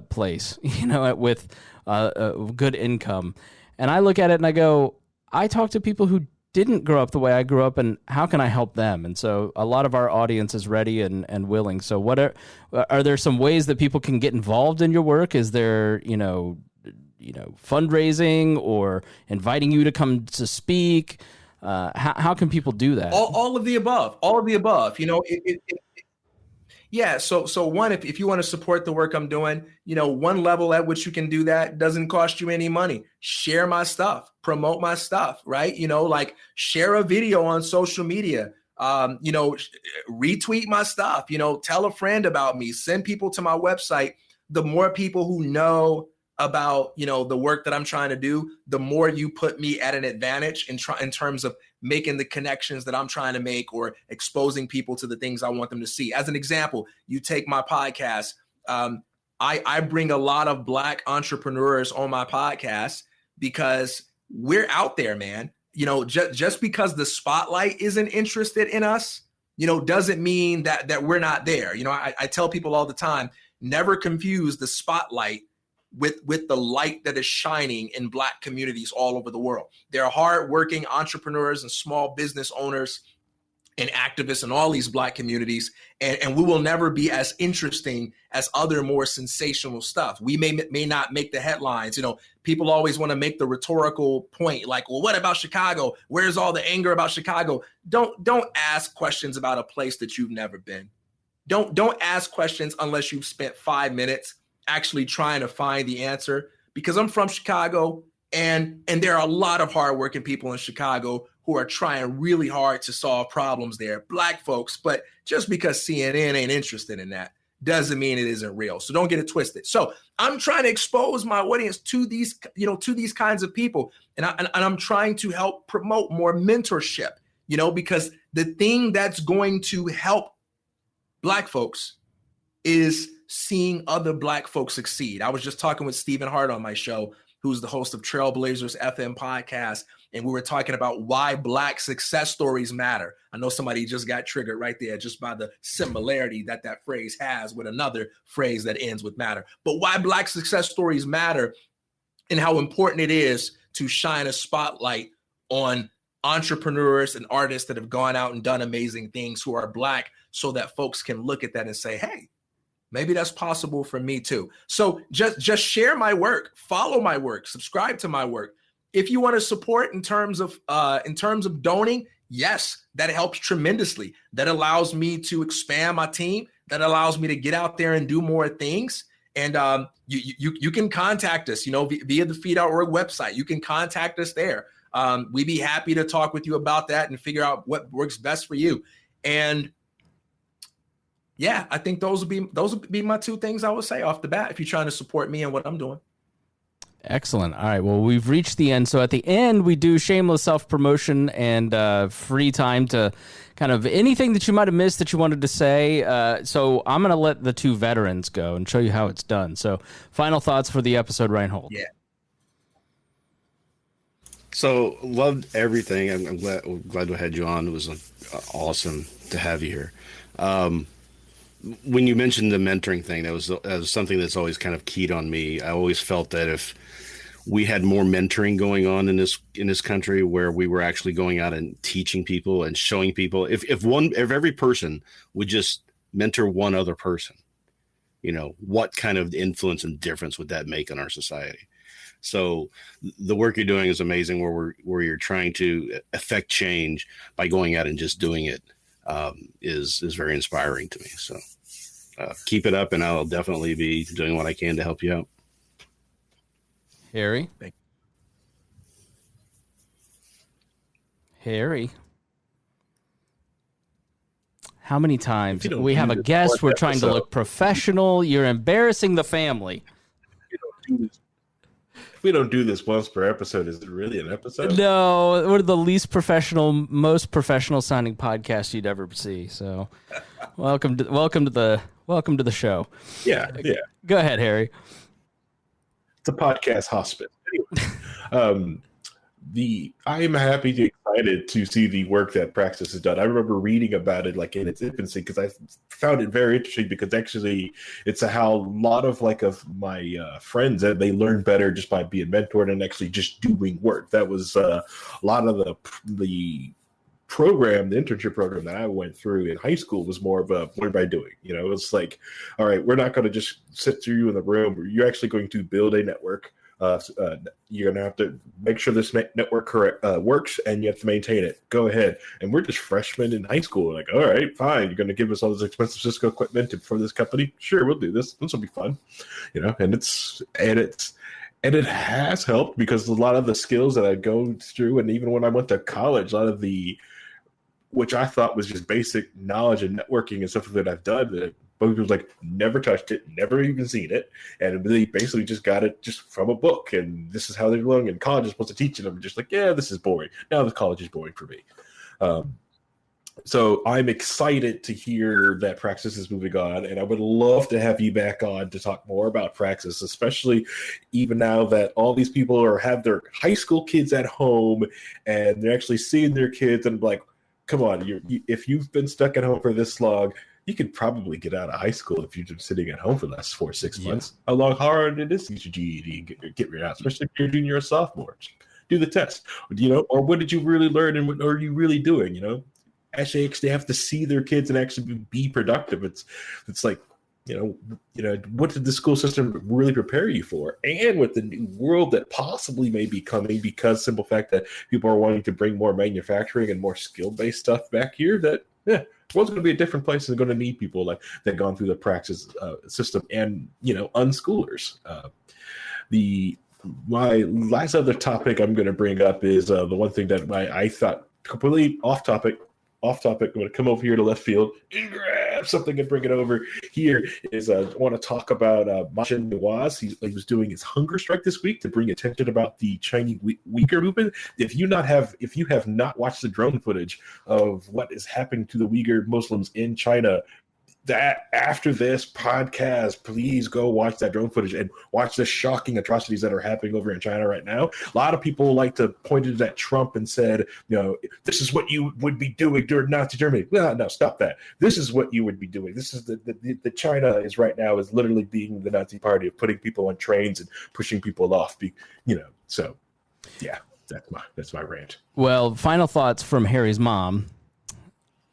place, with good income. And I look at it and I go, I talk to people who didn't grow up the way I grew up, and how can I help them? And so a lot of our audience is ready and willing. So what are there some ways that people can get involved in your work? Is there, fundraising or inviting you to come to speak? How can people do that? All of the above. Yeah. So one, if you want to support the work I'm doing, one level at which you can do that doesn't cost you any money. Share my stuff, promote my stuff, right? Share a video on social media, retweet my stuff, tell a friend about me, send people to my website. The more people who know about, the work that I'm trying to do, the more you put me at an advantage in terms of making the connections that I'm trying to make or exposing people to the things I want them to see. As an example, you take my podcast. I bring a lot of Black entrepreneurs on my podcast because we're out there, man. You know, just because the spotlight isn't interested in us, you know, doesn't mean that we're not there. You know, I tell people all the time, never confuse the spotlight with the light that is shining in Black communities all over the world. There are hardworking entrepreneurs and small business owners and activists in all these Black communities, and we will never be as interesting as other more sensational stuff. We may not make the headlines. You know, people always want to make the rhetorical point, like, well, what about Chicago? Where's all the anger about Chicago? Don't ask questions about a place that you've never been. Don't ask questions unless you've spent 5 minutes actually trying to find the answer, because I'm from Chicago, and there are a lot of hardworking people in Chicago who are trying really hard to solve problems there, Black folks. But just because CNN ain't interested in that doesn't mean it isn't real. So don't get it twisted. So I'm trying to expose my audience to these, you know, to these kinds of people. And I'm trying to help promote more mentorship, you know, because the thing that's going to help Black folks is seeing other Black folks succeed. I was just talking with Stephen Hart on my show, who's the host of Trailblazers FM podcast. And we were talking about why Black success stories matter. I know somebody just got triggered right there just by the similarity that phrase has with another phrase that ends with matter. But why Black success stories matter, and how important it is to shine a spotlight on entrepreneurs and artists that have gone out and done amazing things who are Black, so that folks can look at that and say, hey, maybe that's possible for me too. So just share my work, follow my work, subscribe to my work. If you want to support in terms of donating, yes, that helps tremendously. That allows me to expand my team. That allows me to get out there and do more things. And you can contact us, you know, via the feed.org website. You can contact us there. We'd be happy to talk with you about that and figure out what works best for you. And yeah, I think those would be my two things I would say off the bat if you're trying to support me and what I'm doing. Excellent. All right. Well, we've reached the end. So at the end, we do shameless self-promotion and free time to kind of anything that you might have missed that you wanted to say. So I'm going to let the two veterans go and show you how it's done. So final thoughts for the episode, Rhinehold. Yeah. So loved everything. I'm glad we had you on. It was awesome to have you here. When you mentioned the mentoring thing, that was something that's always kind of keyed on me. I always felt that if we had more mentoring going on in this country, where we were actually going out and teaching people and showing people, if every person would just mentor one other person, you know, what kind of influence and difference would that make on our society? So the work you're doing is amazing, where you're trying to affect change by going out and just doing it, is very inspiring to me. So keep it up, and I'll definitely be doing what I can to help you out. Harry? Harry? How many times? We have a guest. We're trying to look professional. You're embarrassing the family. If we don't do this once per episode, is it really an episode? No, we're the least professional, most professional sounding podcast you'd ever see. So, welcome to the show. Yeah. Go ahead, Harry. It's a podcast hospice. Anyway, I am happy to excited to see the work that Praxis has done. I remember reading about it like in its infancy, because I found it very interesting, because actually it's how a lot of my friends, they learn better just by being mentored and actually just doing work. That was a lot of the program, the internship program that I went through in high school was more of a learn by doing. You know, it's like, all right, we're not going to just sit through you in the room. You're actually going to build a network. You're going to have to make sure this network works, and you have to maintain it. Go ahead. And we're just freshmen in high school. Like, all right, fine. You're going to give us all this expensive Cisco equipment for this company? Sure, we'll do this. This will be fun. You know, and it has helped, because a lot of the skills that I go through, and even when I went to college, a lot of which I thought was just basic knowledge and networking and stuff that I've done, that both was like, never touched it, never even seen it, and they basically just got it just from a book, and this is how they're learning, and college is supposed to teach it. I'm just like, yeah, this is boring. Now the college is boring for me. So I'm excited to hear that Praxis is moving on, and I would love to have you back on to talk more about Praxis, especially even now that all these people have their high school kids at home, and they're actually seeing their kids, and like, come on, if you've been stuck at home for this long, you could probably get out of high school if you've been sitting at home for the last 4 or 6 months. How long hard it is to get your GED and get rid out, especially if you're a junior or sophomore. Do the test, or what did you really learn, and what are you really doing? Actually have to see their kids and actually be productive. It's like, what did the school system really prepare you for? And with the new world that possibly may be coming, because simple fact that people are wanting to bring more manufacturing and more skill-based stuff back here, that the world's going to be a different place and going to need people like that gone through the Praxis system and, unschoolers. My last other topic I'm going to bring up is the one thing that I thought completely off topic. I'm going to come over here to left field and grab something and bring it over here. I want to talk about Machin Nawaz. He was doing his hunger strike this week to bring attention about the Chinese Uyghur movement. If you have not watched the drone footage of what is happening to the Uyghur Muslims in China, that after this podcast, please go watch that drone footage and watch the shocking atrocities that are happening over in China right now. A lot of people like to point it at Trump and said, this is what you would be doing during Nazi Germany. No, stop that. This is what you would be doing. This is the China is right now is literally being the Nazi party of putting people on trains and pushing people off. So yeah, that's my rant. Well, final thoughts from Harry's mom.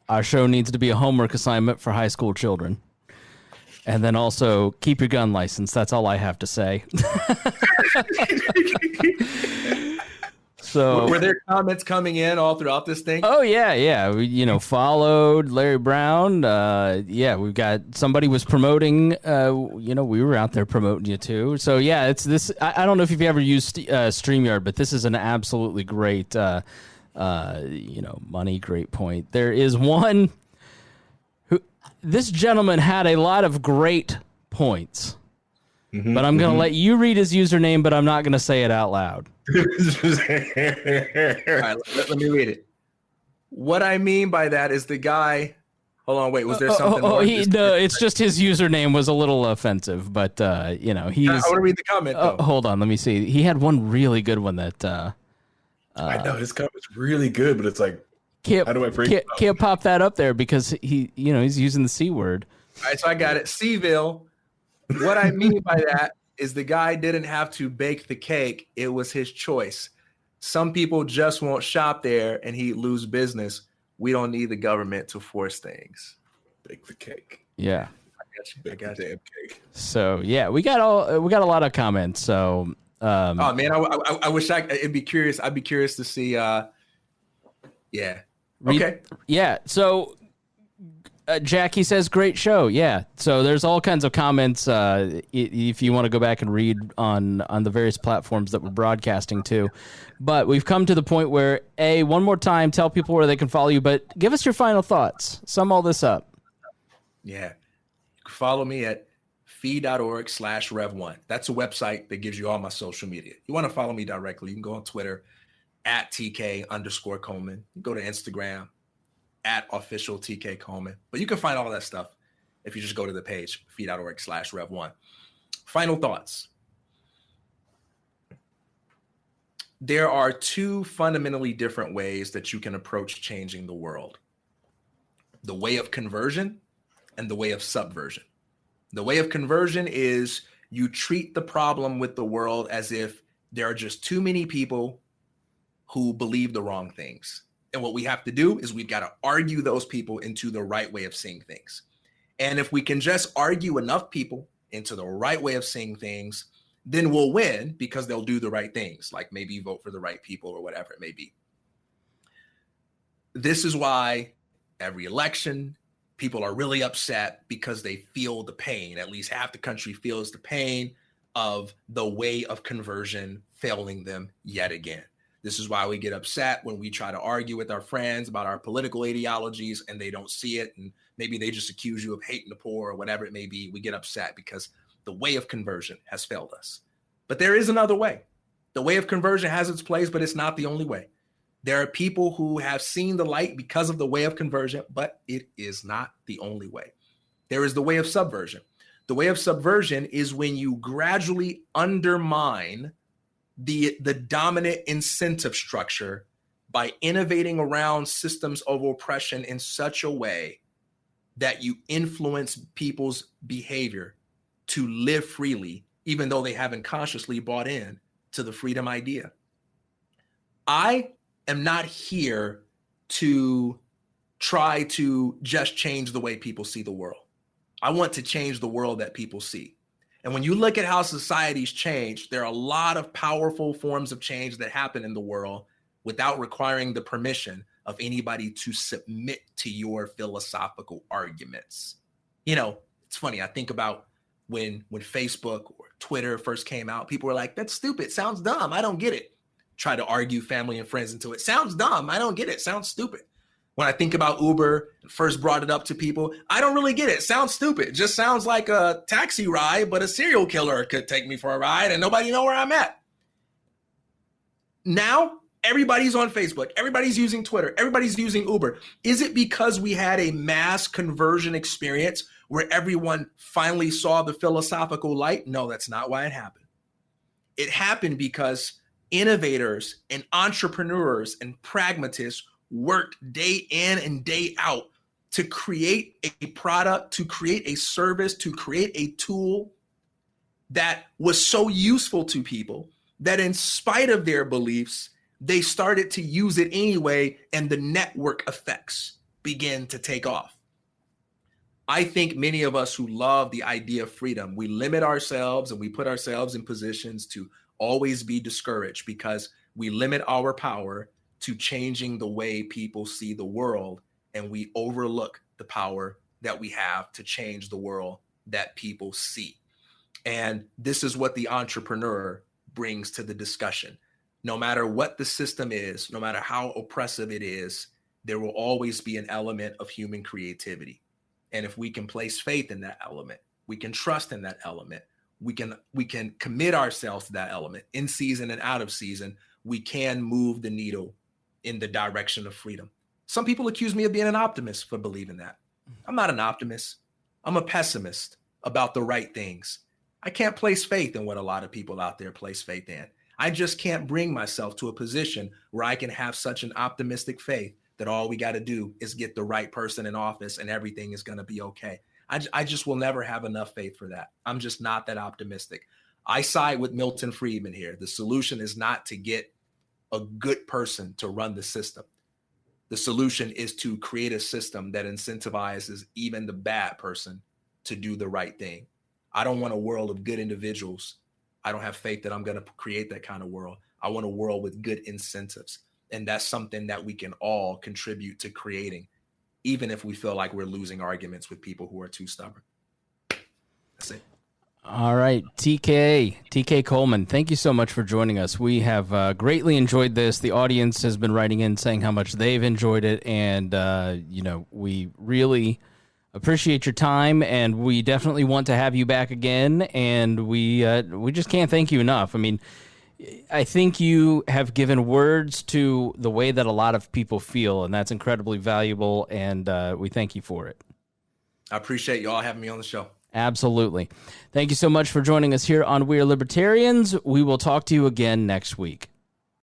Our show needs to be a homework assignment for high school children. And then also keep your gun license. That's all I have to say. So were there comments coming in all throughout this thing? Oh yeah. We, followed Larry Brown. We've got somebody was promoting. We were out there promoting you too. So yeah, it's this. I don't know if you've ever used StreamYard, but this is an absolutely great. Money, great point. There is one who this gentleman had a lot of great points, but I'm going to let you read his username, but I'm not going to say it out loud. All right, let me read it. What I mean by that is the guy. Hold on, wait. Was there something? It's just his username was a little offensive, but he's. I want to read the comment. Hold on, let me see. He had one really good one that. I know his comment's really good, but it's like, how do I bring it up? Can't pop that up there because he's using the C word. All right, so I got it. Seville. What I mean by that is the guy didn't have to bake the cake. It was his choice. Some people just won't shop there and he'd lose business. We don't need the government to force things. Bake the cake. Yeah. I got the damn cake. So yeah, we got a lot of comments. So oh man, I wish I'd be curious. I'd be curious to see. Yeah. Okay. Yeah. So Jackie says, great show. Yeah. So there's all kinds of comments. If you want to go back and read on the various platforms that we're broadcasting to, but we've come to the point where one more time, tell people where they can follow you, but give us your final thoughts. Sum all this up. Yeah. You can follow me at fee.org/rev1. That's a website that gives you all my social media. You want to follow me directly, you can go on Twitter at TK_Coleman. You can go to Instagram at official TK Coleman. But you can find all that stuff if you just go to the page, fee.org/rev1. Final thoughts. There are two fundamentally different ways that you can approach changing the world. The way of conversion and the way of subversion. The way of conversion is you treat the problem with the world as if there are just too many people who believe the wrong things. And what we have to do is we've got to argue those people into the right way of seeing things. And if we can just argue enough people into the right way of seeing things, then we'll win because they'll do the right things, like maybe vote for the right people or whatever it may be. This is why every election, people are really upset because they feel the pain. At least half the country feels the pain of the way of conversion failing them yet again. This is why we get upset when we try to argue with our friends about our political ideologies and they don't see it. And maybe they just accuse you of hating the poor or whatever it may be. We get upset because the way of conversion has failed us. But there is another way. The way of conversion has its place, but it's not the only way. There are people who have seen the light because of the way of conversion, but it is not the only way. There is the way of subversion. The way of subversion is when you gradually undermine the dominant incentive structure by innovating around systems of oppression in such a way that you influence people's behavior to live freely, even though they haven't consciously bought in to the freedom idea. I am not here to try to just change the way people see the world. I want to change the world that people see. And when you look at how societies change, there are a lot of powerful forms of change that happen in the world without requiring the permission of anybody to submit to your philosophical arguments. You know, it's funny. I think about when Facebook or Twitter first came out, people were like, that's stupid. Sounds dumb. I don't get it. Try to argue family and friends into it. Sounds dumb. I don't get it. Sounds stupid. When I think about Uber, first brought it up to people, I don't really get it. Sounds stupid. It just sounds like a taxi ride, but a serial killer could take me for a ride and nobody know where I'm at. Now, everybody's on Facebook. Everybody's using Twitter. Everybody's using Uber. Is it because we had a mass conversion experience where everyone finally saw the philosophical light? No, that's not why it happened. It happened because innovators and entrepreneurs and pragmatists worked day in and day out to create a product, to create a service, to create a tool that was so useful to people that in spite of their beliefs, they started to use it anyway, and the network effects began to take off. I think many of us who love the idea of freedom, we limit ourselves and we put ourselves in positions to always be discouraged because we limit our power to changing the way people see the world, and we overlook the power that we have to change the world that people see. And this is what the entrepreneur brings to the discussion. No matter what the system is, no matter how oppressive it is, there will always be an element of human creativity. And if we can place faith in that element, we can trust in that element, we can commit ourselves to that element in season and out of season, we can move the needle in the direction of freedom. Some people accuse me of being an optimist for believing that. I'm not an optimist. I'm a pessimist about the right things. I can't place faith in what a lot of people out there place faith in. I just can't bring myself to a position where I can have such an optimistic faith that all we got to do is get the right person in office and everything is going to be okay. I just will never have enough faith for that. I'm just not that optimistic. I side with Milton Friedman here. The solution is not to get a good person to run the system. The solution is to create a system that incentivizes even the bad person to do the right thing. I don't want a world of good individuals. I don't have faith that I'm going to create that kind of world. I want a world with good incentives. And that's something that we can all contribute to creating, even if we feel like we're losing arguments with people who are too stubborn. That's it. All right, TK Coleman, thank you so much for joining us. We have greatly enjoyed this. The audience has been writing in saying how much they've enjoyed it, and we really appreciate your time, and we definitely want to have you back again. And we just can't thank you enough. I mean, I think you have given words to the way that a lot of people feel, and that's incredibly valuable. And we thank you for it. I appreciate you all having me on the show. Absolutely. Thank you so much for joining us here on We Are Libertarians. We will talk to you again next week.